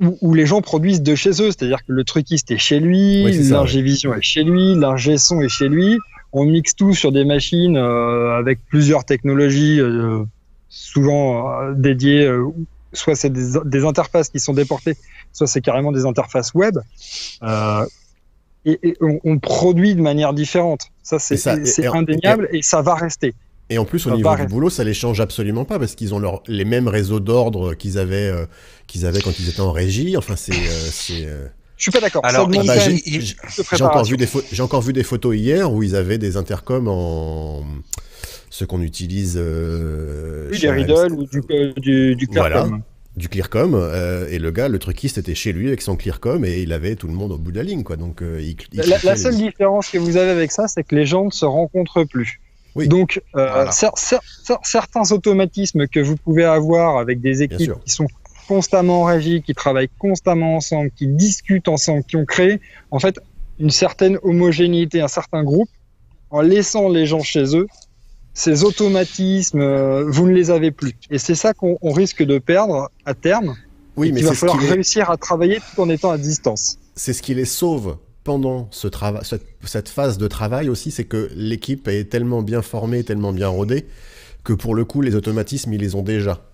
Speaker 6: où les gens produisent de chez eux. C'est-à-dire que le truquiste est chez lui, oui, l'ingé vision est chez lui, l'ingé son est chez lui. On mixe tout sur des machines avec plusieurs technologies souvent dédiées, soit c'est des interfaces qui sont déportées, soit c'est carrément des interfaces web. Et on produit de manière différente. Ça, c'est indéniable et ça va rester.
Speaker 3: Et en plus, au niveau du boulot, ça les change absolument pas parce qu'ils ont les mêmes réseaux d'ordre qu'ils avaient quand ils étaient en régie. Enfin,
Speaker 6: Je suis pas d'accord.
Speaker 5: Alors,
Speaker 3: j'ai encore vu des photos hier où ils avaient des intercoms ce qu'on utilise.
Speaker 6: Oui, des Riddle ou du Clearcom.
Speaker 3: Voilà, du Clearcom. Et le truquiste était chez lui avec son Clearcom et il avait tout le monde au bout de la ligne, quoi. Donc,
Speaker 6: la seule différence que vous avez avec ça, c'est que les gens ne se rencontrent plus. Oui. Donc, voilà. Certains automatismes que vous pouvez avoir avec des équipes qui sont constamment en régie, qui travaillent constamment ensemble, qui discutent ensemble, qui ont créé en fait une certaine homogénéité, un certain groupe, en laissant les gens chez eux, ces automatismes, vous ne les avez plus. Et c'est ça qu'on risque de perdre à terme. Oui, mais il va falloir réussir à travailler tout en étant à distance.
Speaker 3: C'est ce qui les sauve pendant cette phase de travail aussi, c'est que l'équipe est tellement bien formée, tellement bien rodée, que pour le coup, les automatismes, ils les ont déjà.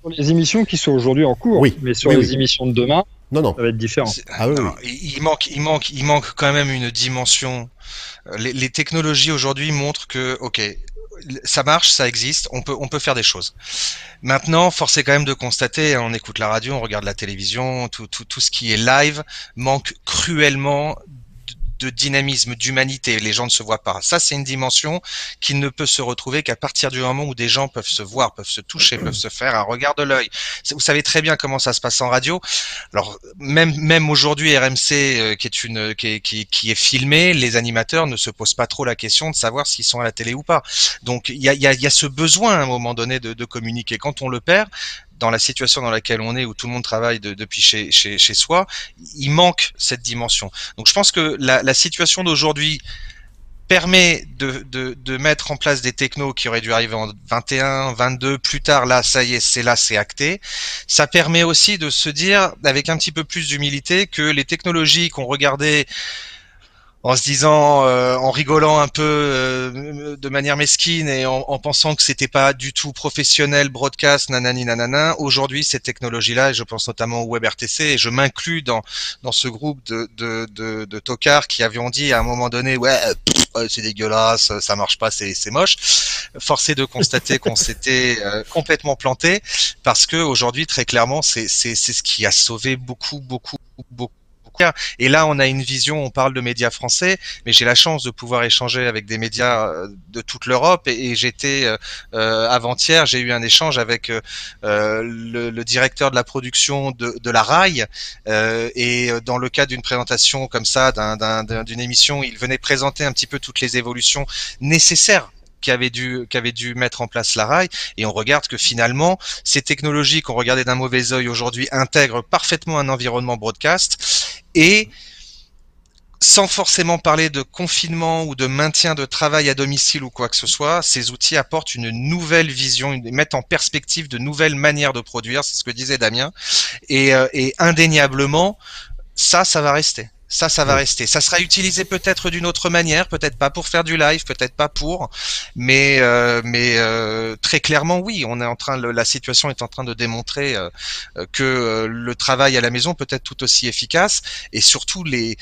Speaker 6: Pour les émissions qui sont aujourd'hui en cours,
Speaker 3: Oui,
Speaker 6: mais sur
Speaker 3: oui,
Speaker 6: les
Speaker 3: oui.
Speaker 6: émissions de demain,
Speaker 3: Non.
Speaker 6: ça va être différent.
Speaker 3: Ah oui,
Speaker 5: non, il manque quand même une dimension. Les technologies aujourd'hui montrent que, ok, ça marche, ça existe, on peut faire des choses. Maintenant, force est quand même de constater, on écoute la radio, on regarde la télévision, tout ce qui est live manque cruellement de dynamisme, d'humanité. Les gens ne se voient pas. Ça, c'est une dimension qui ne peut se retrouver qu'à partir du moment où des gens peuvent se voir, peuvent se toucher, peuvent se faire un regard de l'œil. Vous savez très bien comment ça se passe en radio. Alors, même aujourd'hui, RMC, qui est filmé, les animateurs ne se posent pas trop la question de savoir s'ils sont à la télé ou pas. Donc, il y a ce besoin à un moment donné de communiquer. Quand on le perd, dans la situation dans laquelle on est, où tout le monde travaille depuis chez soi, il manque cette dimension. Donc je pense que la situation d'aujourd'hui permet de mettre en place des technos qui auraient dû arriver en 21, 22, plus tard, là, ça y est, c'est acté. Ça permet aussi de se dire, avec un petit peu plus d'humilité, que les technologies qu'on regardait en se disant, en rigolant un peu de manière mesquine et en pensant que c'était pas du tout professionnel, broadcast, nanani nanana. Aujourd'hui, cette technologie-là, et je pense notamment au WebRTC, et je m'inclus dans ce groupe de tocards qui avions dit à un moment donné, ouais, c'est dégueulasse, ça marche pas, c'est moche. Forcé de constater qu'on s'était complètement planté, parce que aujourd'hui, très clairement, c'est ce qui a sauvé beaucoup. Et là, on a une vision, on parle de médias français, mais j'ai la chance de pouvoir échanger avec des médias de toute l'Europe. Et j'étais avant-hier, j'ai eu un échange avec le directeur de la production de la RAI. Et dans le cadre d'une présentation comme ça, d'une émission, il venait présenter un petit peu toutes les évolutions nécessaires qu'avait dû mettre en place la RAI, et on regarde que finalement ces technologies qu'on regardait d'un mauvais œil aujourd'hui intègrent parfaitement un environnement broadcast, et sans forcément parler de confinement ou de maintien de travail à domicile ou quoi que ce soit, ces outils apportent une nouvelle vision, mettent en perspective de nouvelles manières de produire, c'est ce que disait Damien, et indéniablement ça va rester. Ça va rester. Ça sera utilisé peut-être d'une autre manière, peut-être pas pour faire du live, peut-être pas pour, mais très clairement oui, la situation est en train de démontrer que le travail à la maison peut être tout aussi efficace, et surtout il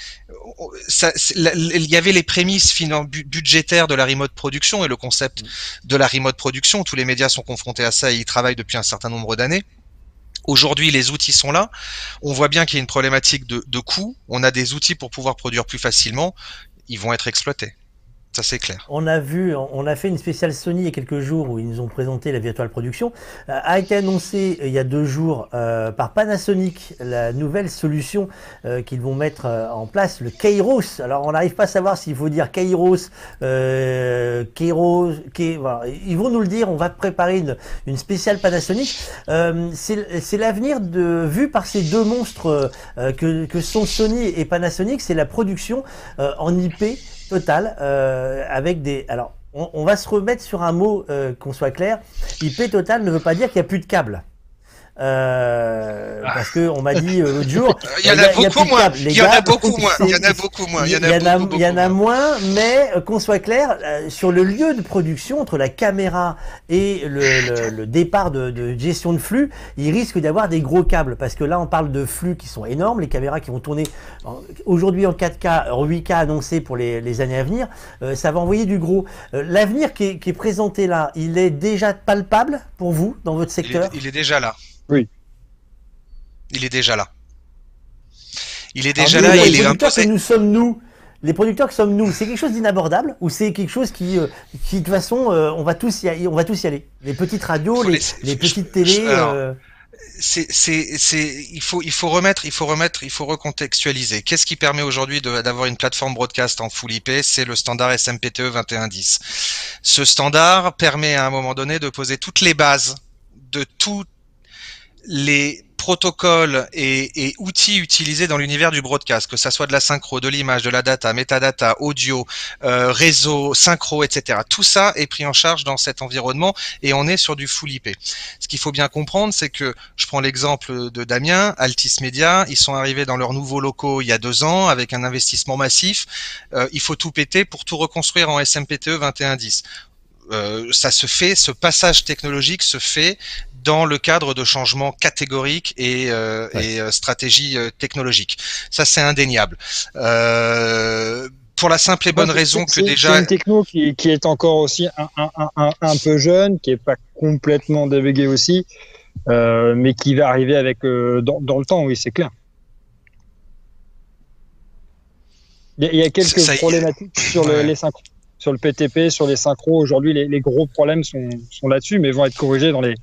Speaker 5: y avait les prémices budgétaires de la remote production et le concept de la remote production. Tous les médias sont confrontés à ça et y travaillent depuis un certain nombre d'années. Aujourd'hui, les outils sont là. On voit bien qu'il y a une problématique de coût. On a des outils pour pouvoir produire plus facilement. Ils vont être exploités. Ça, c'est clair.
Speaker 1: On a fait une spéciale Sony il y a quelques jours où ils nous ont présenté la Virtual Production. A été annoncé il y a 2 jours par Panasonic la nouvelle solution qu'ils vont mettre en place, le Kairos. Alors on n'arrive pas à savoir s'il faut dire Kairos, voilà. Ils vont nous le dire. On va préparer une spéciale Panasonic. C'est l'avenir vu par ces 2 monstres que sont Sony et Panasonic. C'est la production en IP total, avec des... Alors, on va se remettre sur un mot, qu'on soit clair. IP total ne veut pas dire qu'il n'y a plus de câbles. Parce que on m'a dit l'autre jour,
Speaker 5: il y en a beaucoup moins. Il y en a beaucoup moins.
Speaker 1: Il y en a moins, mais qu'on soit clair, sur le lieu de production, entre la caméra et le départ de gestion de flux, il risque d'avoir des gros câbles, parce que là on parle de flux qui sont énormes, les caméras qui vont tourner aujourd'hui en 4K, en 8K annoncés pour les années à venir, ça va envoyer du gros. L'avenir qui est présenté là, il est déjà palpable pour vous dans votre secteur?
Speaker 5: Il est déjà là.
Speaker 6: Oui.
Speaker 5: Il est déjà là. Il est
Speaker 1: Alors,
Speaker 5: déjà là.
Speaker 1: Les producteurs que sommes nous, c'est quelque chose d'inabordable, ou c'est quelque chose qui de toute façon, on va tous y aller. Les petites radios, les petites télés.
Speaker 5: Il faut recontextualiser. Qu'est-ce qui permet aujourd'hui d'avoir une plateforme broadcast en full IP? C'est le standard SMPTE 2110. Ce standard permet à un moment donné de poser toutes les bases de tous les protocoles et outils utilisés dans l'univers du broadcast, que ça soit de la synchro, de l'image, de la data, metadata, audio, réseau, synchro, etc. Tout ça est pris en charge dans cet environnement et on est sur du full IP. Ce qu'il faut bien comprendre, c'est que, je prends l'exemple de Damien, Altis Media, ils sont arrivés dans leurs nouveaux locaux il y a 2 ans avec un investissement massif. Il faut tout péter pour tout reconstruire en SMPTE 2110. ça se fait, ce passage technologique se fait dans le cadre de changements catégoriques et stratégies technologiques. Ça, c'est indéniable. Pour la simple et bonne raison que déjà...
Speaker 6: C'est une techno qui est encore aussi un peu jeune, qui est pas complètement déléguée aussi, mais qui va arriver avec dans le temps, oui, c'est clair. Il y a quelques problématiques sur les synchros. Sur le PTP, sur les synchros, aujourd'hui, les gros problèmes sont là-dessus, mais vont être corrigés dans les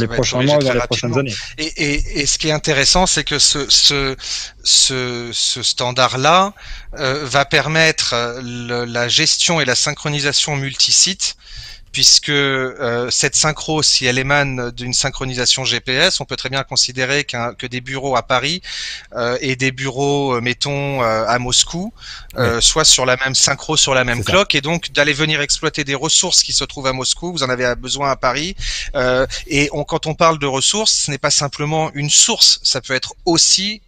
Speaker 6: prochains mois ou dans les prochaines années.
Speaker 5: Et ce qui est intéressant, c'est que ce standard-là va permettre la gestion et la synchronisation multisite, puisque cette synchro, si elle émane d'une synchronisation GPS, on peut très bien considérer que des bureaux à Paris et des bureaux, mettons, à Moscou, soient sur la même synchro, sur la même clock, et donc d'aller venir exploiter des ressources qui se trouvent à Moscou, vous en avez besoin à Paris. Quand on parle de ressources, ce n'est pas simplement une source, ça peut être aussi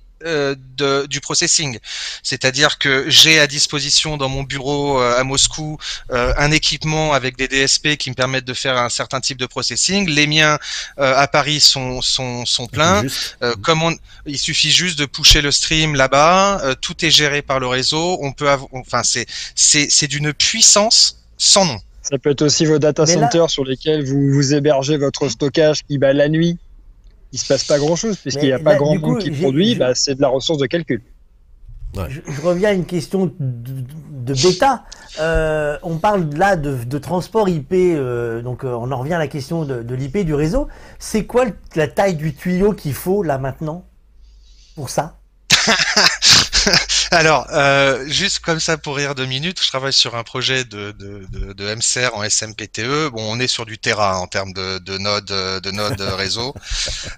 Speaker 5: du processing, c'est-à-dire que j'ai à disposition dans mon bureau à Moscou un équipement avec des DSP qui me permettent de faire un certain type de processing. Les miens à Paris sont pleins. Il suffit juste de pusher le stream là-bas. Tout est géré par le réseau. On peut c'est d'une puissance sans nom.
Speaker 6: Ça peut être aussi vos data centers sur lesquels vous hébergez votre stockage qui la nuit. Il se passe pas grand-chose, puisqu'il n'y a pas grand monde qui produit, c'est de la ressource de calcul.
Speaker 1: Ouais. Je reviens à une question de bêta. On parle là de transport IP, donc on en revient à la question de l'IP, du réseau. C'est quoi la taille du tuyau qu'il faut là maintenant pour ça?
Speaker 5: Alors, juste comme ça pour rire 2 minutes, je travaille sur un projet de MCR en SMPTE. Bon, on est sur du Tera en termes de nodes réseau.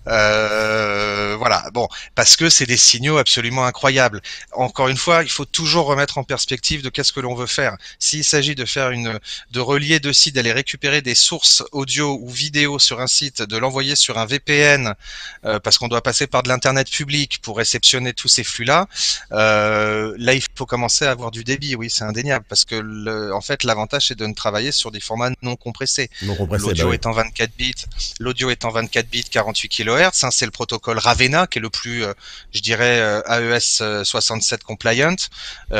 Speaker 5: Voilà. Bon, parce que c'est des signaux absolument incroyables. Encore une fois, il faut toujours remettre en perspective de qu'est-ce que l'on veut faire. S'il s'agit de relier 2 sites, d'aller récupérer des sources audio ou vidéo sur un site, de l'envoyer sur un VPN, parce qu'on doit passer par de l'internet public pour réceptionner tous ces flux-là. Là, il faut commencer à avoir du débit, oui, c'est indéniable, parce que en fait, l'avantage, c'est de ne travailler sur des formats non compressés. L'audio est en 24 bits, 48 kHz, hein, c'est le protocole Ravenna, qui est le plus, je dirais, AES 67 compliant,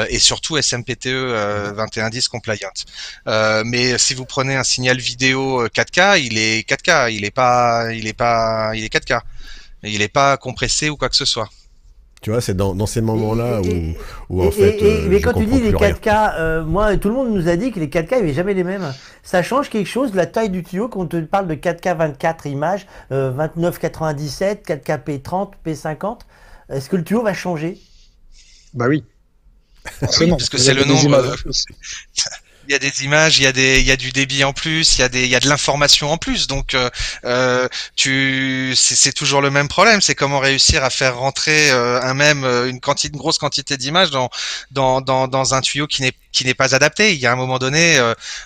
Speaker 5: et surtout SMPTE 2110 compliant. Mais si vous prenez un signal vidéo 4K, il est 4K, il est 4K. Il n'est pas compressé ou quoi que ce soit.
Speaker 3: Tu vois, c'est dans ces moments-là où en fait.
Speaker 1: Mais quand tu dis les 4K, moi, tout le monde nous a dit que les 4K, il n'y avait jamais les mêmes. Ça change quelque chose, la taille du tuyau, quand on te parle de 4K 24 images, 29,97, 4K P30, P50. Est-ce que le tuyau va changer?
Speaker 6: Bah oui.
Speaker 5: Oui, parce que c'est le nombre. Il y a des images, il y a du débit en plus, il y a de l'information en plus. Donc, c'est toujours le même problème. C'est comment réussir à faire rentrer une grosse quantité d'images dans un tuyau qui n'est pas adapté. Il y a un moment donné,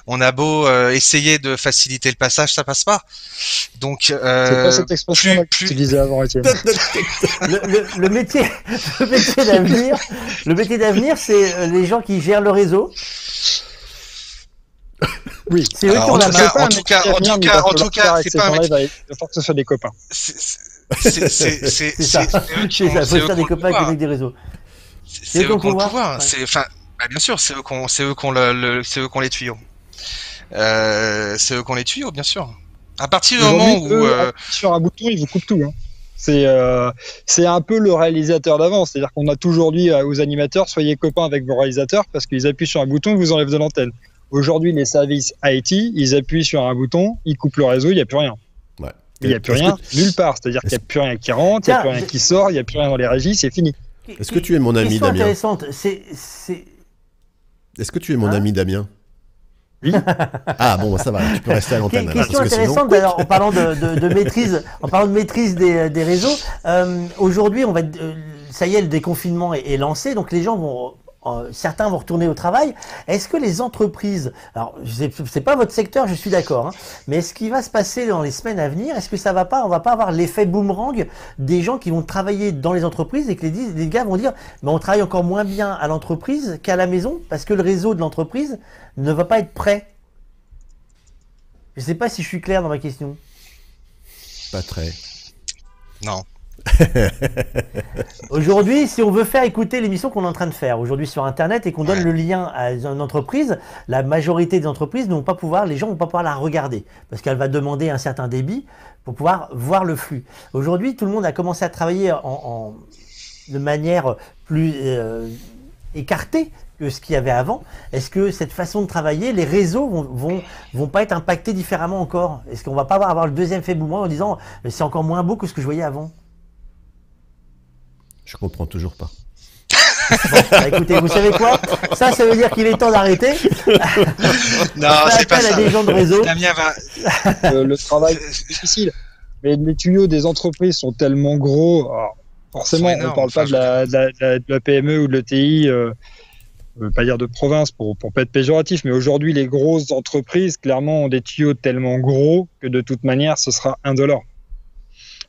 Speaker 5: on a beau essayer de faciliter le passage, ça passe pas. Donc, c'est
Speaker 6: pas cette expression que tu disais avant, Étienne.
Speaker 1: le métier d'avenir, c'est les gens qui gèrent le réseau.
Speaker 6: Oui,
Speaker 1: c'est eux qui ont la main.
Speaker 5: En tout cas, c'est pas un métier.
Speaker 6: Il faut que ce soit des copains.
Speaker 1: C'est ça. Il faut faire des copains avec des réseaux.
Speaker 5: C'est eux qui ont le pouvoir. Bien sûr, c'est eux qui ont les tuyaux. C'est eux qui ont les tuyaux, bien sûr. À partir du moment où
Speaker 6: sur un bouton, ils vous coupent tout. Hein. C'est un peu le réalisateur d'avant, c'est-à-dire qu'on a toujours dit aux animateurs, soyez copains avec vos réalisateurs parce qu'ils appuient sur un bouton, ils vous enlèvent de l'antenne. Aujourd'hui, les services IT, ils appuient sur un bouton, ils coupent le réseau, il n'y a plus rien. Ouais. Il n'y a plus rien nulle part, c'est-à-dire qu'il n'y a plus rien qui rentre, il n'y a plus rien qui sort, il n'y a plus rien dans les régies, c'est fini.
Speaker 3: Est-ce que tu es mon ami, Damien?
Speaker 1: Intéressante,
Speaker 3: Est-ce que tu es mon ami, Damien?
Speaker 6: Oui.
Speaker 3: Ah bon, ça va, tu peux rester à l'antenne.
Speaker 1: Question intéressante, alors, en parlant de maîtrise, des réseaux, aujourd'hui, ça y est, le déconfinement est lancé, donc les gens certains vont retourner au travail. Est-ce que les entreprises, alors c'est pas votre secteur, je suis d'accord, hein, mais est-ce qu'il va se passer dans les semaines à venir, est-ce que on va pas avoir l'effet boomerang des gens qui vont travailler dans les entreprises et que les gars vont dire, mais on travaille encore moins bien à l'entreprise qu'à la maison parce que le réseau de l'entreprise ne va pas être prêt? Je sais pas si je suis clair dans ma question.
Speaker 3: Pas très.
Speaker 5: Non.
Speaker 1: Aujourd'hui, si on veut faire écouter l'émission qu'on est en train de faire aujourd'hui sur Internet et qu'on donne le lien à une entreprise, la majorité des entreprises ne vont pas pouvoir, les gens ne vont pas pouvoir la regarder parce qu'elle va demander un certain débit pour pouvoir voir le flux. Aujourd'hui, tout le monde a commencé à travailler de manière plus écartée que ce qu'il y avait avant. Est-ce que cette façon de travailler, les réseaux vont pas être impactés différemment encore? Est-ce qu'on va pas avoir le deuxième effet boomerang en disant c'est encore moins beau que ce que je voyais avant?
Speaker 3: Je comprends toujours pas.
Speaker 1: Bon, bah écoutez, vous savez quoi? Ça veut dire qu'il est temps d'arrêter.
Speaker 5: Non, c'est pas ça.
Speaker 1: À des gens de réseau.
Speaker 5: Damien va.
Speaker 6: Le travail est difficile. Mais les tuyaux des entreprises sont tellement gros. Alors, forcément, on ne parle pas de la PME ou de l'ETI, je ne veux pas dire de province pour pas être péjoratif, mais aujourd'hui, les grosses entreprises, clairement, ont des tuyaux tellement gros que de toute manière, ce sera indolore.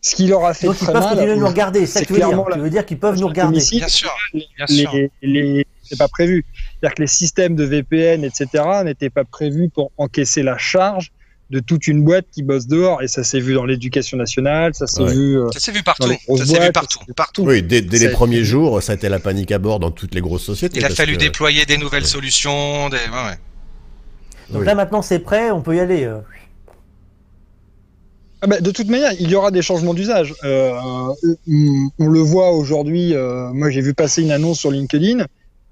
Speaker 6: Ce qui leur a fait
Speaker 1: donc
Speaker 6: très
Speaker 1: ils peuvent
Speaker 6: mal,
Speaker 1: continuer de nous regarder, c'est ça que tu veux dire. Tu veux dire qu'ils peuvent nous regarder.
Speaker 5: Bien sûr,
Speaker 6: c'est pas prévu. C'est-à-dire que les systèmes de VPN, etc., n'étaient pas prévus pour encaisser la charge de toute une boîte qui bosse dehors. Et ça s'est vu dans l'éducation nationale, ça s'est vu.
Speaker 5: Ça s'est vu partout.
Speaker 6: Ça s'est vu partout.
Speaker 3: Oui, dès les premiers jours, ça a été la panique à bord dans toutes les grosses sociétés.
Speaker 5: Il a fallu déployer des nouvelles solutions.
Speaker 1: Donc là maintenant c'est prêt, on peut y aller.
Speaker 6: Ah bah, de toute manière, il y aura des changements d'usage. On le voit aujourd'hui. Moi, j'ai vu passer une annonce sur LinkedIn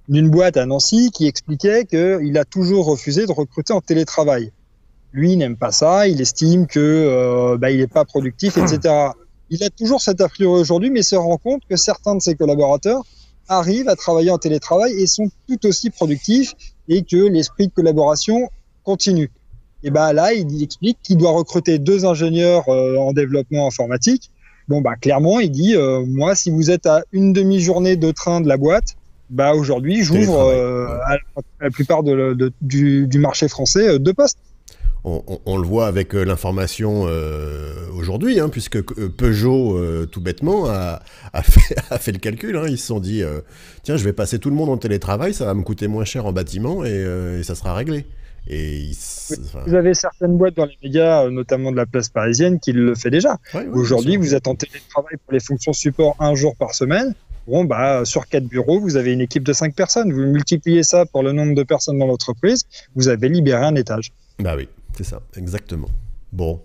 Speaker 6: d'une boîte à Nancy qui expliquait qu'il a toujours refusé de recruter en télétravail. Lui, il n'aime pas ça. Il estime que il n'est pas productif, etc. Il a toujours cet a priori aujourd'hui, mais se rend compte que certains de ses collaborateurs arrivent à travailler en télétravail et sont tout aussi productifs et que l'esprit de collaboration continue. Et là, il explique qu'il doit recruter 2 ingénieurs en développement informatique. Bon, clairement, il dit moi, si vous êtes à une demi-journée de train de la boîte, aujourd'hui, j'ouvre à la plupart du marché français 2 postes.
Speaker 3: On le voit avec l'information aujourd'hui, puisque Peugeot, tout bêtement, a fait le calcul. Ils se sont dit tiens, je vais passer tout le monde en télétravail, ça va me coûter moins cher en bâtiment et ça sera réglé.
Speaker 6: Vous avez certaines boîtes dans les médias, notamment de la place parisienne, qui le fait déjà. Aujourd'hui, vous êtes en télétravail pour les fonctions support 1 jour par semaine. Bon, sur 4 bureaux, vous avez une équipe de 5 personnes. Vous multipliez ça par le nombre de personnes dans l'entreprise, vous avez libéré un étage.
Speaker 3: Bah oui, c'est ça, exactement. Bon.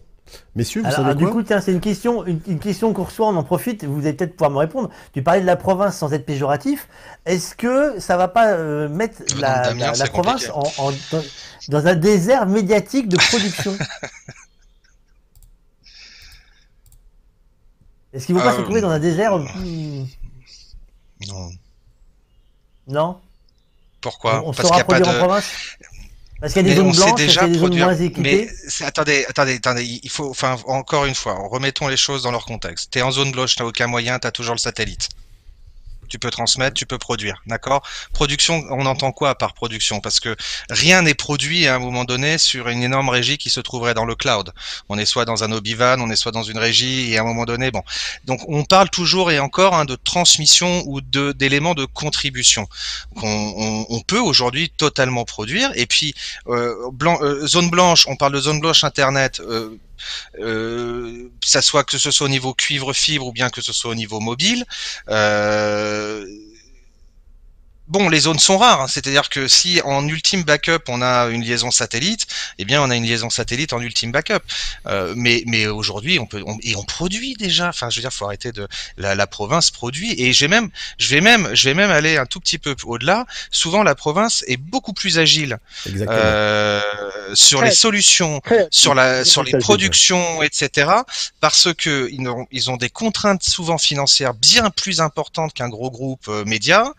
Speaker 3: Messieurs, vous
Speaker 1: alors,
Speaker 3: savez quoi?
Speaker 1: Du coup, tiens, c'est une question qu'on reçoit, on en profite, vous allez peut-être pouvoir me répondre. Tu parlais de la province sans être péjoratif. Est-ce que ça va pas mettre la province dans un désert médiatique de production? Est-ce qu'ils vont pas se trouver dans un désert?
Speaker 5: Non.
Speaker 1: Non?
Speaker 5: Pourquoi?
Speaker 1: On saura produire en province? Parce qu'il y a des zones blanches, il y a des zones moins équipées.
Speaker 5: Mais attendez, il faut, encore une fois, remettons les choses dans leur contexte. T'es en zone blanche, t'as aucun moyen, t'as toujours le satellite. Tu peux transmettre, tu peux produire, d'accord? Production, on entend quoi par production? Parce que rien n'est produit à un moment donné sur une énorme régie qui se trouverait dans le cloud. On est soit dans un Obivan, on est soit dans une régie, et à un moment donné, bon. Donc on parle toujours et encore de transmission ou d'éléments de contribution. On peut aujourd'hui totalement produire. Et puis zone blanche, on parle de zone blanche internet. Que ce soit au niveau cuivre fibre ou bien que ce soit au niveau mobile. Bon, les zones sont rares, c'est-à-dire que si en ultime backup on a une liaison satellite, eh bien on a une liaison satellite en ultime backup. Mais aujourd'hui on produit déjà. Enfin, je veux dire, faut arrêter de la province produit. Et je vais même aller un tout petit peu au-delà. Souvent la province est beaucoup plus agile sur les solutions, sur les productions, etc. Parce que ils ont des contraintes souvent financières bien plus importantes qu'un gros groupe média.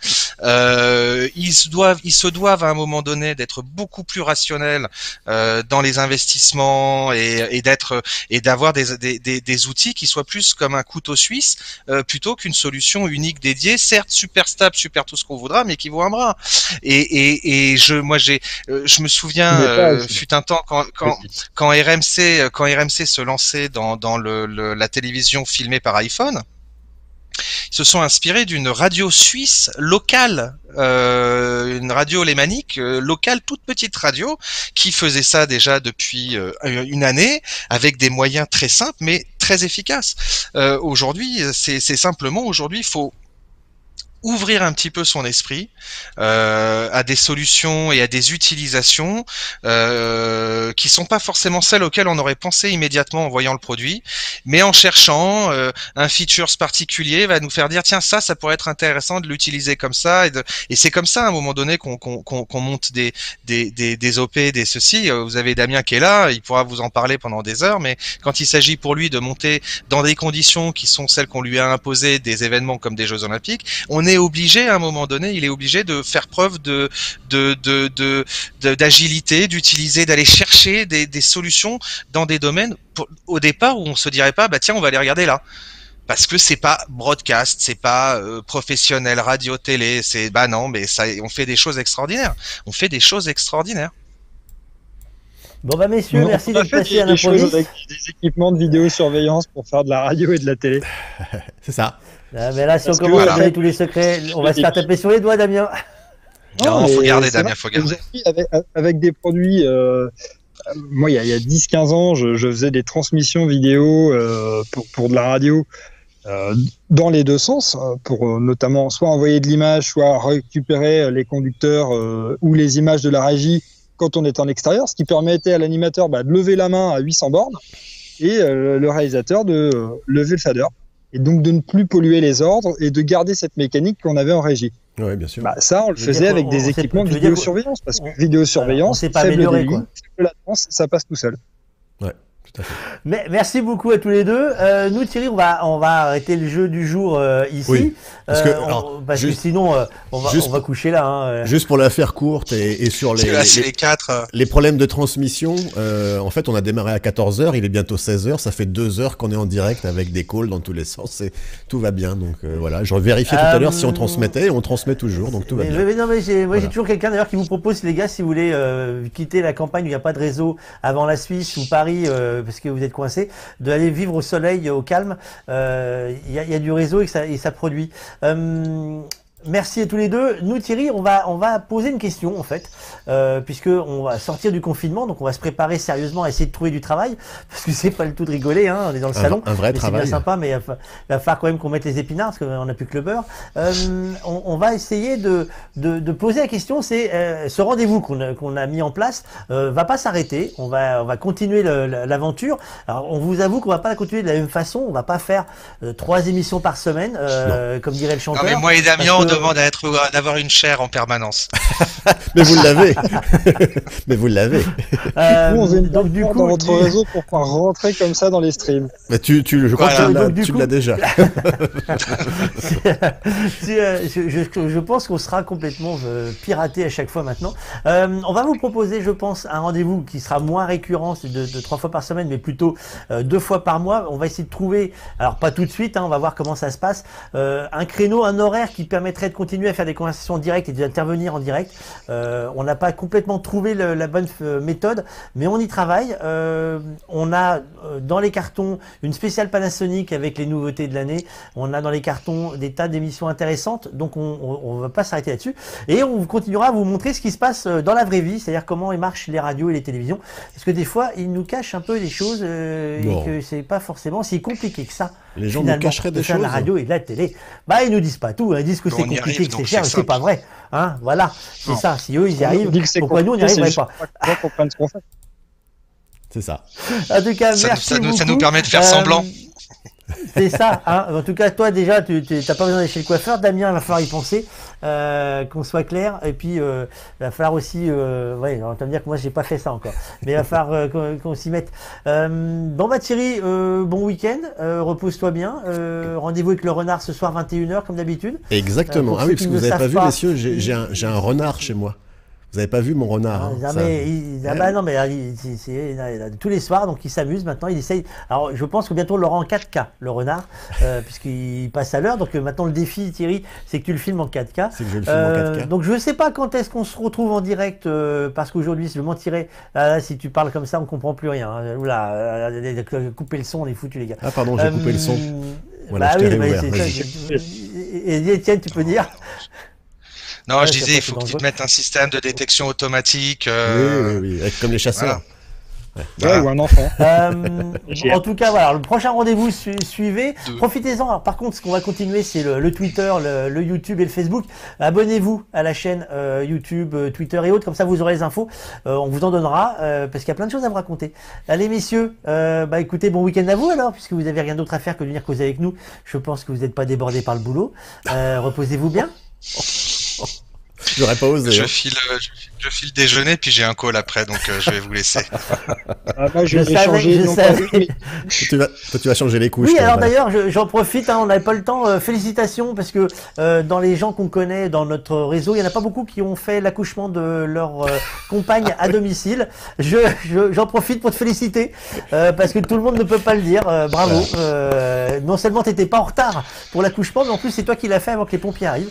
Speaker 5: Ils se doivent à un moment donné d'être beaucoup plus rationnels dans les investissements et d'avoir des outils qui soient plus comme un couteau suisse plutôt qu'une solution unique dédiée, certes super stable, super tout ce qu'on voudra, mais qui vaut un bras. Et je me souviens fut un temps quand RMC se lançait dans la télévision filmée par iPhone. Ils se sont inspirés d'une radio suisse locale, une radio lémanique locale, toute petite radio, qui faisait ça déjà depuis une année, avec des moyens très simples mais très efficaces. Aujourd'hui, c'est simplement, aujourd'hui, il faut ouvrir un petit peu son esprit à des solutions et à des utilisations qui sont pas forcément celles auxquelles on aurait pensé immédiatement en voyant le produit, mais en cherchant un features particulier va nous faire dire tiens, ça pourrait être intéressant de l'utiliser comme ça, et c'est comme ça à un moment donné qu'on monte des OP, des ceci. Vous avez Damien qui est là, il pourra vous en parler pendant des heures, mais quand il s'agit pour lui de monter dans des conditions qui sont celles qu'on lui a imposées, des événements comme des Jeux Olympiques, on est obligé à un moment donné, il est obligé de faire preuve d'agilité, d'utiliser, d'aller chercher des solutions dans des domaines au départ où on se dirait pas, bah tiens, on va aller regarder là. Parce que c'est pas broadcast, c'est pas professionnel, radio, télé, c'est bah non, mais ça, on fait des choses extraordinaires. On fait des choses extraordinaires.
Speaker 1: Bon bah messieurs, merci d'être passés à l'improviste.
Speaker 6: Avec des équipements de vidéosurveillance pour faire de la radio et de la télé.
Speaker 3: C'est ça.
Speaker 1: Ah, mais là, si on commence à donner tous les secrets, on va se faire taper sur les doigts, Damien.
Speaker 5: Non, faut garder, Damien, faut garder.
Speaker 6: Avec des produits, moi, il y a 10-15 ans, je faisais des transmissions vidéo pour de la radio dans les deux sens, pour notamment soit envoyer de l'image, soit récupérer les conducteurs ou les images de la régie quand on est en extérieur, ce qui permettait à l'animateur de lever la main à 800 bornes et le réalisateur de lever le fader. Et donc de ne plus polluer les ordres et de garder cette mécanique qu'on avait en régie.
Speaker 3: Oui, bien sûr.
Speaker 6: Ça, on le faisait avec des équipements de vidéosurveillance, parce que vidéosurveillance,
Speaker 1: c'est pas amélioré, quoi.
Speaker 6: La latence, ça passe tout seul.
Speaker 3: Ouais, tout à fait.
Speaker 1: Mais merci beaucoup à tous les deux. Nous, Thierry, on va arrêter le jeu du jour ici.
Speaker 3: Oui, parce que
Speaker 1: sinon, on va coucher là. Hein.
Speaker 3: Juste pour la faire courte et sur les problèmes de transmission, en fait, on a démarré à 14h, il est bientôt 16h, ça fait 2 heures qu'on est en direct avec des calls dans tous les sens et tout va bien. Donc voilà, je vérifiais tout à l'heure si on transmettait et on transmet toujours, donc tout va bien.
Speaker 1: J'ai toujours quelqu'un d'ailleurs qui vous propose, les gars, si vous voulez quitter la campagne où il n'y a pas de réseau avant la Suisse ou Paris, parce que vous êtes coincé, d'aller vivre au soleil, au calme. Il y a du réseau et ça produit. Merci à tous les deux. Nous, Thierry, on va poser une question en fait, puisque on va sortir du confinement, donc on va se préparer sérieusement à essayer de trouver du travail, parce que c'est pas le tout de rigoler, hein, on est dans le salon.
Speaker 3: Un vrai travail.
Speaker 1: C'est bien sympa, mais il va falloir quand même qu'on mette les épinards, parce qu'on n'a plus que le beurre. On va essayer de poser la question, c'est ce rendez-vous qu'on a mis en place va pas s'arrêter. On va continuer l'aventure. Alors, on vous avoue qu'on va pas la continuer de la même façon. On va pas faire 3 émissions par semaine, comme dirait le chanteur.
Speaker 5: Non, mais moi et Damien, on demande d'avoir une chaire en permanence.
Speaker 3: Mais vous l'avez. Mais vous l'avez.
Speaker 6: Donc du coup, dans votre réseau pour pouvoir rentrer comme ça dans les streams.
Speaker 3: Mais je crois que tu l'as déjà.
Speaker 1: Je pense qu'on sera complètement piraté à chaque fois maintenant. On va vous proposer, je pense, un rendez-vous qui sera moins récurrent, de 3 fois par semaine, mais plutôt 2 fois par mois. On va essayer de trouver, alors pas tout de suite, hein, on va voir comment ça se passe, un créneau, un horaire qui permettrait de continuer à faire des conversations en direct et d'intervenir en direct. On n'a pas complètement trouvé la bonne méthode, mais on y travaille. On a dans les cartons une spéciale Panasonic avec les nouveautés de l'année. On a dans les cartons des tas d'émissions intéressantes, donc on ne va pas s'arrêter là-dessus. Et on continuera à vous montrer ce qui se passe dans la vraie vie, c'est-à-dire comment marchent les radios et les télévisions. Parce que des fois, ils nous cachent un peu des choses et que c'est pas forcément si compliqué que ça.
Speaker 3: Les gens nous cacheraient des choses.
Speaker 1: De la radio et de la télé. Ils nous disent pas tout. Ils disent que c'est compliqué, que c'est cher, mais c'est pas vrai. Hein, voilà, c'est ça. Si eux, ils y arrivent, pourquoi nous, on n'y arriverait pas?
Speaker 3: C'est ça.
Speaker 1: En tout cas, merci beaucoup.
Speaker 5: Ça nous permet de faire semblant.
Speaker 1: C'est ça, hein. En tout cas, toi déjà, tu n'as pas besoin d'aller chez le coiffeur. Damien, il va falloir y penser, qu'on soit clair. Et puis, il va falloir aussi, ouais, on va me dire que moi, j'ai pas fait ça encore. Mais il va falloir qu'on s'y mette. Bon, Thierry, bon week-end. Repose-toi bien. Rendez-vous avec le renard ce soir 21h, comme d'habitude.
Speaker 3: Exactement. Ah oui, parce que vous n'avez pas vu, messieurs, j'ai un renard chez moi. Vous n'avez pas vu mon renard.
Speaker 1: Non, mais tous les soirs, donc il s'amuse maintenant, il essaye. Alors je pense que bientôt on l'aura en 4K, le renard, puisqu'il passe à l'heure. Donc maintenant le défi, Thierry, c'est que tu le filmes en 4K.
Speaker 3: C'est que je le filme en 4K.
Speaker 1: Donc je ne sais pas quand est-ce qu'on se retrouve en direct, parce qu'aujourd'hui, je mentirais. Là, si tu parles comme ça, on ne comprend plus rien. Hein. Oula, couper le son, on est foutus les gars.
Speaker 3: Ah pardon, j'ai coupé le son. Voilà, je t'ai réouvert,
Speaker 1: c'est
Speaker 3: vas-y.
Speaker 1: ça. Et Étienne, tu peux dire?
Speaker 5: Non,
Speaker 1: Ouais,
Speaker 5: je
Speaker 1: ça
Speaker 5: disais,
Speaker 1: peut
Speaker 5: il faut
Speaker 1: être
Speaker 5: que tu te
Speaker 1: dangereux.
Speaker 5: mettes un système de détection automatique.
Speaker 3: Oui, comme les chasseurs.
Speaker 5: Voilà.
Speaker 6: Ouais,
Speaker 5: Voilà.
Speaker 6: ou un enfant.
Speaker 1: En tout cas, voilà, le prochain rendez-vous, suivez.
Speaker 5: Deux.
Speaker 1: Profitez-en. Alors, par contre, ce qu'on va continuer, c'est le Twitter, le YouTube et le Facebook. Abonnez-vous à la chaîne YouTube, Twitter et autres. Comme ça, vous aurez les infos. On vous en donnera parce qu'il y a plein de choses à vous raconter. Allez, messieurs, écoutez, bon week-end à vous alors, puisque vous avez rien d'autre à faire que de venir causer avec nous. Je pense que vous n'êtes pas débordés par le boulot. Reposez-vous bien.
Speaker 3: J'aurais pas osé.
Speaker 5: Je
Speaker 3: hein.
Speaker 5: file déjeuner, puis j'ai un call après, donc je vais vous laisser.
Speaker 6: Moi, je vais
Speaker 1: savais,
Speaker 6: changer.
Speaker 1: je
Speaker 6: non pas
Speaker 1: savais.
Speaker 6: mais-
Speaker 3: Toi, tu vas changer les couches.
Speaker 1: Oui,
Speaker 3: toi,
Speaker 1: alors
Speaker 3: voilà.
Speaker 1: d'ailleurs, j'en profite, on n'avait pas le temps. Félicitations, parce que dans les gens qu'on connaît dans notre réseau, il n'y en a pas beaucoup qui ont fait l'accouchement de leur compagne à domicile. J'en profite pour te féliciter, parce que tout le monde ne peut pas le dire. Bravo. Non seulement tu n'étais pas en retard pour l'accouchement, mais en plus c'est toi qui l'as fait avant que les pompiers arrivent.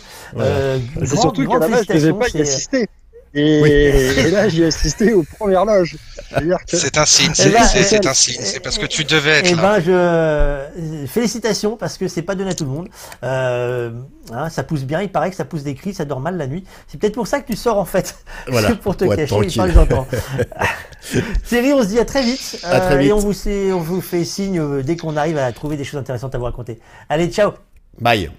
Speaker 6: C'est surtout qu'à la base, je ne devais pas y assister. Et là, j'y ai assisté aux premières loges. C'est-à-dire que...
Speaker 5: C'est un signe,
Speaker 1: Eh ben,
Speaker 5: c'est un signe. C'est parce que tu devais être là.
Speaker 1: Félicitations, parce que c'est pas donné à tout le monde. Ça pousse bien, il paraît que ça pousse des cris, ça dort mal la nuit. C'est peut-être pour ça que tu sors en fait.
Speaker 3: Voilà.
Speaker 1: C'est pour te
Speaker 3: Ouais,
Speaker 1: cacher,
Speaker 3: tranquille.
Speaker 1: pas les entends. Thierry, on se dit à très vite.
Speaker 3: À très vite.
Speaker 1: Et on vous fait signe dès qu'on arrive à trouver des choses intéressantes à vous raconter. Allez, ciao!
Speaker 3: Bye.